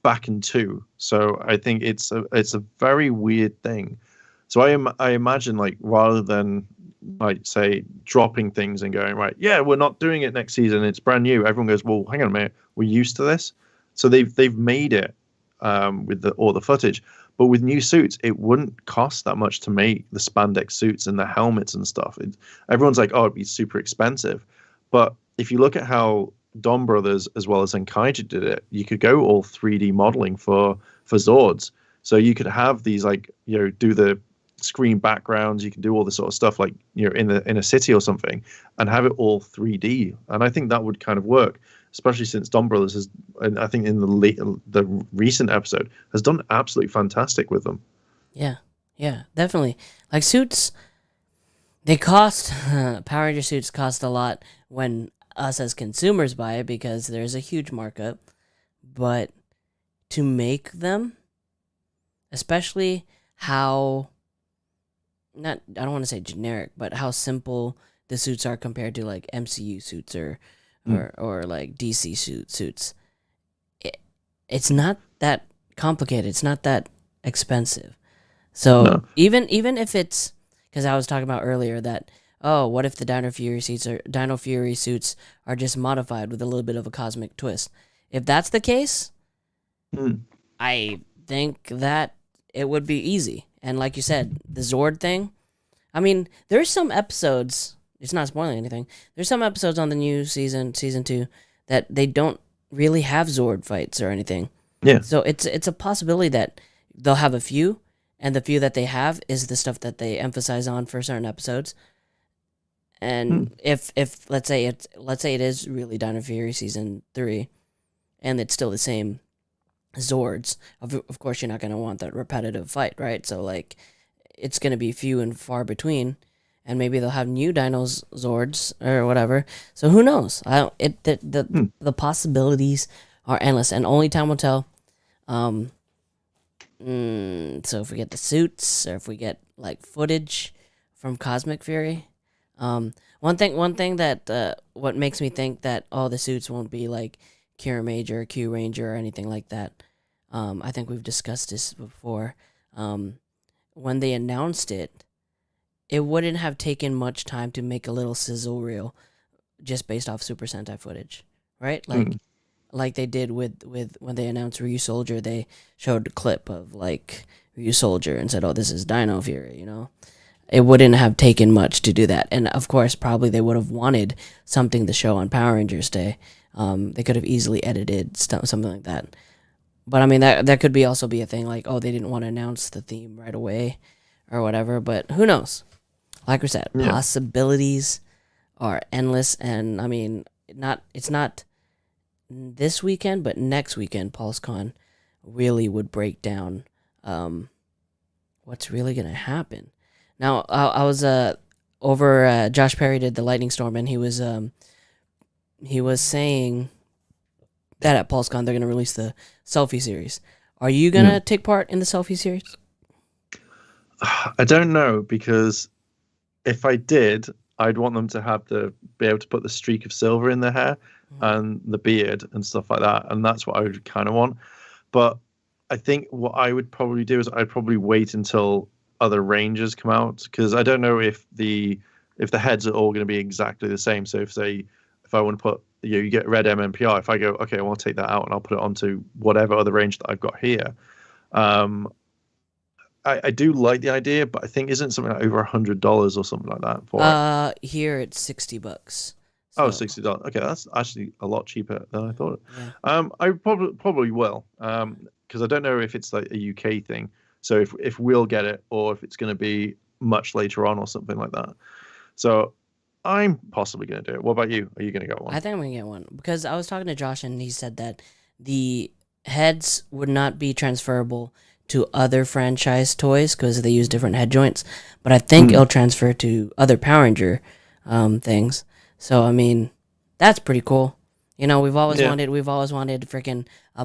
back in 2. So I think it's a very weird thing. So I imagine, like, rather than like say dropping things and going, right, yeah, we're not doing it next season, it's brand new, everyone goes, well, hang on a minute, we're used to this. So they've made it with all the footage. But with new suits, it wouldn't cost that much to make the spandex suits and the helmets and stuff. Everyone's like, oh, it'd be super expensive. But if you look at how Dom Brothers as well as Enkaiju did it, you could go all 3D modeling for Zords. So you could have these like, do the screen backgrounds, you can do all this sort of stuff like in a city or something, and have it all 3D. And I think that would kind of work, especially since Don Brothers has, and I think in the recent episode, has done absolutely fantastic with them. Yeah, definitely. Like suits, they cost Power Ranger suits cost a lot when us as consumers buy it because there's a huge markup. But to make them, especially how I don't want to say generic, but how simple the suits are compared to like MCU suits or like DC suits. It's not that complicated. It's not that expensive. So even if it's, because I was talking about earlier that, oh, what if the Dino Fury suits are just modified with a little bit of a cosmic twist? If that's the case, I think that it would be easy. And like you said, the Zord thing, I mean, there's some episodes, it's not spoiling anything, there's some episodes on the new season 2, that they don't really have Zord fights or anything. Yeah. So it's a possibility that they'll have a few, and the few that they have is the stuff that they emphasize on for certain episodes. And if let's say it is really Dino Fury season 3, and it's still the same Zords, of course you're not going to want that repetitive fight, right? So like it's going to be few and far between, and maybe they'll have new Dinos Zords or whatever. So who knows? The possibilities are endless, and only time will tell. So if we get the suits, or if we get like footage from Cosmic Fury, one thing that what makes me think that the suits won't be like Q Ranger or anything like that. I think we've discussed this before. When they announced it, it wouldn't have taken much time to make a little sizzle reel just based off Super Sentai footage, right? Like they did with when they announced Ryu Soldier, they showed a clip of like Ryu Soldier and said, "Oh, this is Dino Fury," It wouldn't have taken much to do that. And of course, probably they would have wanted something to show on Power Rangers Day. They could have easily edited something like that. But I mean, that could also be a thing, like, they didn't want to announce the theme right away or whatever. But who knows? Like we said, possibilities are endless. And I mean, it's not this weekend, but next weekend, PulseCon really would break down what's really going to happen. Now, I was over. Josh Perry did the Lightning Storm, and he was saying that at PulseCon they're gonna release the selfie series. Are you gonna take part in the selfie series? I don't know, because if I did, I'd want them to be able to put the streak of silver in their hair and the beard and stuff like that, and that's what I would kind of want. But I think what I would probably do is I'd probably wait until other Rangers come out, because I don't know if the heads are all going to be exactly the same. So if I want to put, you get red MMPR, if I go, okay, I want to take that out and I'll put it onto whatever other range that I've got here. I do like the idea, but I think isn't something like over $100 or something like that for it? Here it's $60. So. Oh, $60. Okay, that's actually a lot cheaper than I thought. Yeah. I probably will, because I don't know if it's like a UK thing. So if we'll get it, or if it's going to be much later on or something like that. So I'm possibly going to do it. What about you? Are you going to get one? I think I'm going to get one, because I was talking to Josh and he said that the heads would not be transferable to other franchise toys because they use different head joints. But I think it'll transfer to other Power Ranger things. So I mean, that's pretty cool. We've always wanted freaking a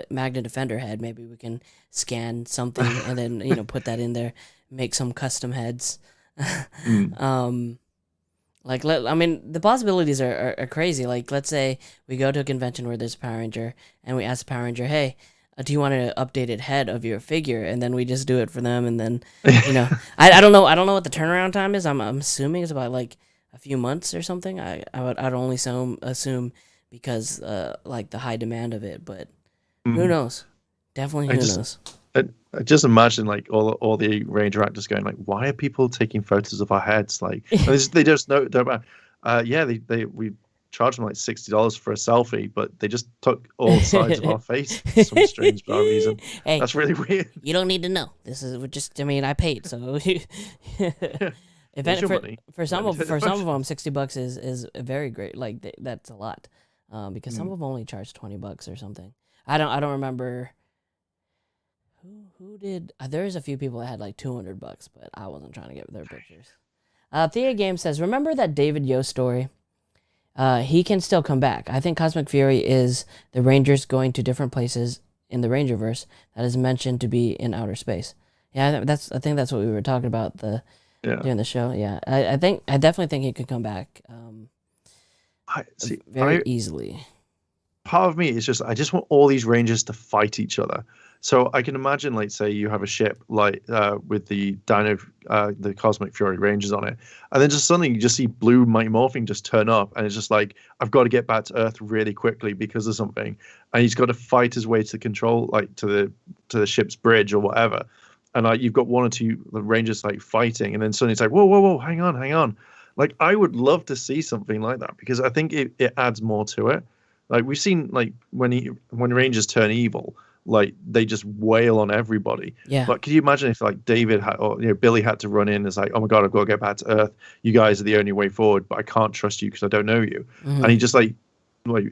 Magna Defender head. Maybe we can scan something and then put that in there, make some custom heads. I mean, the possibilities are crazy. Like, let's say we go to a convention where there's a Power Ranger, and we ask the Power Ranger, "Hey, do you want an updated head of your figure?" And then we just do it for them, and then I don't know what the turnaround time is. I'm assuming it's about like a few months or something. I'd only assume because like the high demand of it, but who knows? Definitely who knows. I just imagine like all the Ranger actors going like, "Why are people taking photos of our heads?" Like they just know. We charge them like $60 for a selfie, but they just took all sides of our face for some strange bizarre reason. Hey, that's really weird. You don't need to know. This is just. I mean, I paid, so. For some of them, $60 is very great. Like that's a lot, because some of them only charge $20 or something. I don't remember. Who did? There's a few people that had like $200, but I wasn't trying to get their pictures. Thea Game says, remember that David Yost story? He can still come back. I think Cosmic Fury is the Rangers going to different places in the Rangerverse that is mentioned to be in outer space. Yeah, I think that's what we were talking about during the show. Yeah, I definitely think he could come back. Very easily. Part of me is I just want all these Rangers to fight each other. So I can imagine, like, say you have a ship like with the the Cosmic Fury Rangers on it, and then just suddenly you just see Blue Mighty Morphing just turn up, and it's just like, I've got to get back to Earth really quickly because of something, and he's got to fight his way to control, like, to the ship's bridge or whatever, and like you've got one or two Rangers like fighting, and then suddenly it's like, whoa, hang on. Like, I would love to see something like that because I think it adds more to it. Like, we've seen, like, when Rangers turn evil, like, they just wail on everybody. Yeah. But can you imagine if, like, David had, or Billy had to run in as like, oh my God, I've got to get back to Earth. You guys are the only way forward, but I can't trust you because I don't know you. Mm-hmm. And he just like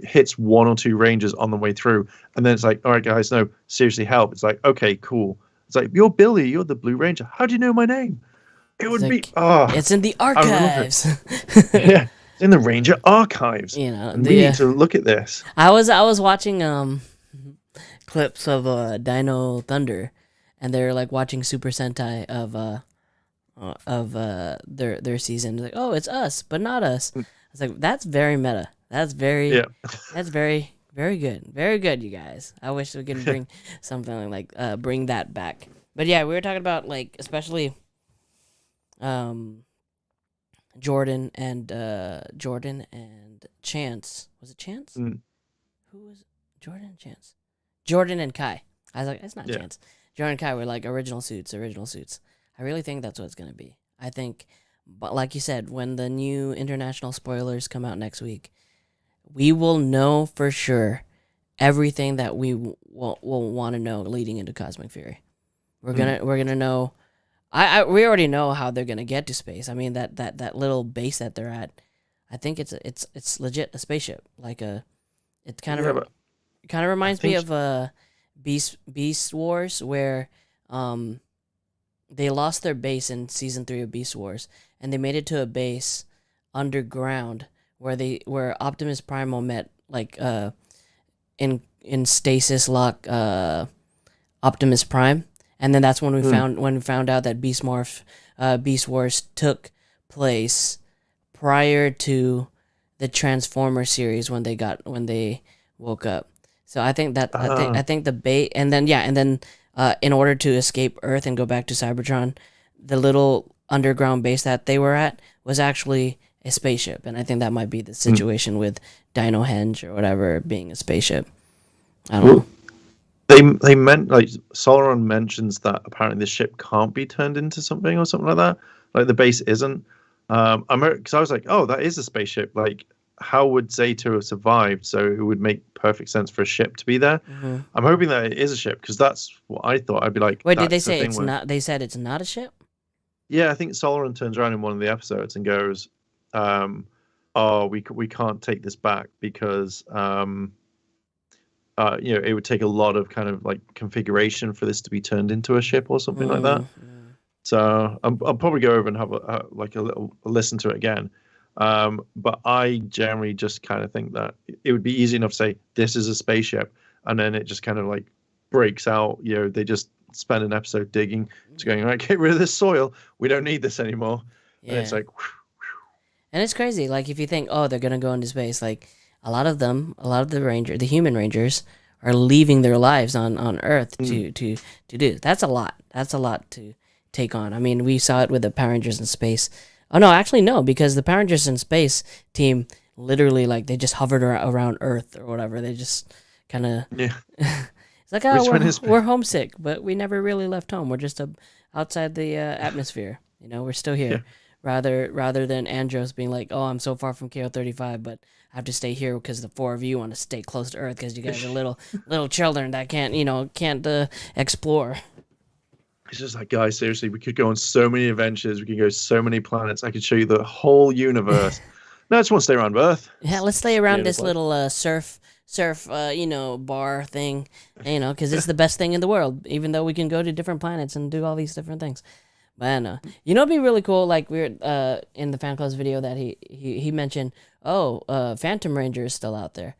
hits one or two Rangers on the way through, and then it's like, all right, guys, no, seriously, help. It's like, okay, cool. It's like, you're Billy, you're the Blue Ranger. How do you know my name? It would be. It's in the archives. Yeah, it's in the Ranger archives. You know, and we need to look at this. I was watching clips of Dino Thunder, and they're like watching Super Sentai of their season. Like, oh, it's us, but not us. It's like, that's very meta. That's very very good. Very good, you guys. I wish we could bring something like bring that back. But yeah, we were talking about, like, especially Jordan and Chance. Was it Chance? Who was it? Jordan and Chance? Jordan and Kai. I was like, it's not Chance. Jordan and Kai were like original suits. I really think that's what it's going to be. I think, but like you said, when the new international spoilers come out next week, we will know for sure everything that we will want to know leading into Cosmic Fury. We're gonna know. We already know how they're gonna get to space. I mean, that little base that they're at, I think it's legit a spaceship. Like it kind of reminds me of Beast Wars, where they lost their base in season 3 of Beast Wars, and they made it to a base underground where Optimus Primal met, like, in stasis lock Optimus Prime. And then that's when we found out that Beast Wars took place prior to the Transformer series when they woke up. So I think that I think the bait, and then in order to escape Earth and go back to Cybertron, the little underground base that they were at was actually a spaceship, and I think that might be the situation with Dino Henge or whatever being a spaceship. I don't know. They meant, like, Solaron mentions that apparently the ship can't be turned into something or something like that. Like, the base isn't. Because I was like, oh, that is a spaceship. Like, how would Zeta have survived? So it would make perfect sense for a ship to be there. Mm-hmm. I'm hoping that it is a ship, because that's what I thought. I'd be like, wait, did they say it's not? They said it's not a ship? Yeah, I think Solaron turns around in one of the episodes and goes, oh, we can't take this back because it would take a lot of kind of like configuration for this to be turned into a ship or something like that. So I'll probably go over and have a listen to it again. But I generally just kind of think that it would be easy enough to say this is a spaceship, and then it just kind of like breaks out. They just spend an episode digging, just going, all right, get rid of this soil. We don't need this anymore. Yeah. And it's like, and it's crazy. Like, if you think, oh, they're gonna go into space, like, a lot of the human Rangers are leaving their lives on Earth to do. That's a lot. That's a lot to take on. I mean, we saw it with the Power Rangers in space. Oh no, actually no, because the Power Rangers in space team literally, like, they just hovered around Earth or whatever. They just kind of it's like, oh, we're homesick, but we never really left home. We're just outside the atmosphere. We're still here. rather than Andros being like, "Oh, I'm so far from KO-35, but I have to stay here because the four of you want to stay close to Earth because you guys are little children that can't explore." It's just like, guys, seriously, we could go on so many adventures. We could go so many planets. I could show you the whole universe. No, I just want to stay around Earth. Yeah, let's stay around this little surf bar thing, because it's the best thing in the world, even though we can go to different planets and do all these different things. But I know. It'd be really cool, like we were in the fan club's video that he mentioned, Phantom Ranger is still out there.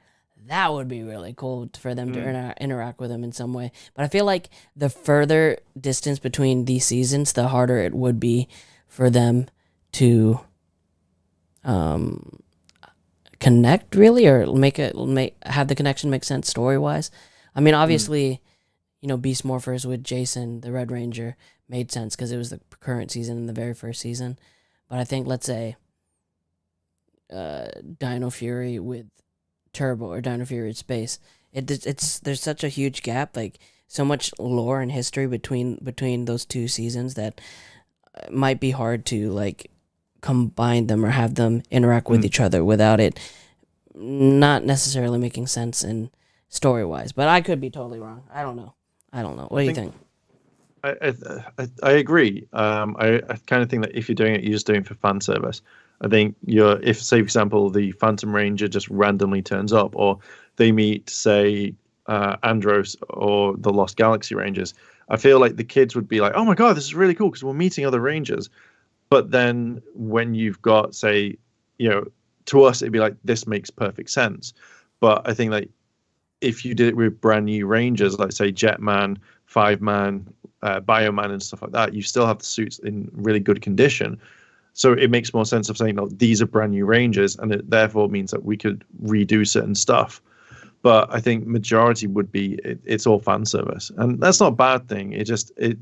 That would be really cool for them to interact with him in some way. But I feel like the further distance between these seasons, the harder it would be for them to connect, really, or have the connection make sense story-wise. I mean, obviously, Beast Morphers with Jason, the Red Ranger, made sense because it was the current season and the very first season. But I think, let's say, Dino Fury with Turbo or Dino Fury with Space, there's such a huge gap, like so much lore and history between those two seasons that it might be hard to like combine them or have them interact with each other without it not necessarily making sense in story-wise. But I could be totally wrong. I don't know. What do you think? I agree. I kind of think that if you're doing it, you're just doing it for fan service. I think if, say, for example, the Phantom Ranger just randomly turns up, or they meet, say, Andros or the Lost Galaxy Rangers, I feel like the kids would be like, "Oh my god, this is really cool because we're meeting other Rangers." But then when you've got, say, to us, it'd be like, this makes perfect sense. But I think like if you did it with brand new Rangers, like say Jetman, Five-Man, Bioman, and stuff like that, you still have the suits in really good condition. So it makes more sense of saying, these are brand new Rangers, and it therefore means that we could redo certain stuff. But I think majority would be it's all fan service, and that's not a bad thing. It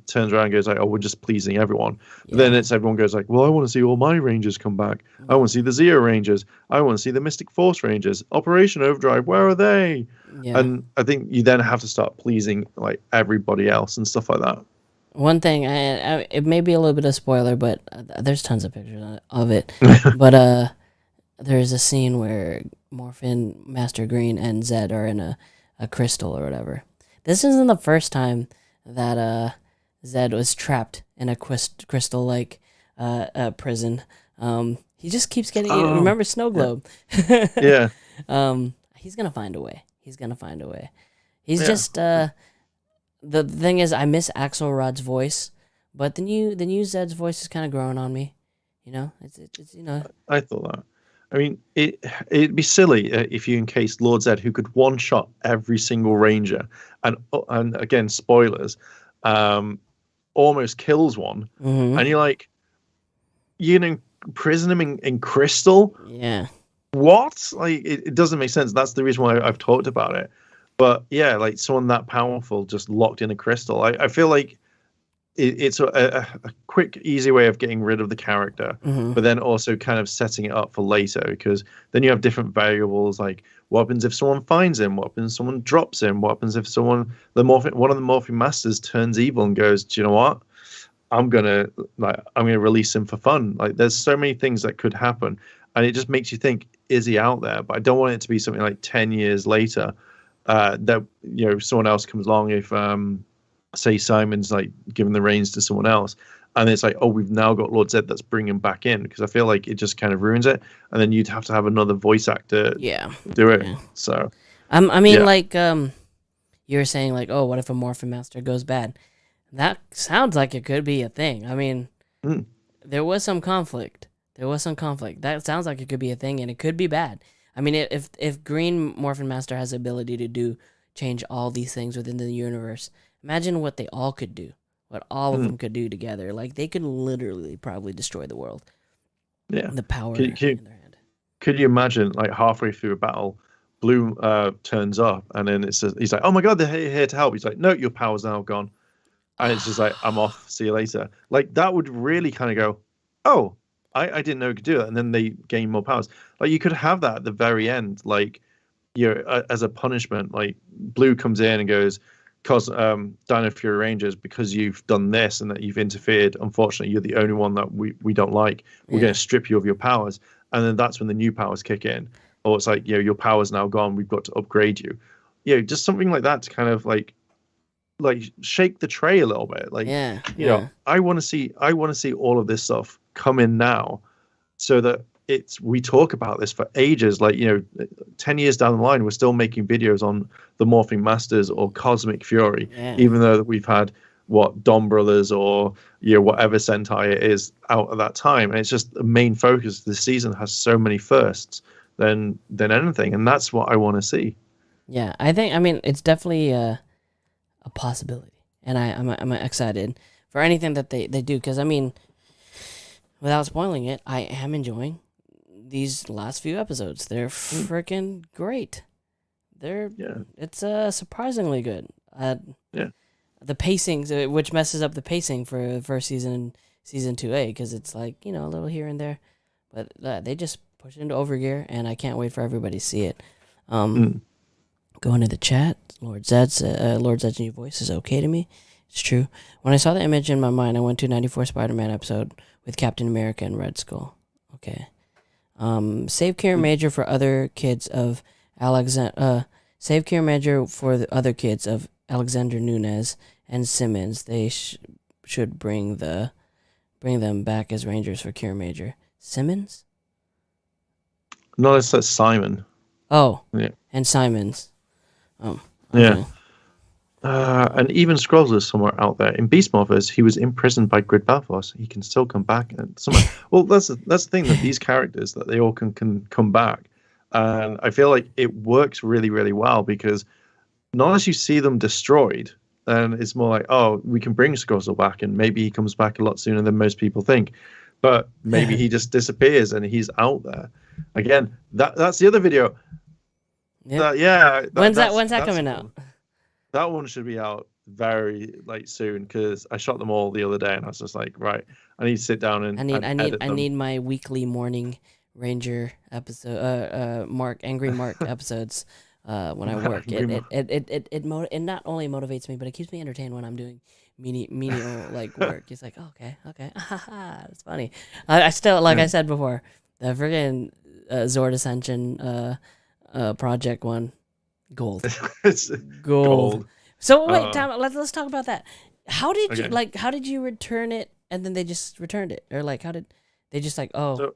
turns around and goes like, "Oh, we're just pleasing everyone." Yeah. Then everyone goes like, "Well, I want to see all my Rangers come back. I want to see the Zeo Rangers. I want to see the Mystic Force Rangers. Operation Overdrive, where are they?" Yeah. And I think you then have to start pleasing like everybody else and stuff like that. One thing, it may be a little bit of spoiler, but there's tons of pictures of it. But there's a scene where Morphin, Master Green, and Zed are in a crystal or whatever. This isn't the first time that Zed was trapped in a crystal-like prison. He just keeps getting... remember Snow Globe? Yeah. He's going to find a way. He's just... The thing is, I miss Axelrod's voice, but the new Zed's voice is kind of growing on me. It's I thought that. I mean, it'd be silly if you encased Lord Zed, who could one-shot every single Ranger, and again, spoilers, almost kills one, and you're like, imprison him in crystal? Yeah. What? Like, it doesn't make sense. That's the reason why I've talked about it. But yeah, like someone that powerful just locked in a crystal. I feel like it's a quick, easy way of getting rid of the character, but then also kind of setting it up for later, because then you have different variables, like what happens if someone finds him, what happens if someone drops him, what happens if one of the Morphin Masters turns evil and goes, "Do you know what? I'm gonna release him for fun." Like, there's so many things that could happen, and it just makes you think, is he out there? But I don't want it to be something like 10 years later that someone else comes along. If say Simon's like giving the reins to someone else, and it's like, oh, we've now got Lord Zed that's bringing him back in, because I feel like it just kind of ruins it, and then you'd have to have another voice actor do it. Yeah. So I mean, like you were saying, like, oh, what if a Morphin Master goes bad? That sounds like it could be a thing. I mean, there was some conflict. That sounds like it could be a thing, and it could be bad. I mean, if Green Morphin Master has the ability to change all these things within the universe, imagine what they all could do. What all of them could do together. Like, they could literally probably destroy the world. Yeah. The power in their hand. Could you imagine, like, halfway through a battle, Blue turns up, and then he's like, "Oh my god, they're here to help." He's like, "No, your power's now gone." And it's just like, "I'm off, see you later." Like, that would really kind of go, "Oh, I didn't know you could do that." And then they gain more powers. Like, you could have that at the very end, like, as a punishment. Like, Blue comes in and goes, Dino Fury Rangers, because you've done this and that you've interfered, unfortunately, you're the only one that we don't like. We're going to strip you of your powers. And then that's when the new powers kick in. Or it's like, your power's now gone. We've got to upgrade you. Just something like that to kind of like shake the tray a little bit. Like, you know, I want to see all of this stuff come in now, so that we talk about this for ages. Like, 10 years down the line, we're still making videos on the Morphing Masters or Cosmic Fury, even though we've had Dom Brothers or whatever Sentai it is out at that time. And it's just the main focus. This season has so many firsts than anything, and that's what I want to see. Yeah, I mean, it's definitely a possibility, and I'm excited for anything that they do, because I mean, without spoiling it, I am enjoying these last few episodes. They're freaking great. It's surprisingly good. The pacing, which messes up the pacing for first season 2A, because it's like, a little here and there, but they just push it into overgear, and I can't wait for everybody to see it. Going to the chat, Lord Zed's new voice is okay to me. It's true. When I saw the image in my mind, I went to 94 Spider-Man episode with Captain America and Red Skull. Okay. Save Kieran Major for other kids of Save Kieran Major for the other kids of Alexander Nunez and Simmons. They should bring them back as Rangers for Kieran Major. Simmons? No, it's Simon. Oh. Yeah. And Simons. Oh. Okay. Yeah. And even Scrolls is somewhere out there. In Beast Morphers, he was imprisoned by Grid Balthos. He can still come back. And somewhere. Well, that's the thing, that these characters, that they all can come back. And I feel like it works really, really well, because not unless you see them destroyed, then it's more like, oh, we can bring Scrozzle back, and maybe he comes back a lot sooner than most people think. But maybe he just disappears and he's out there. Again, that's the other video. Yeah. When's that coming out? That one should be out very soon, because I shot them all the other day, and I was just like, right, I need to sit down and I need my weekly morning Ranger episode, Angry Mark episodes when I work. It not only motivates me, but it keeps me entertained when I'm doing menial work. It's like, okay, it's funny. I still, I said before, the friggin' Zord Ascension project one, gold. It's gold. So wait, Tom, let's talk about that. How did you how did you return it, and then they just returned it, or how did they just So,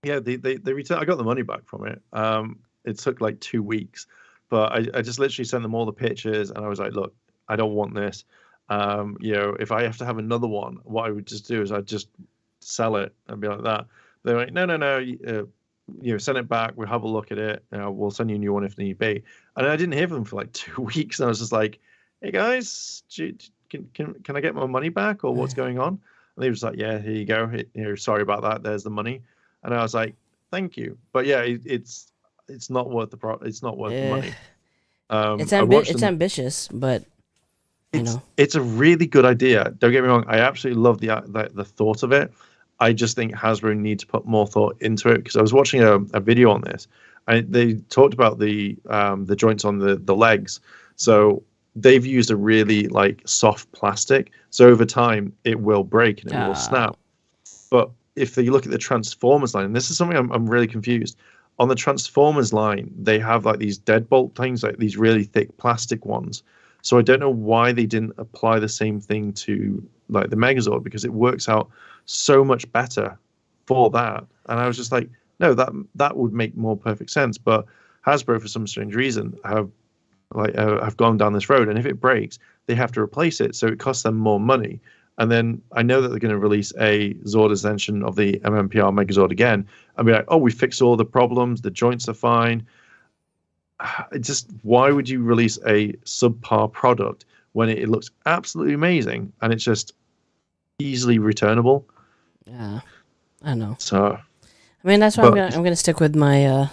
yeah, they returned. I got the money back from it. It took 2 weeks, but I just literally sent them all the pictures, and I was like, look, I don't want this. If I have to have another one, what I would just do is I'd just sell it and be like that. They're like, no, send it back. We'll have a look at it. We'll send you a new one if need be. And I didn't hear from them for 2 weeks. And I was just like, hey guys, can I get my money back, or what's going on? And they were just like, yeah, here you go. Sorry about that. There's the money. And I was like, thank you. But yeah, it's not worth it's not worth the money. It's ambitious, but it's a really good idea. Don't get me wrong. I absolutely love the thought of it. I just think Hasbro needs to put more thought into it, because I was watching a video on this, and they talked about the joints on the legs. So they've used a really soft plastic. So over time it will break and it will snap. But if you look at the Transformers line, and this is something I'm really confused. On the Transformers line, they have these deadbolt things, these really thick plastic ones. So I don't know why they didn't apply the same thing to the Megazord, because it works out so much better for that. And I was just like, no, that would make more perfect sense. But Hasbro, for some strange reason, have gone down this road, and if it breaks, they have to replace it, so it costs them more money. And then I know that they're going to release a Zord Ascension of the MMPR Megazord again, and be like, oh, we fixed all the problems, the joints are fine. Why would you release a subpar product when it looks absolutely amazing and it's just easily returnable? Yeah, I know. So, I mean, that's why I'm gonna stick with my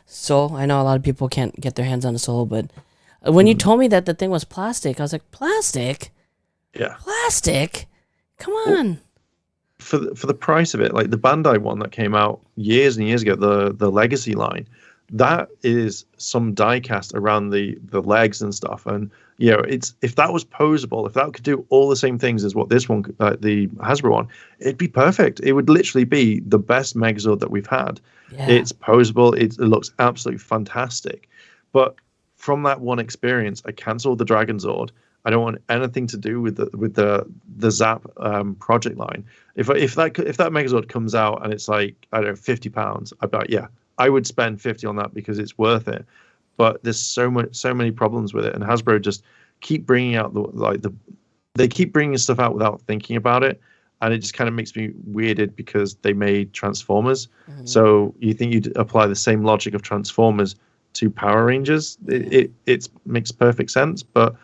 Soul. I know a lot of people can't get their hands on a Soul, but when you told me that the thing was plastic, I was like, plastic? Yeah. Plastic? Come on. For the price of it, the Bandai one that came out years and years ago, the Legacy line, that is some die cast around the legs and stuff. And you know, it's if that was posable, if that could do all the same things as what this one, the Hasbro one, it'd be perfect. It would literally be the best Megazord that we've had. Yeah. It's posable. It looks absolutely fantastic. But from that one experience, I canceled the Dragon Zord. I don't want anything to do with the Zap project line. If that Megazord comes out and it's like, I don't know, £50, I'd be like, yeah, I would spend 50 on that because it's worth it. But there's so many problems with it, and Hasbro just keep bringing out they keep bringing stuff out without thinking about it, and it just kind of makes me weirded because they made Transformers. Mm-hmm. So you think you'd apply the same logic of Transformers to Power Rangers? It makes perfect sense, but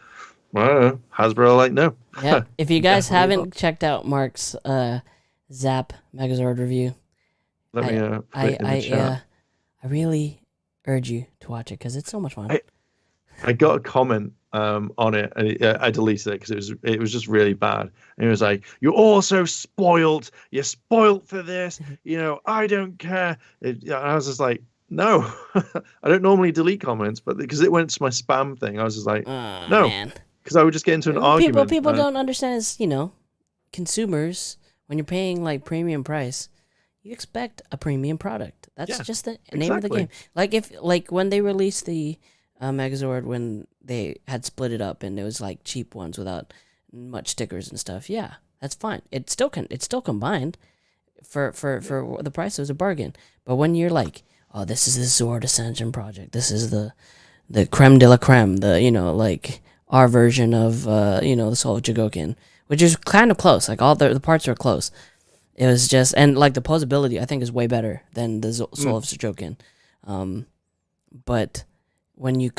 I don't know. Hasbro are like, no. Yeah. If you guys haven't checked out Mark's Zap Megazord review, Let me put it in the chat. I really urge you to watch it because it's so much fun. I got a comment on it, and I deleted it because it was just really bad. And it was like, "You're all so spoiled. You're spoiled for this. You know, I don't care." I was just like, "No, I don't normally delete comments, but because it went to my spam thing, I was just like, no, because I would just get into an argument." People don't understand is, you know, consumers, when you're paying like premium price, you expect a premium product. That's just the name of the game. Like when they released the Megazord, when they had split it up and it was like cheap ones without much stickers and stuff. Yeah, that's fine. It's still combined for the price. It was a bargain. But when you're like, oh, this is the Zord Ascension project. This is the creme de la creme. The, you know, like our version of the Soul of Jigokin, which is kind of close. Like all the parts are close. It was just, and like the posability, I think, is way better than the Soul of Jigokin. But when you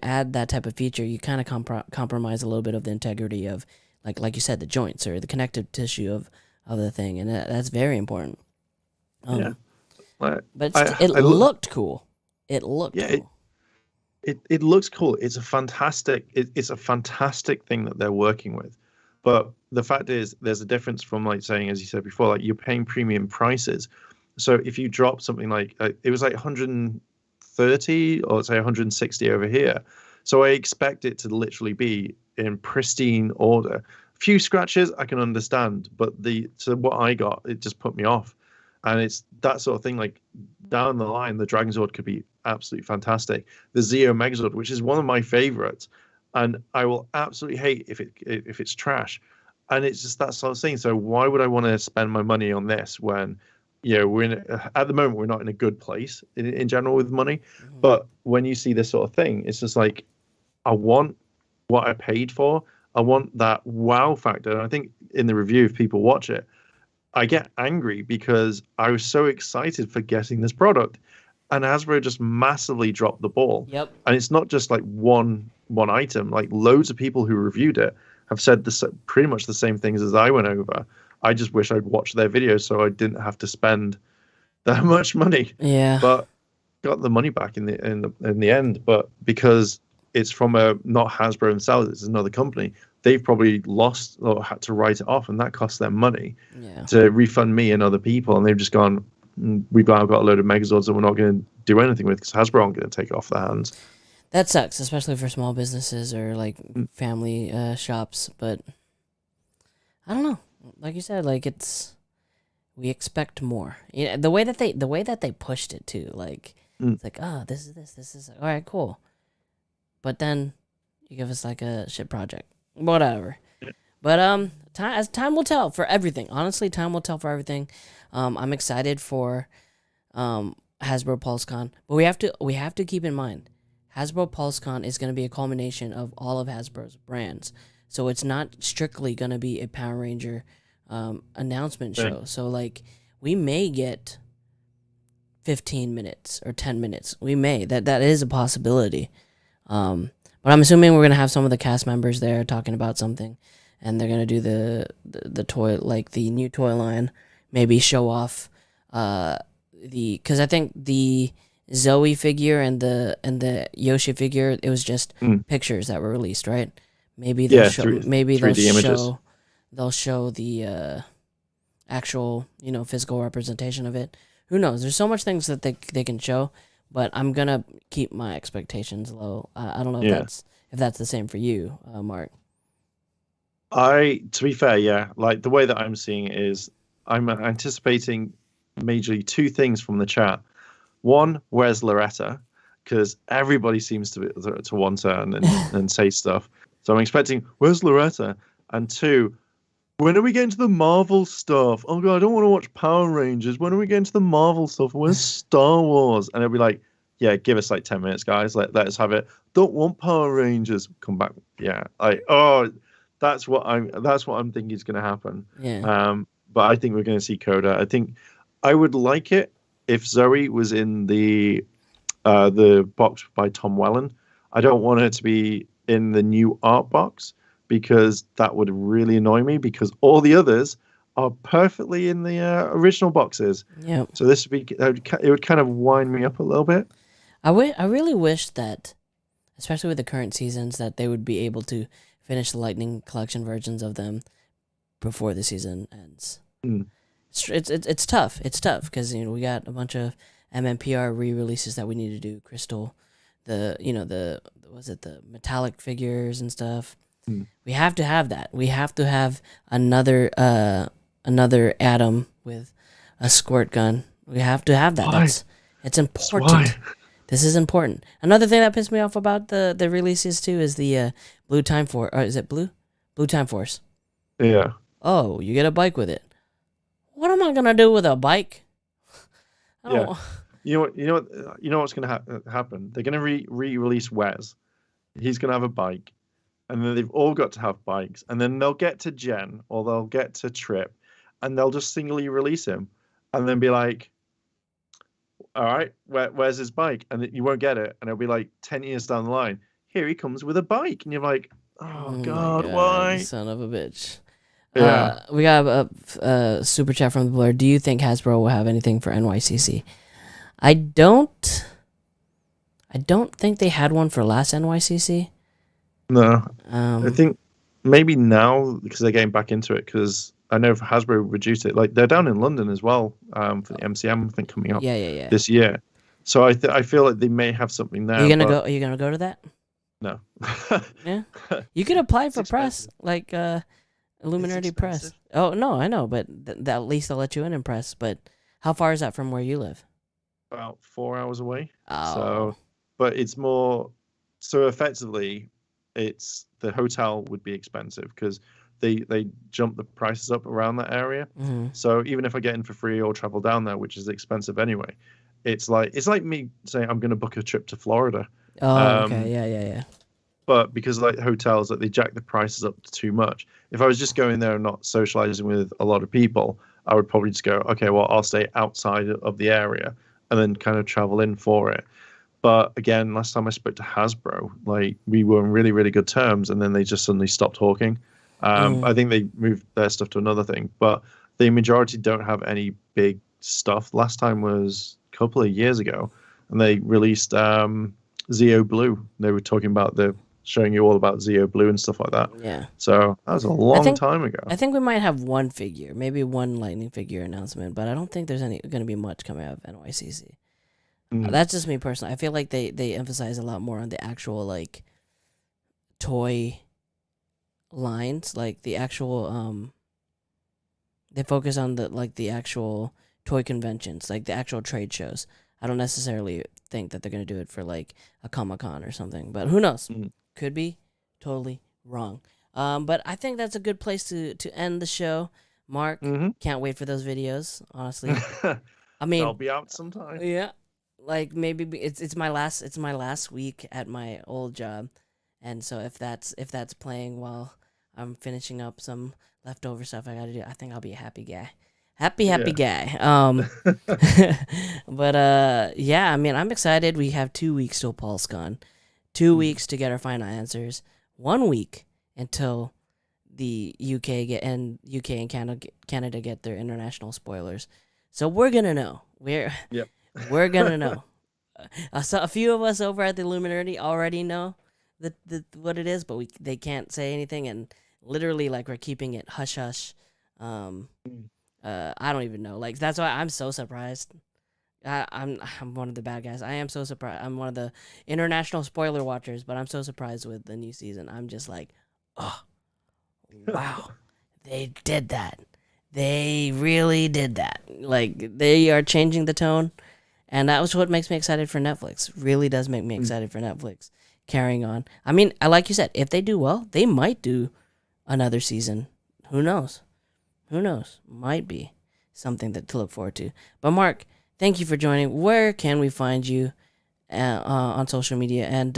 add that type of feature, you kind of compromise a little bit of the integrity of, like you said, the joints or the connective tissue of the thing, and that's very important. But it looked cool. It looked cool. It looks cool. It's a fantastic thing that they're working with. But the fact is, there's a difference from, like, saying, as you said before, like, you're paying premium prices. So if you drop something like it was like 130 or say 160 over here, so I expect it to literally be in pristine order. A few scratches I can understand, but what I got, it just put me off. And it's that sort of thing. Like down the line, the Dragon Zord could be absolutely fantastic. The Zeo Megazord, which is one of my favorites, and I will absolutely hate if it's trash. And it's just that sort of thing. So why would I want to spend my money on this when, you know, at the moment we're not in a good place in general with money. Mm-hmm. But when you see this sort of thing, it's just like, I want what I paid for. I want that wow factor. And I think in the review, if people watch it, I get angry because I was so excited for getting this product, and Hasbro just massively dropped the ball. Yep. And it's not just like one item. Like loads of people who reviewed it have said pretty much the same things as I went over. I just wish I'd watched their videos so I didn't have to spend that much money. Yeah. But got the money back in the end. But because it's from not Hasbro themselves, it's another company, they've probably lost or had to write it off, and that costs them money to refund me and other people. And they've just gone, we've now got a load of Megazords that we're not going to do anything with because Hasbro aren't going to take it off their hands. That sucks, especially for small businesses or like family shops. But I don't know. Like you said, like we expect more. You know, the way that they pushed it too. Like it's like, oh, this is all right, cool. But then you give us like a shit project, whatever. But time will tell for everything. Honestly, time will tell for everything. I'm excited for Hasbro PulseCon, but we have to keep in mind, Hasbro PulseCon is going to be a culmination of all of Hasbro's brands. So it's not strictly going to be a Power Ranger announcement show. So like we may get 15 minutes or 10 minutes. We may. That is a possibility. But I'm assuming we're going to have some of the cast members there talking about something, and they're going to do the toy, like the new toy line, maybe show off because I think the Zoe figure and the Yoshi figure, it was just pictures that were released, right? Maybe they'll show the actual, physical representation of it who knows? There's so much things that they can show, but I'm gonna keep my expectations low. I don't know if that's the same for you, Mark. To be fair, yeah. Like the way that I'm seeing it is, I'm anticipating majorly two things from the chat. One, where's Loretta? Because everybody seems to want her and say stuff. So I'm expecting, where's Loretta? And two, when are we getting to the Marvel stuff? Oh god, I don't want to watch Power Rangers. When are we getting to the Marvel stuff? Where's Star Wars? And it'll be like, yeah, give us like 10 minutes, guys. Let us have it. Don't want Power Rangers. Come back. Yeah. That's what I'm thinking is going to happen. Yeah. But I think we're going to see Coda. I think I would like it if Zoe was in the box by Tom Welling. I don't want her to be in the new art box because that would really annoy me because all the others are perfectly in the original boxes. Yeah. So this would kind of wind me up a little bit. I really wish that, especially with the current seasons, that they would be able to finish the Lightning Collection versions of them before the season ends. It's tough. It's tough because we got a bunch of MMPR re-releases that we need to do. Crystal, the metallic figures and stuff. We have to have that. We have to have another Atom with a squirt gun. We have to have that. Why? It's important. This is important. Another thing that pissed me off about the releases too is the Blue Time Force. Or is it Blue? Blue Time Force. Yeah. Oh, you get a bike with it. What am I gonna do with a bike? Yeah. You know what's gonna happen? They're gonna re-release Wes. He's gonna have a bike, and then they've all got to have bikes, and then they'll get to Jen or they'll get to Trip, and they'll just singly release him, and then be like, all right, where's his bike? And you won't get it, and it'll be like 10 years down the line. Here he comes with a bike, and you're like, oh God, why? Son of a bitch. Yeah. We got a super chat from the Blur. Do you think Hasbro will have anything for NYCC? I don't think they had one for last NYCC. No. I think maybe now because they're getting back into it because I know Hasbro reduced it. Like they're down in London as well for the MCM thing coming up this year. So I feel like they may have something there. Are you gonna go to that? No. Yeah. You could apply for press like Illuminerdi press. Oh no, I know, but at least they'll let you in press. But how far is that from where you live? About 4 hours away. Oh. So, but it's more. So effectively, it's the hotel would be expensive because they jump the prices up around that area. Mm-hmm. So even if I get in for free or travel down there, which is expensive anyway, it's like me saying I'm going to book a trip to Florida. Oh, okay, yeah. But because like hotels, that they jack the prices up too much. If I was just going there and not socializing with a lot of people, I would probably just go, okay, well, I'll stay outside of the area and then kind of travel in for it. But again, last time I spoke to Hasbro, like we were on really, really good terms, and then they just suddenly stopped talking. I think they moved their stuff to another thing, but the majority don't have any big stuff. Last time was a couple of years ago, and they released Zeo Blue. They were talking about showing you all about Zeo Blue and stuff like that. Yeah. So that was a long time ago. I think we might have one figure, maybe one Lightning figure announcement, but I don't think there's going to be much coming out of NYCC. That's just me personally. I feel like they emphasize a lot more on the actual like toy lines, like the actual they focus on the actual toy conventions, like the actual trade shows. I don't necessarily think that they're going to do it for like a Comic-Con or something, but who knows? Could be totally wrong. But I think that's a good place to end the show. Mark, can't wait for those videos, honestly. I mean, I'll be out sometime. Yeah. Like maybe it's my last week at my old job. And so if that's playing while I'm finishing up some leftover stuff I got to do, I think I'll be a happy guy. Happy guy. But yeah, I mean, I'm excited. We have 2 weeks till Paul's gone. 2 weeks to get our final answers. 1 week until the UK and Canada get their international spoilers. So we're gonna know. We're gonna know. So a few of us over at the Illuminerdi already know what it is, but they can't say anything, and literally like we're keeping it hush hush. I don't even know. Like that's why I'm so surprised. I'm one of the bad guys. I am so surprised. I'm one of the international spoiler watchers, but I'm so surprised with the new season. I'm just like, oh, wow, they did that. They really did that. Like, they are changing the tone, and that was what makes me excited for Netflix. Really does make me excited for Netflix carrying on. I mean, like you said, if they do well, they might do another season. Who knows? Who knows? Might be something to look forward to. But Mark, thank you for joining. Where can we find you on social media? And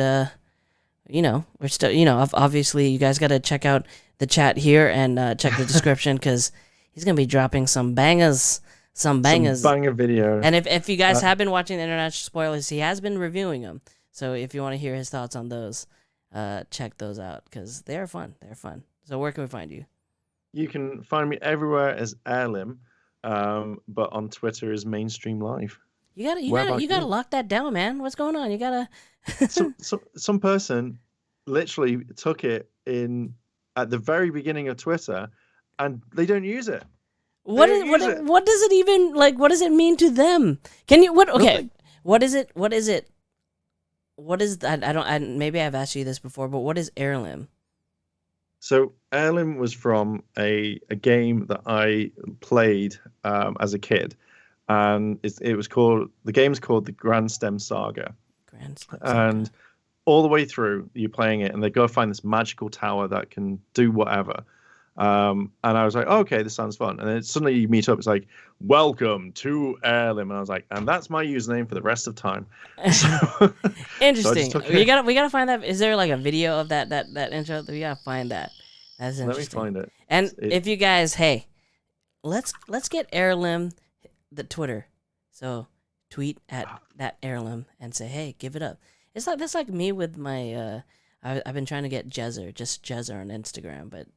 we're still, obviously you guys got to check out the chat here and check the description because he's gonna be dropping some bangers. Some banger video. And if you guys have been watching the international spoilers, he has been reviewing them. So if you want to hear his thoughts on those, check those out because they're fun. They're fun. So where can we find you? You can find me everywhere as Airlim, but on Twitter as Mainstream Live. You gotta lock that down, man. What's going on? You gotta. some person literally took it in at the very beginning of Twitter, and they don't use it. What does it even like? What does it mean to them? Can you what? Okay, Nothing. What is it? What is it? What is that? Maybe I've asked you this before, but what is Airlim? So Airlim was from a game that I played as a kid, and the game's called the Grand Stem Saga. And all the way through, you're playing it, and they go find this magical tower that can do whatever. And I was like, oh, okay, this sounds fun. And then suddenly you meet up, it's like, welcome to Airlim. And I was like, and that's my username for the rest of time. So, Interesting. So we gotta find that. Is there like a video of that intro? We gotta find that. That's interesting. Let me find it. And if you guys, hey, let's get Airlim the Twitter. So tweet at that Airlim and say, hey, give it up. That's like me with my I've been trying to get Jezzer, just Jezzer on Instagram, but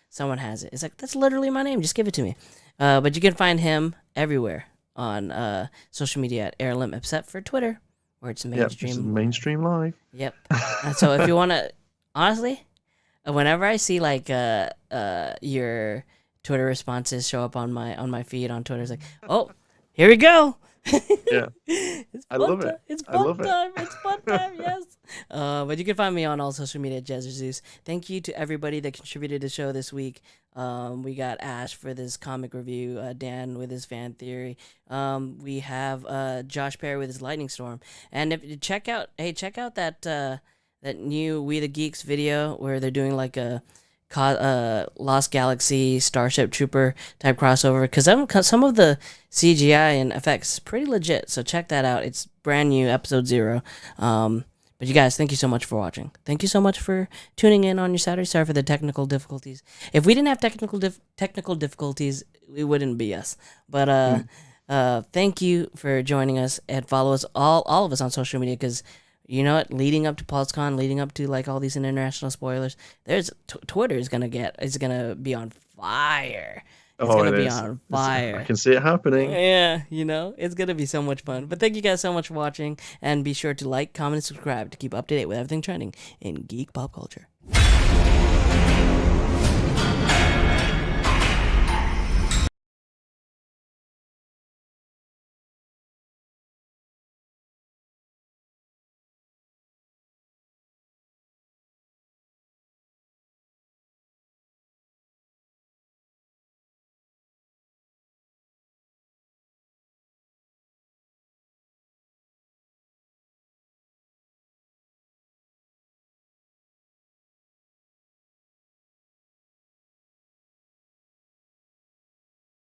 someone has it. It's like, that's literally my name. Just give it to me. But you can find him everywhere on social media at Airlim, except for Twitter, where it's Mainstream. Yep, Mainstream Live. Yep. So if you want to, honestly, whenever I see like your Twitter responses show up on my feed on Twitter, it's like, oh, here we go. Yeah, I love it. It's fun time. It's fun time. Yes. But you can find me on all social media at Jezzer Thank you to everybody that contributed to the show this week. We got Ash for this comic review, Dan with his fan theory. We have Josh Perry with his lightning storm. And if you check out that new We the Geeks video where they're doing like a Lost Galaxy Starship Trooper type crossover, because some of the CGI and effects is pretty legit, so check that out. It's brand new, episode 0. But you guys, thank you so much for watching. Thank you so much for tuning in on your Saturday. Sorry for the technical difficulties. If we didn't have technical difficulties, it wouldn't be us. But thank you for joining us, and follow us all of us on social media, because you know what? Leading up to PulseCon, leading up to like all these international spoilers, there's Twitter is gonna be on fire. It's gonna be on fire. I can see it happening. Yeah, it's gonna be so much fun. But thank you guys so much for watching, and be sure to like, comment, and subscribe to keep up to date with everything trending in geek pop culture.